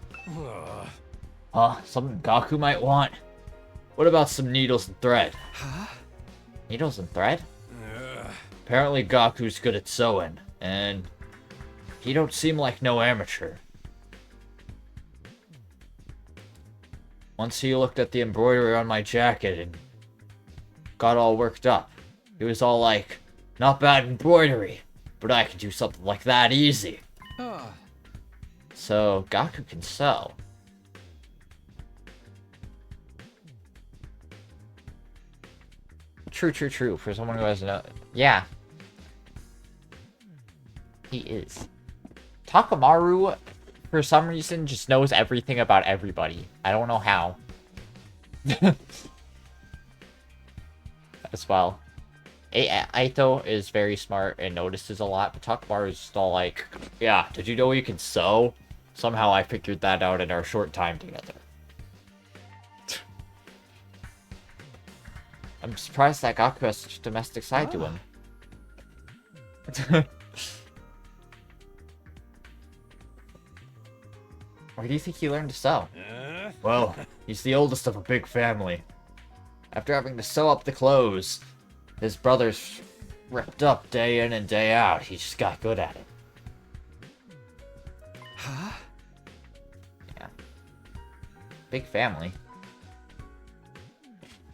Something Gaku might want. What about some needles and thread? Needles and thread? Apparently Gaku's good at sewing, and he don't seem like no amateur. Once he looked at the embroidery on my jacket and got all worked up. He was all like, not bad embroidery, but I could do something like that easy. So, Gaku can sew. True. For someone who has no... Yeah. He is. Takamaru, for some reason, just knows everything about everybody. I don't know how. As well. Aito is very smart and notices a lot, but Takamaru is just all like, yeah, did you know you can sew? Somehow I figured that out in our short time together. I'm surprised that Gaku has such a domestic side to him. Where do you think he learned to sew? Well, he's the oldest of a big family. After having to sew up the clothes his brothers ripped up day in and day out, he just got good at it. Huh? Yeah. Big family.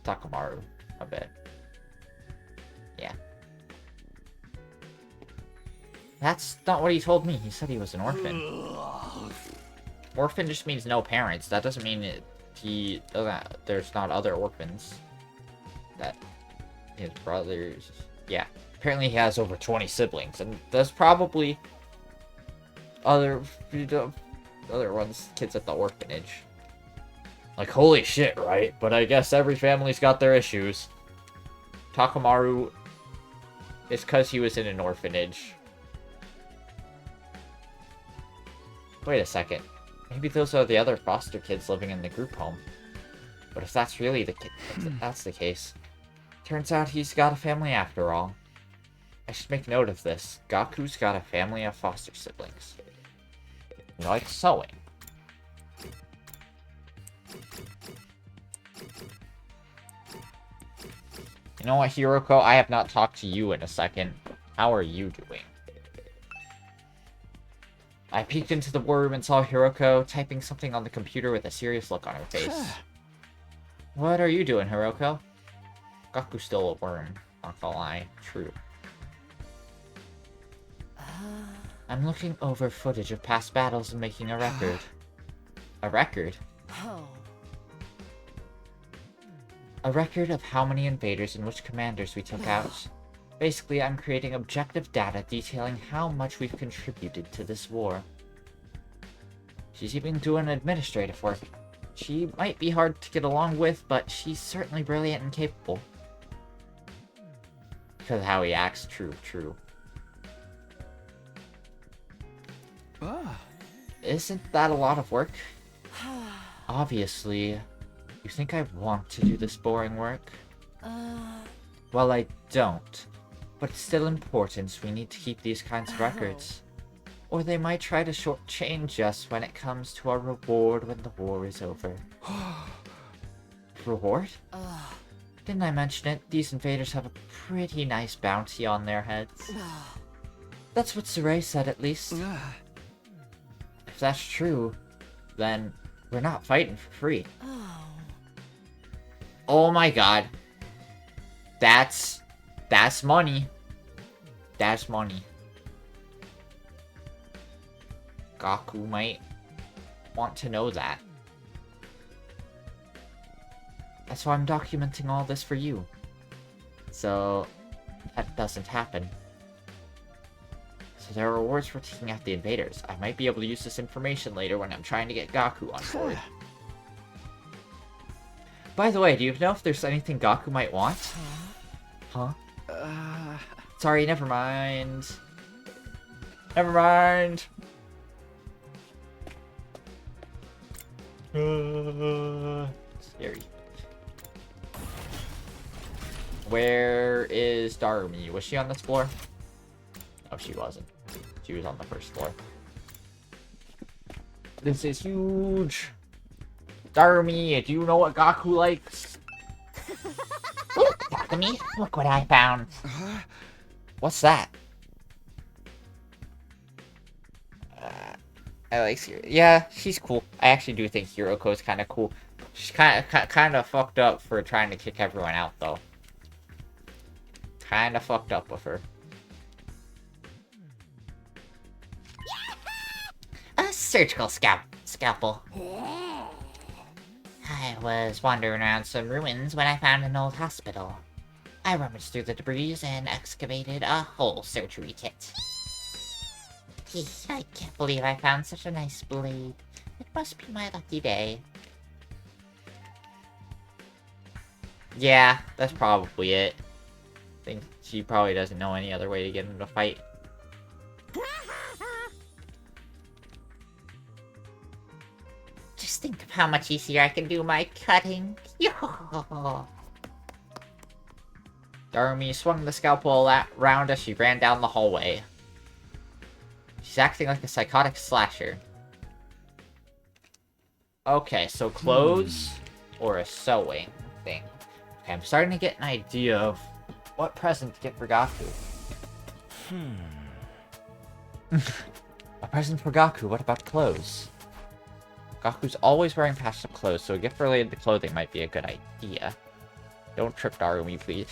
Takamaru, I bet. Yeah. That's not what he told me. He said he was an orphan. Orphan just means no parents. That doesn't mean there's not other orphans. That his brothers... Yeah. Apparently he has over 20 siblings. And there's probably other ones, kids at the orphanage. Like, holy shit, right? But I guess every family's got their issues. Takamaru is because he was in an orphanage. Wait a second. Maybe those are the other foster kids living in the group home. But if that's really the case, turns out he's got a family after all. I should make note of this. Gaku's got a family of foster siblings. He likes sewing. You know what, Hiroko? I have not talked to you in a second. How are you doing? I peeked into the war room and saw Hiroko typing something on the computer with a serious look on her face. What are you doing, Hiroko? Gaku's still a worm. Not gonna lie. True. I'm looking over footage of past battles and making a record. A record? Oh. A record of how many invaders and which commanders we took out. Basically, I'm creating objective data detailing how much we've contributed to this war. She's even doing administrative work. She might be hard to get along with, but she's certainly brilliant and capable. Because of how he acts, true. Ah. Isn't that a lot of work? Obviously. You think I want to do this boring work? Well, I don't. But it's still important. We need to keep these kinds of records. Or they might try to shortchange us when it comes to our reward when the war is over. Reward? Didn't I mention it? These invaders have a pretty nice bounty on their heads. That's what Saray said, at least. If that's true, then we're not fighting for free. Oh my god. That's money. That's money. Gaku might want to know that. That's why I'm documenting all this for you. So that doesn't happen. So there are rewards for taking out the invaders. I might be able to use this information later when I'm trying to get Gaku on board. By the way, do you know if there's anything Gaku might want? Huh? Sorry, never mind. Never mind. Scary. Where is Darumi? Was she on this floor? No, she wasn't. She was on the first floor. This is huge. Darumi, do you know what Gaku likes? Look, Takumi, look what I found. What's that? I like Hiroko. Yeah, she's cool. I actually do think Hiroko is kind of cool. She's kind of fucked up for trying to kick everyone out, though. Kind of fucked up with her. A surgical scalpel. I was wandering around some ruins when I found an old hospital. I rummaged through the debris and excavated a whole surgery kit. I can't believe I found such a nice blade. It must be my lucky day. Yeah, that's probably it. I think she probably doesn't know any other way to get him to fight. Just think of how much easier I can do my cutting. Darumi swung the scalpel round as she ran down the hallway. She's acting like a psychotic slasher. Okay, so clothes or a sewing thing. Okay, I'm starting to get an idea of what present to get for Gaku. A present for Gaku, what about clothes? Gaku's always wearing pastel clothes, so a gift related to clothing might be a good idea. Don't trip, Darumi, please.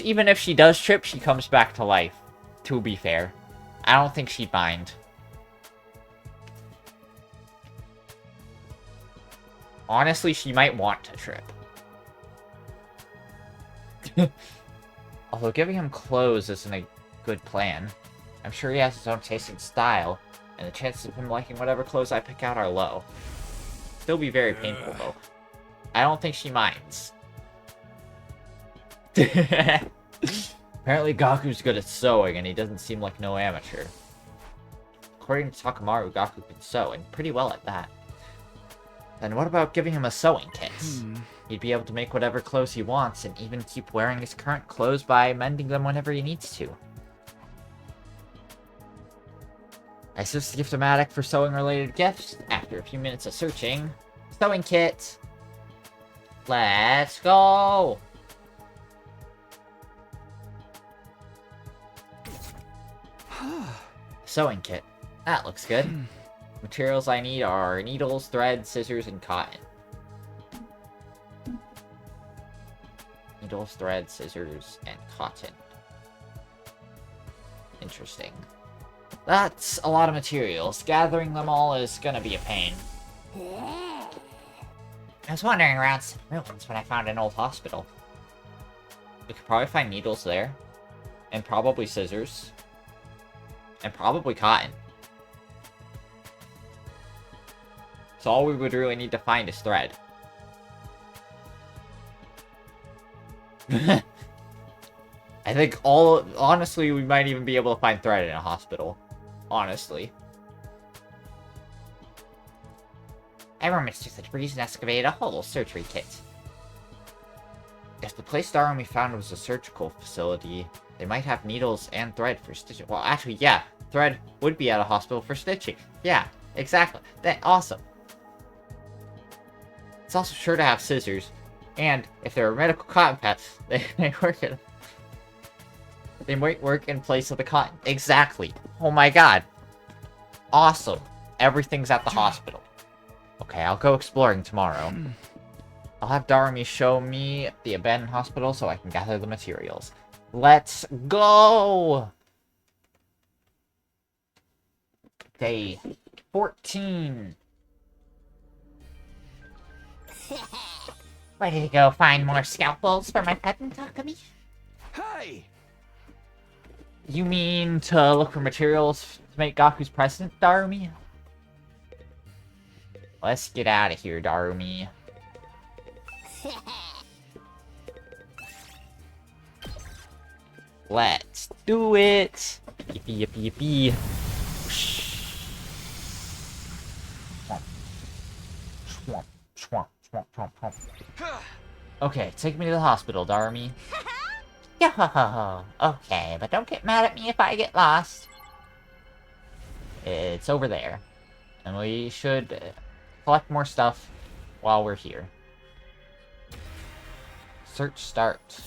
Even if she does trip, she comes back to life, to be fair. I don't think she'd mind. Honestly, she might want to trip. Although giving him clothes isn't a good plan. I'm sure he has his own taste and style, and the chances of him liking whatever clothes I pick out are low. Still be very painful, though. I don't think she minds. Apparently Gaku's good at sewing, and he doesn't seem like no amateur. According to Takamaru, Gaku can sew, and pretty well at that. Then what about giving him a sewing kit? He'd be able to make whatever clothes he wants, and even keep wearing his current clothes by mending them whenever he needs to. I searched the gift-o-matic for sewing-related gifts. After a few minutes of searching, sewing kit. Let's go! Sewing kit. That looks good. Materials I need are needles, thread, scissors, and cotton. Needles, thread, scissors, and cotton. Interesting. That's a lot of materials. Gathering them all is gonna be a pain. I was wandering around some ruins when I found an old hospital. We could probably find needles there. And probably scissors. And probably cotton. So all we would really need to find is thread. I think honestly, we might even be able to find thread in a hospital. Honestly. I rummaged through the debris and excavated a hollow surgery kit. If the place Darumi found was a surgical facility, they might have needles and thread for stitching. Well, actually, yeah. Thread would be at a hospital for stitching. Yeah, exactly. Awesome. It's also sure to have scissors. And if there are medical cotton pads, they might work in place of the cotton. Exactly. Oh my god. Awesome. Everything's at the hospital. Okay, I'll go exploring tomorrow. I'll have Darumi show me the abandoned hospital so I can gather the materials. Let's go! Day 14. Ready to go find more scalpels for my pet, Takumi? Hey! You mean to look for materials to make Gaku's present, Darumi? Let's get out of here, Darumi. Let's do it! Yippee, yippee, yippee. Swamp, swamp, swamp, swamp, swamp. Okay, take me to the hospital, Darumi. Yo, okay, but don't get mad at me if I get lost. It's over there. And we should collect more stuff while we're here. Search start.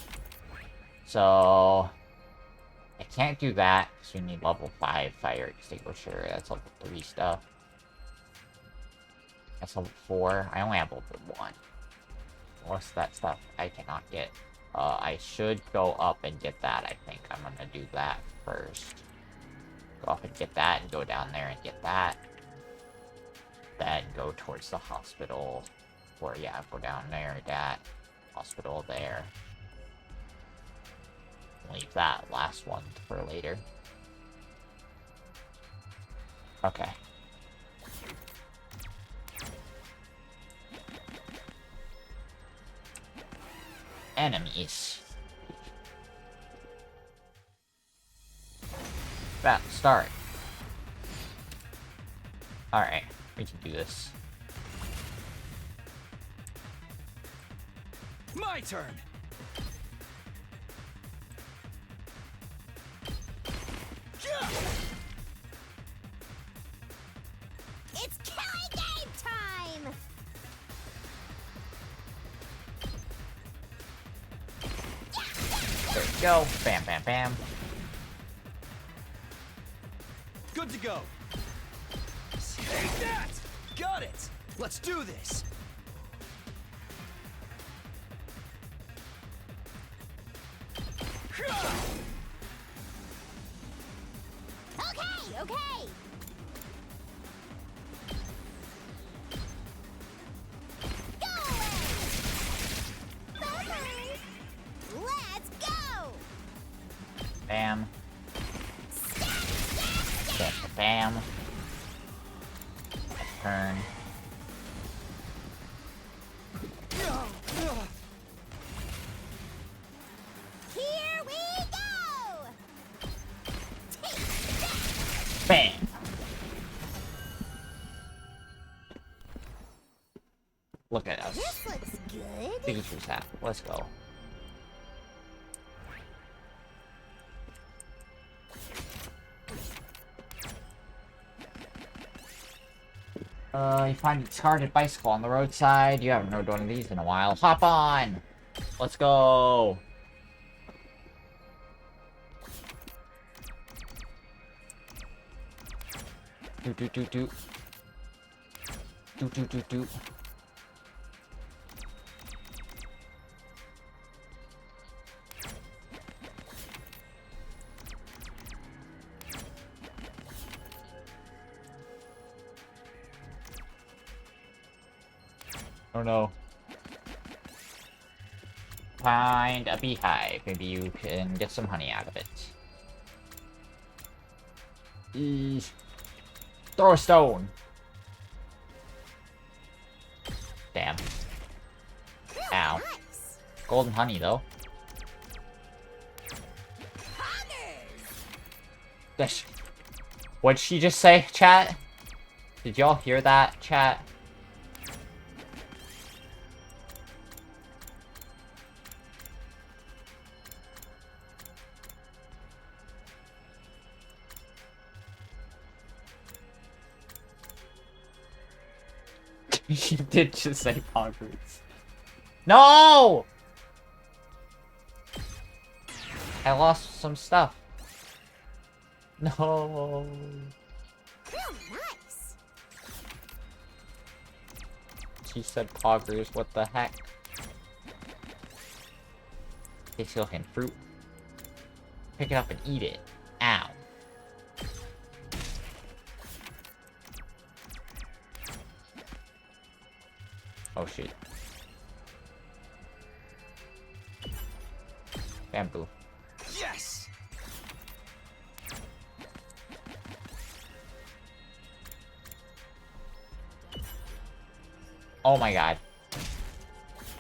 So I can't do that because we need level 5 fire extinguisher. That's level 3 stuff. That's level 4. I only have level 1. What's that stuff I cannot get? I should go up and get that, I think. I'm gonna do that first. Go up and get that, and go down there and get that. Then go towards the hospital. Or, yeah, go down there, that. Hospital there. Leave that last one for later. Okay. Enemies. Battle start. Alright, we can do this. My turn. It's killing game time! There we go. Bam, bam, bam. Good to go. Take that! Got it! Let's do this! Okay, okay! Go away! Bye-bye. Let's go! Bam. Stab, stab, stab! Bam. Turn. Here we go! Take that! Bam. Look at us. This looks good. Pikachu's hat. Let's go. You find a discarded bicycle on the roadside. You haven't rode one of these in a while. Hop on! Let's go! Do do do do. Do do do do. Oh no. Find a beehive. Maybe you can get some honey out of it. Throw a stone. Damn. Ow. Nice. Golden honey though. That's... What'd she just say, chat? Did y'all hear that, chat? She did just say Poggers. No! I lost some stuff. No. Real nice. She said Poggers, what the heck? Takes looking fruit. Pick it up and eat it. Ow. Oh shit. Bamboo. Yes! Oh my god.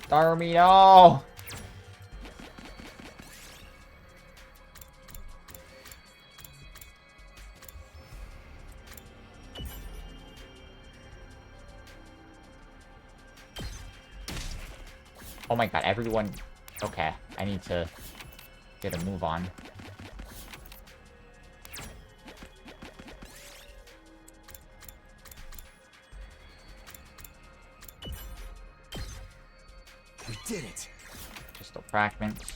Darmy, no! Oh my god, everyone... Okay, I need to get a move on. We did it! Crystal fragments.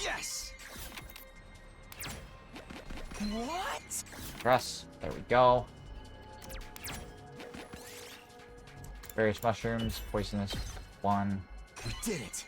Yes! What? Dress. There we go. Various mushrooms. Poisonous one. We did it!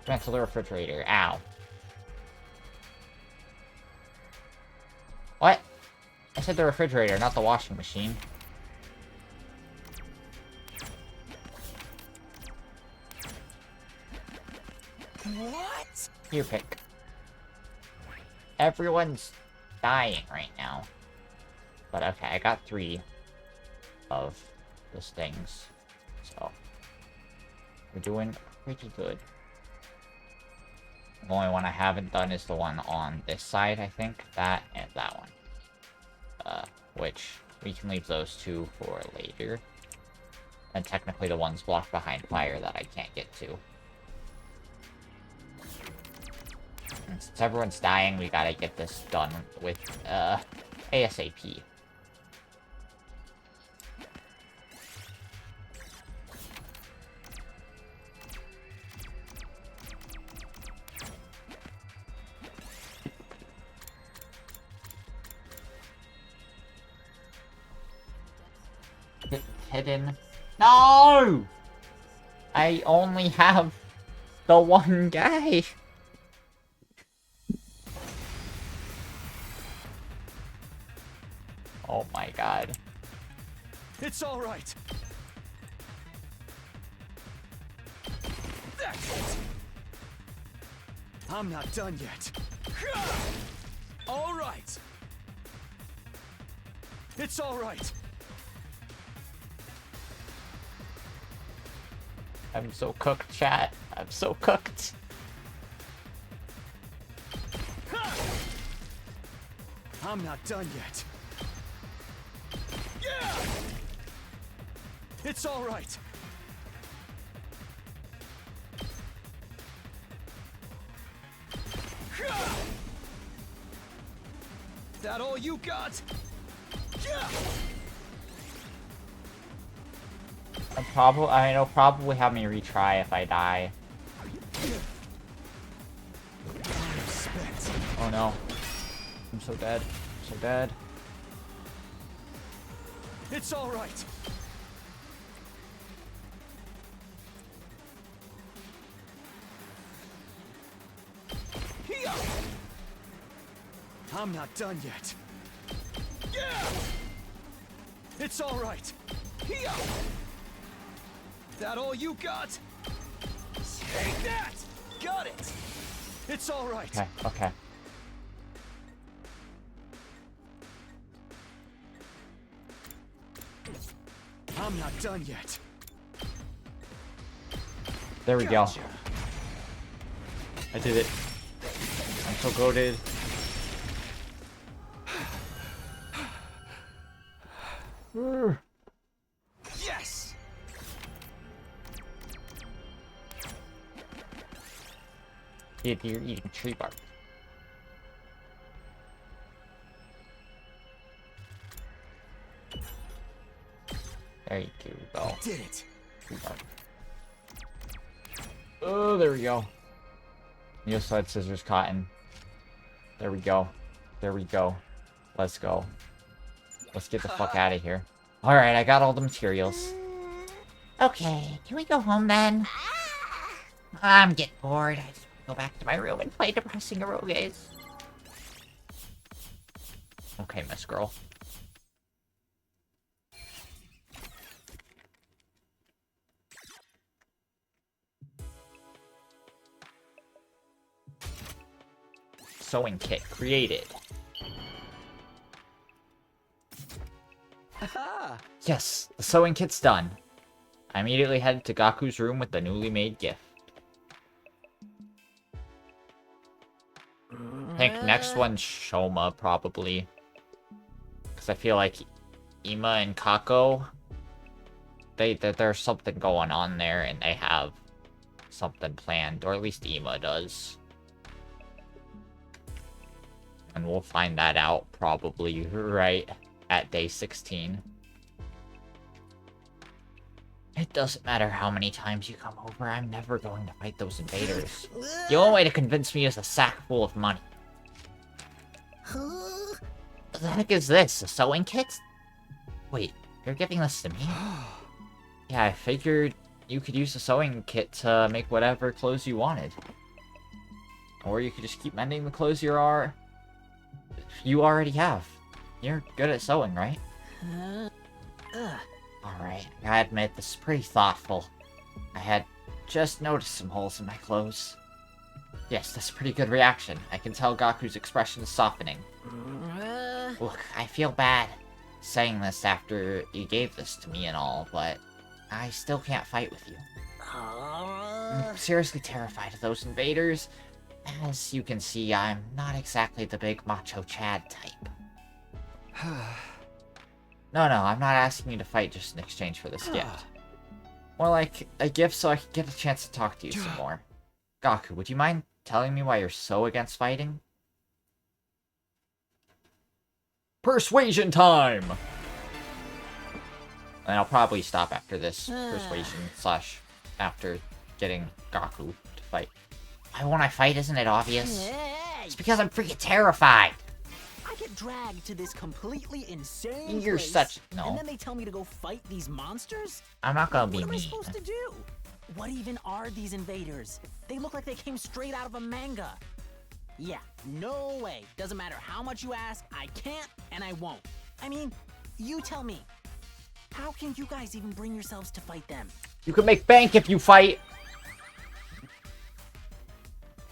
Cancel the refrigerator. Ow. What? I said the refrigerator, not the washing machine. What? Here, pick. Everyone's dying right now. But okay, I got 3 of those things. So, we're doing pretty good. The only one I haven't done is the one on this side, I think. That and that one. Which we can leave those 2 for later. And technically the ones blocked behind fire that I can't get to. And since everyone's dying, we gotta get this done with, ASAP. Hidden. No! I only have the one guy. Oh my god. It's all right. That's it. I'm not done yet. All right. It's all right. I'm so cooked, chat. I'm so cooked. I'm not done yet. Yeah! It's all right. That all you got? Yeah! It'll probably have me retry if I die. Oh no. I'm so dead. So dead. It's all right. I'm not done yet. Yeah! It's all right. That all you got? Take that! Got it! It's all right. Okay, okay. I'm not done yet. There we Gotcha. go. I did it. I'm so goated. Yes! You're eating tree bark. There you go. Did it. Tree bark. Oh, there we go. Neil sled, scissors, cotton. There we go. There we go. Let's go. Let's get the fuck out of here. Alright, I got all the materials. Okay, can we go home then? I'm getting bored. I just want to go back to my room and play depressing eroges. Okay, Miss Girl. Sewing kit created. Yes, the sewing kit's done. I immediately headed to Gaku's room with the newly made gift. I think next one's Shoma, probably. Because I feel like Ima and Kako, there's something going on there, and they have something planned, or at least Ima does. And we'll find that out probably right at day 16. It doesn't matter how many times you come over, I'm never going to fight those invaders. The only way to convince me is a sack full of money. What the heck is this? A sewing kit? Wait, you're giving this to me? Yeah, I figured you could use the sewing kit to make whatever clothes you wanted. Or you could just keep mending the clothes you already have. You're good at sewing, right? Alright, I gotta admit, this is pretty thoughtful. I had just noticed some holes in my clothes. Yes, that's a pretty good reaction. I can tell Gaku's expression is softening. Look, I feel bad saying this after you gave this to me and all, but I still can't fight with you. I'm seriously terrified of those invaders. As you can see, I'm not exactly the big macho Chad type. No, I'm not asking you to fight just in exchange for this gift. More like a gift so I can get a chance to talk to you some more. Gaku, would you mind telling me why you're so against fighting? Persuasion time! And I'll probably stop after this persuasion / after getting Gaku to fight. Why won't I fight? Isn't it obvious? It's because I'm freaking terrified. I get dragged to this completely insane You're place, such... No. and then they tell me to go fight these monsters? I'm not gonna be What am I mean. supposed to do? What even are these invaders? They look like they came straight out of a manga. Yeah, no way. Doesn't matter how much you ask, I can't and I won't. I mean, you tell me. How can you guys even bring yourselves to fight them? You can make bank if you fight!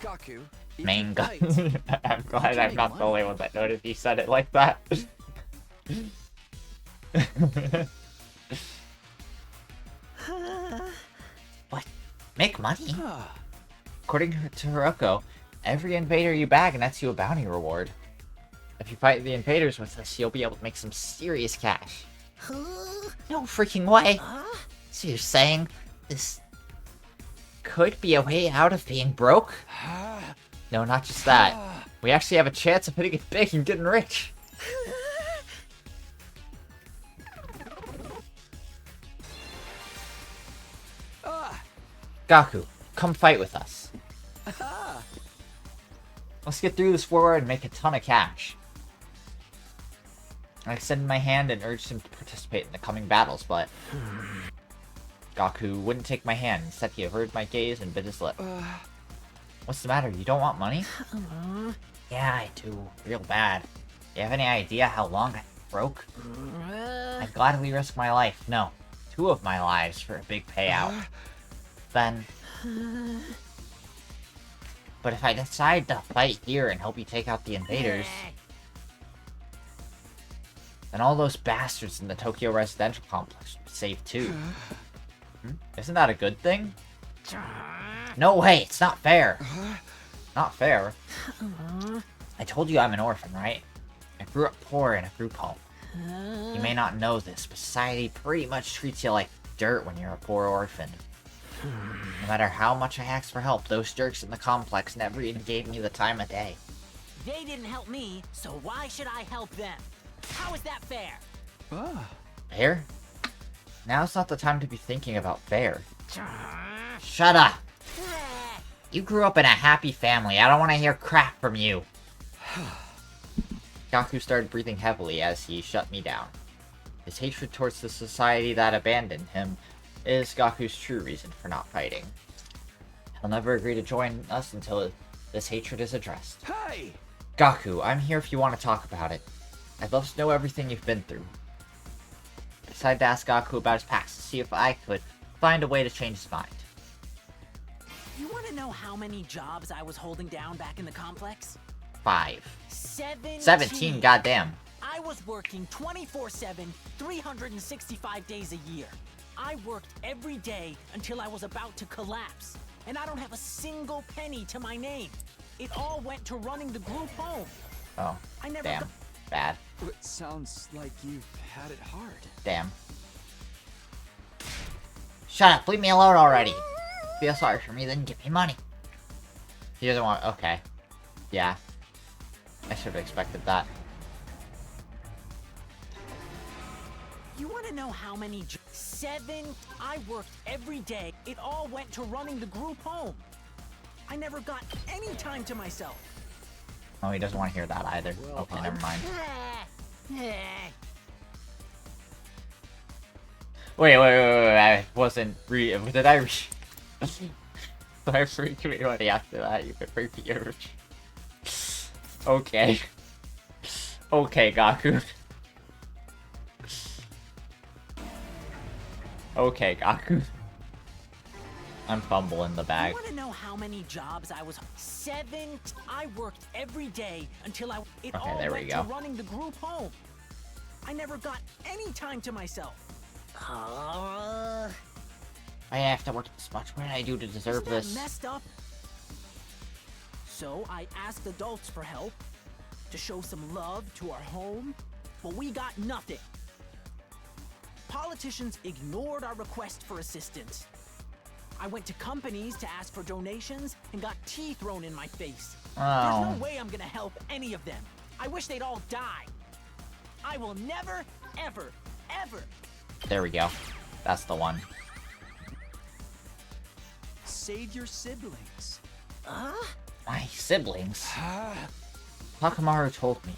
Gaku, if you Manga. fight, I'm glad I'm make not the only money. one that noticed he said it like that. What? Make money? According to Hiroko, every invader you bag nets you a bounty reward. If you fight the invaders with us, you'll be able to make some serious cash. No freaking way! So you're saying this could be a way out of being broke? No, not just that. We actually have a chance of hitting it big and getting rich. Gaku, come fight with us. Let's get through this war and make a ton of cash. I extended my hand and urged him to participate in the coming battles, but Gaku wouldn't take my hand. Instead, he averted my gaze and bit his lip. What's the matter? You don't want money? Yeah, I do. Real bad. You have any idea how long I broke? I'd gladly risk my life. No, 2 of my lives for a big payout. Then... But if I decide to fight here and help you take out the invaders, then all those bastards in the Tokyo residential complex will be saved too. Isn't that a good thing? No way, it's not fair. Not fair. I told you I'm an orphan, right? I grew up poor in a group home. You may not know this, but society pretty much treats you like dirt when you're a poor orphan. No matter how much I asked for help, those jerks in the complex never even gave me the time of day. They didn't help me, so why should I help them? How is that fair? Fair? Now's not the time to be thinking about fair. Shut up! You grew up in a happy family. I don't want to hear crap from you. Gaku started breathing heavily as he shut me down. His hatred towards the society that abandoned him is Gaku's true reason for not fighting. He'll never agree to join us until this hatred is addressed. Hey! Gaku, I'm here if you want to talk about it. I'd love to know everything you've been through. I decided to ask Gaku about his past to see if I could find a way to change his mind. You want to know how many jobs I was holding down back in the complex? 5. 17. 17, goddamn. I was working 24/7, 365 days a year. I worked every day until I was about to collapse, and I don't have a single penny to my name. It all went to running the group home. Oh, I never damn. got- Bad. It sounds like you've had it hard. Damn. Shut up, leave me alone already. Feel sorry for me, then give me money. He doesn't want... Okay. Yeah. I should have expected that. You want to know how many 7? I worked every day. It all went to running the group home. I never got any time to myself. Oh, he doesn't want to hear that either. Well, Okay, never mind. Wait, I wasn't did I Did I freak me money after that? You could freak me over. Okay. Okay, Gaku. Okay, Gaku. I'm fumbling the bag. You want to know how many jobs I was? 7. I worked every day until it all there we went go. to running the group home. I never got any time to myself. I have to work this much. What did I do to deserve Isn't that this? messed up? So I asked adults for help, to show some love to our home, but we got nothing. Politicians ignored our request for assistance. I went to companies to ask for donations and got tea thrown in my face. There's Oh. no way I'm gonna help any of them. I wish they'd all die. I will never, ever, ever. There we go. That's the one. Save your siblings. My siblings. Takamaru told me.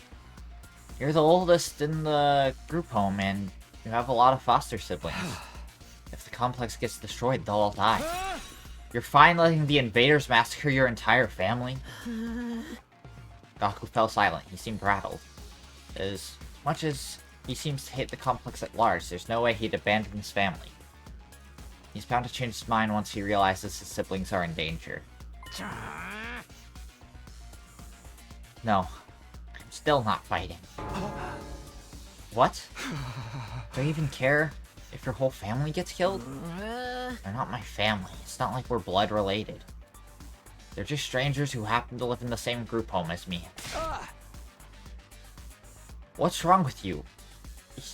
You're the oldest in the group home, and you have a lot of foster siblings. If the complex gets destroyed, they'll all die. You're fine letting the invaders massacre your entire family? Gaku fell silent. He seemed rattled. As much as he seems to hate the complex at large, there's no way he'd abandon his family. He's bound to change his mind once he realizes his siblings are in danger. No. I'm still not fighting. What? Do I even care if your whole family gets killed? They're not my family. It's not like we're blood related. They're just strangers who happen to live in the same group home as me. What's wrong with you?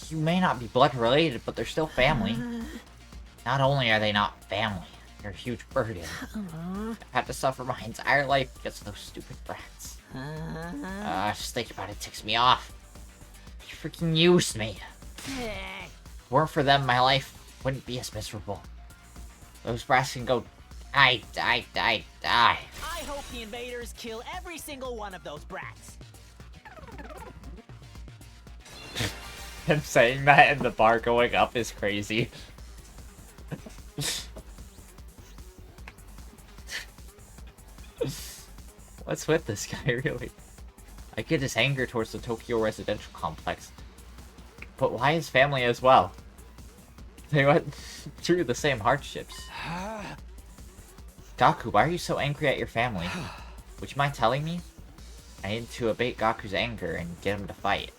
You may not be blood related, but they're still family. Not only are they not family, they're a huge burden. I've had to suffer my entire life because of those stupid brats. Just thinking about it ticks me off. They freaking used me. If it weren't for them, my life wouldn't be as miserable. Those brats can go die. I hope the invaders kill every single one of those brats. Him saying that and the bar going up is crazy. What's with this guy, really? I get his anger towards the Tokyo residential complex. But why his family as well? They went through the same hardships. Gaku, why are you so angry at your family? Would you mind telling me? I need to abate Gaku's anger and get him to fight.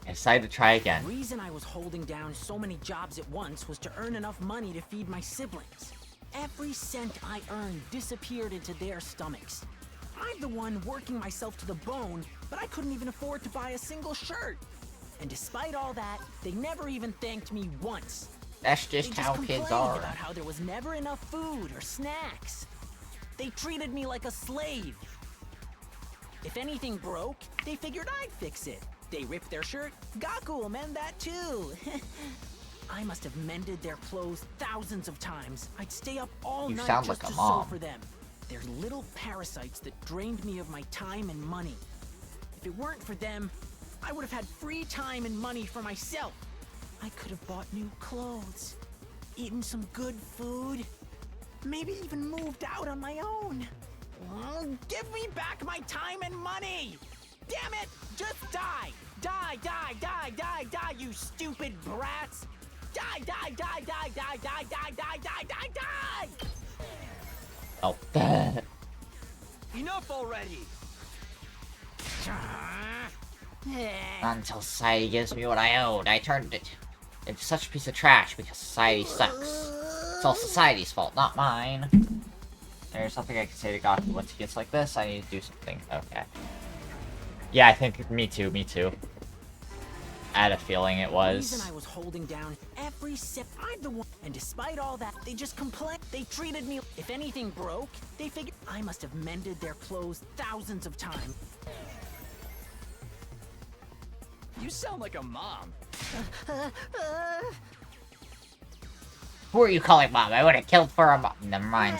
I decided to try again. The reason I was holding down so many jobs at once was to earn enough money to feed my siblings. Every cent I earned disappeared into their stomachs. I'm the one working myself to the bone, but I couldn't even afford to buy a single shirt. And despite all that, they never even thanked me once. That's They just how complained kids are. about how there was never enough food or snacks. They treated me like a slave. If anything broke, they figured I'd fix it. They ripped their shirt, Gaku will mend that too. I must have mended their clothes thousands of times. I'd stay up all You night sound just like a to sew mom. for them. They're little parasites that drained me of my time and money. If it weren't for them, I would have had free time and money for myself. I could have bought new clothes, eaten some good food, maybe even moved out on my own. Give me back my time and money! Damn it! Just die! Die, die, die, die, die, you stupid brats! Die, die, die, die, die, die, die, die, die, die, die! Oh. Enough already! Not until society gives me what I owed. I turned it into such a piece of trash because society sucks. It's all society's fault, not mine. There's nothing I can say to Gaku once he gets like this. I need to do something. Okay. Yeah, I think me too. I had a feeling it The was. reason I was holding down every sip, I'm the one. And despite all that, they just complained. They treated me. If anything broke, they figured I must have mended their clothes thousands of times. You sound like a mom. Who are you calling mom? I would have killed for a mom. Never mind.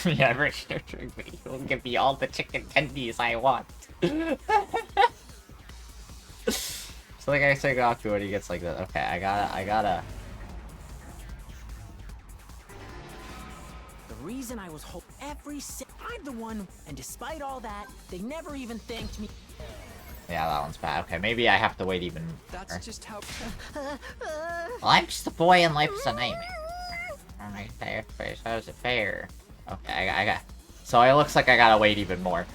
Yeah, Rich nurturing me. He will give me all the chicken tendies I want. So like I say Gaku when he gets like that. Okay, I gotta. The reason I was every sip, I'm the one. And despite all that, they never even thanked me. Yeah, that one's bad. Okay, maybe I have to wait even more. That's just how. Well, I'm just a boy and life's a nightmare. Alright, fair. How is it fair? Okay, I got... So it looks like I gotta wait even more.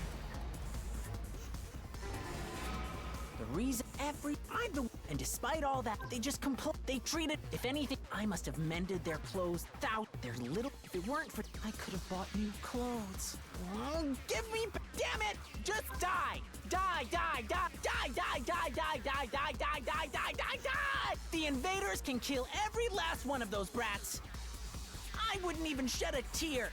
The reason I'm the and despite all that, they just they treated. If anything, I must have mended their clothes. Their little. If it weren't for, I could have bought new clothes. Oh, give me, damn it! Just die! Die! Die! Die! Die! Die! Die! Die! Die! Die! Die! Die! Die! Die! Die! The invaders can kill every last one of those brats. I wouldn't even shed a tear.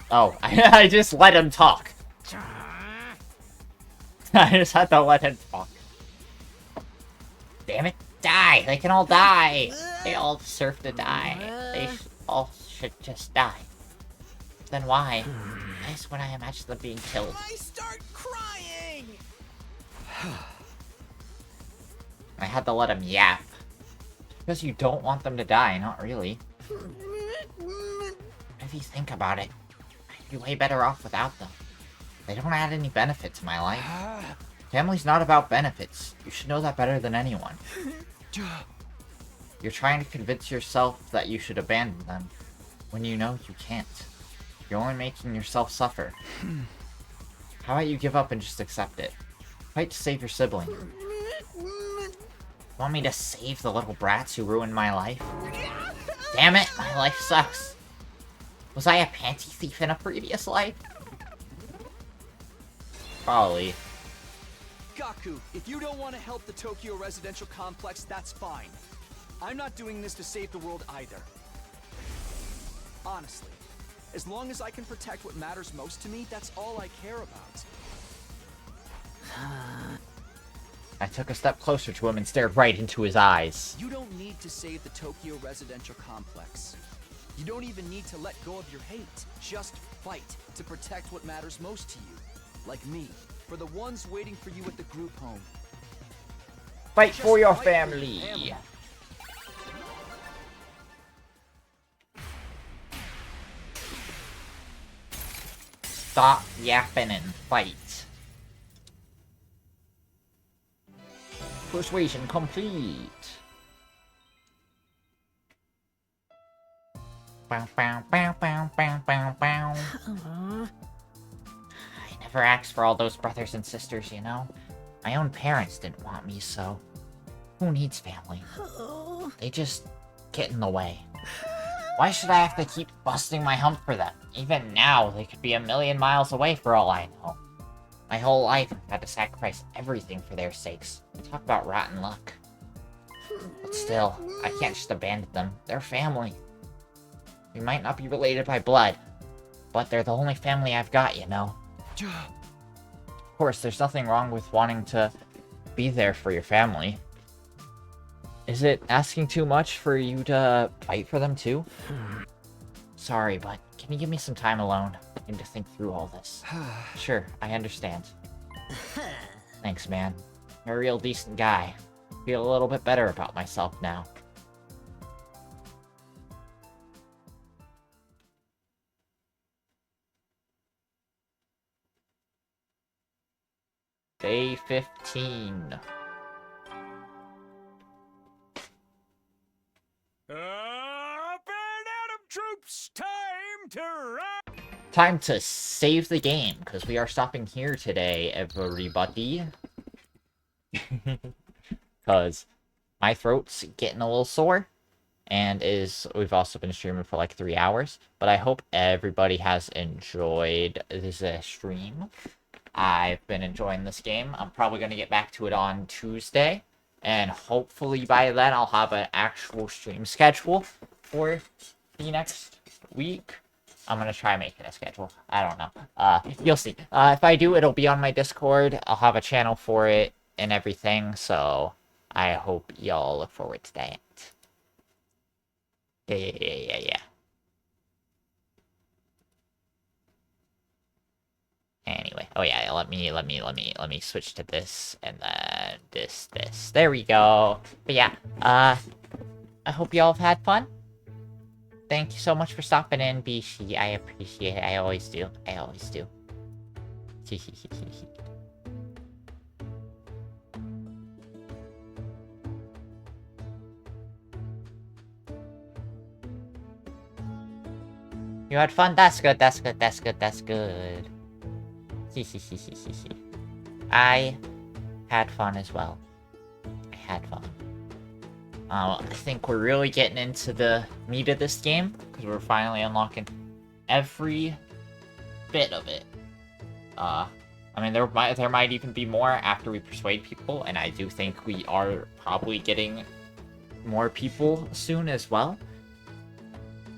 Oh, I just let him talk. I just had to let him talk. Damn it. Die! They can all die! They all deserve to die. They all should just die. Then why? Why is when I imagine them being killed? I start crying! I had to let him yap. Because you don't want them to die, not really. If you think about it, I'd be way better off without them. They don't add any benefit to my life. Family's not about benefits. You should know that better than anyone. You're trying to convince yourself that you should abandon them, when you know you can't. You're only making yourself suffer. How about you give up and just accept it? Fight to save your sibling. Want me to save the little brats who ruined my life? Damn it, my life sucks. Was I a panty thief in a previous life? Probably. Gaku, if you don't want to help the Tokyo residential complex, that's fine. I'm not doing this to save the world either. Honestly, as long as I can protect what matters most to me, that's all I care about. I took a step closer to him and stared right into his eyes. You don't need to save the Tokyo residential complex. You don't even need to let go of your hate. Just fight to protect what matters most to you. Like me, for the ones waiting for you at the group home. Fight Just for your fight family! for your family. Stop yapping and fight. Persuasion complete. Bow, bow, bow, bow, bow, bow, bow. I never asked for all those brothers and sisters, you know? My own parents didn't want me, so... Who needs family? They just get in the way. Why should I have to keep busting my hump for them? Even now, they could be a million miles away for all I know. My whole life, I've had to sacrifice everything for their sakes. Talk about rotten luck. But still, I can't just abandon them. They're family. We might not be related by blood, but they're the only family I've got, you know? Of course, there's nothing wrong with wanting to be there for your family. Is it asking too much for you to fight for them too? Sorry, but can you give me some time alone? I need to think through all this. Sure, I understand. Thanks, man. You're a real decent guy. Feel a little bit better about myself now. Day 15. Up and at 'em, troops! Time to ride! Time to save the game, because we are stopping here today, everybody. Because my throat's getting a little sore, and we've also been streaming for like 3 hours. But I hope everybody has enjoyed this stream. I've been enjoying this game. I'm probably going to get back to it on Tuesday. And hopefully by then I'll have an actual stream schedule for the next week. I'm going to try making a schedule. I don't know. You'll see. If I do, it'll be on my Discord. I'll have a channel for it and everything. So I hope y'all look forward to that. Yeah. Anyway, oh yeah, let me switch to this, and then this. There we go. But yeah, I hope y'all have had fun. Thank you so much for stopping in, Bishi. I appreciate it. I always do. I always do. You had fun? That's good, that's good, that's good, that's good. I had fun as well. I had fun. I think we're really getting into the meat of this game, because we're finally unlocking every bit of it. I mean, there might even be more after we persuade people, and I do think we are probably getting more people soon as well.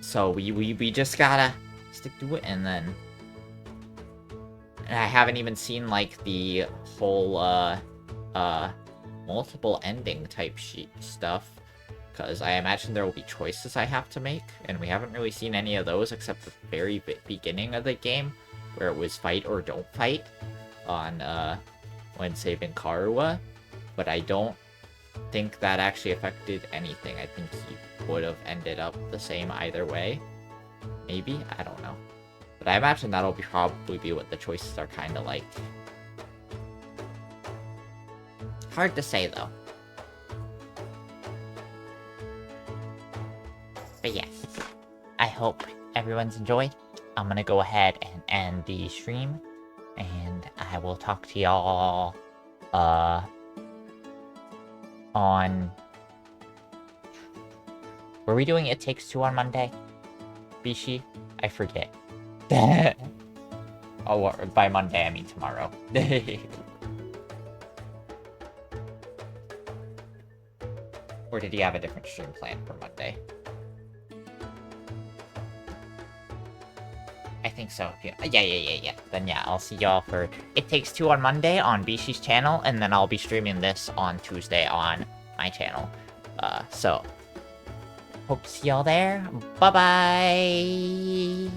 So we just gotta stick to it, and then... And I haven't even seen, like, the whole, multiple ending type stuff. Because I imagine there will be choices I have to make, and we haven't really seen any of those except the very beginning of the game, where it was fight or don't fight on, when saving Karua. But I don't think that actually affected anything. I think he would have ended up the same either way. Maybe? I don't know. But I imagine that'll probably be what the choices are kind of like. Hard to say, though. But yeah, I hope everyone's enjoyed. I'm gonna go ahead and end the stream, and I will talk to y'all, on... Were we doing It Takes Two on Monday? Bishi? I forget. Oh, by Monday I mean tomorrow. Or did he have a different stream planned for Monday? I think so. Yeah. Then yeah, I'll see y'all for It Takes Two on Monday on Bishi's channel, and then I'll be streaming this on Tuesday on my channel. So, hope to see y'all there. Bye-bye!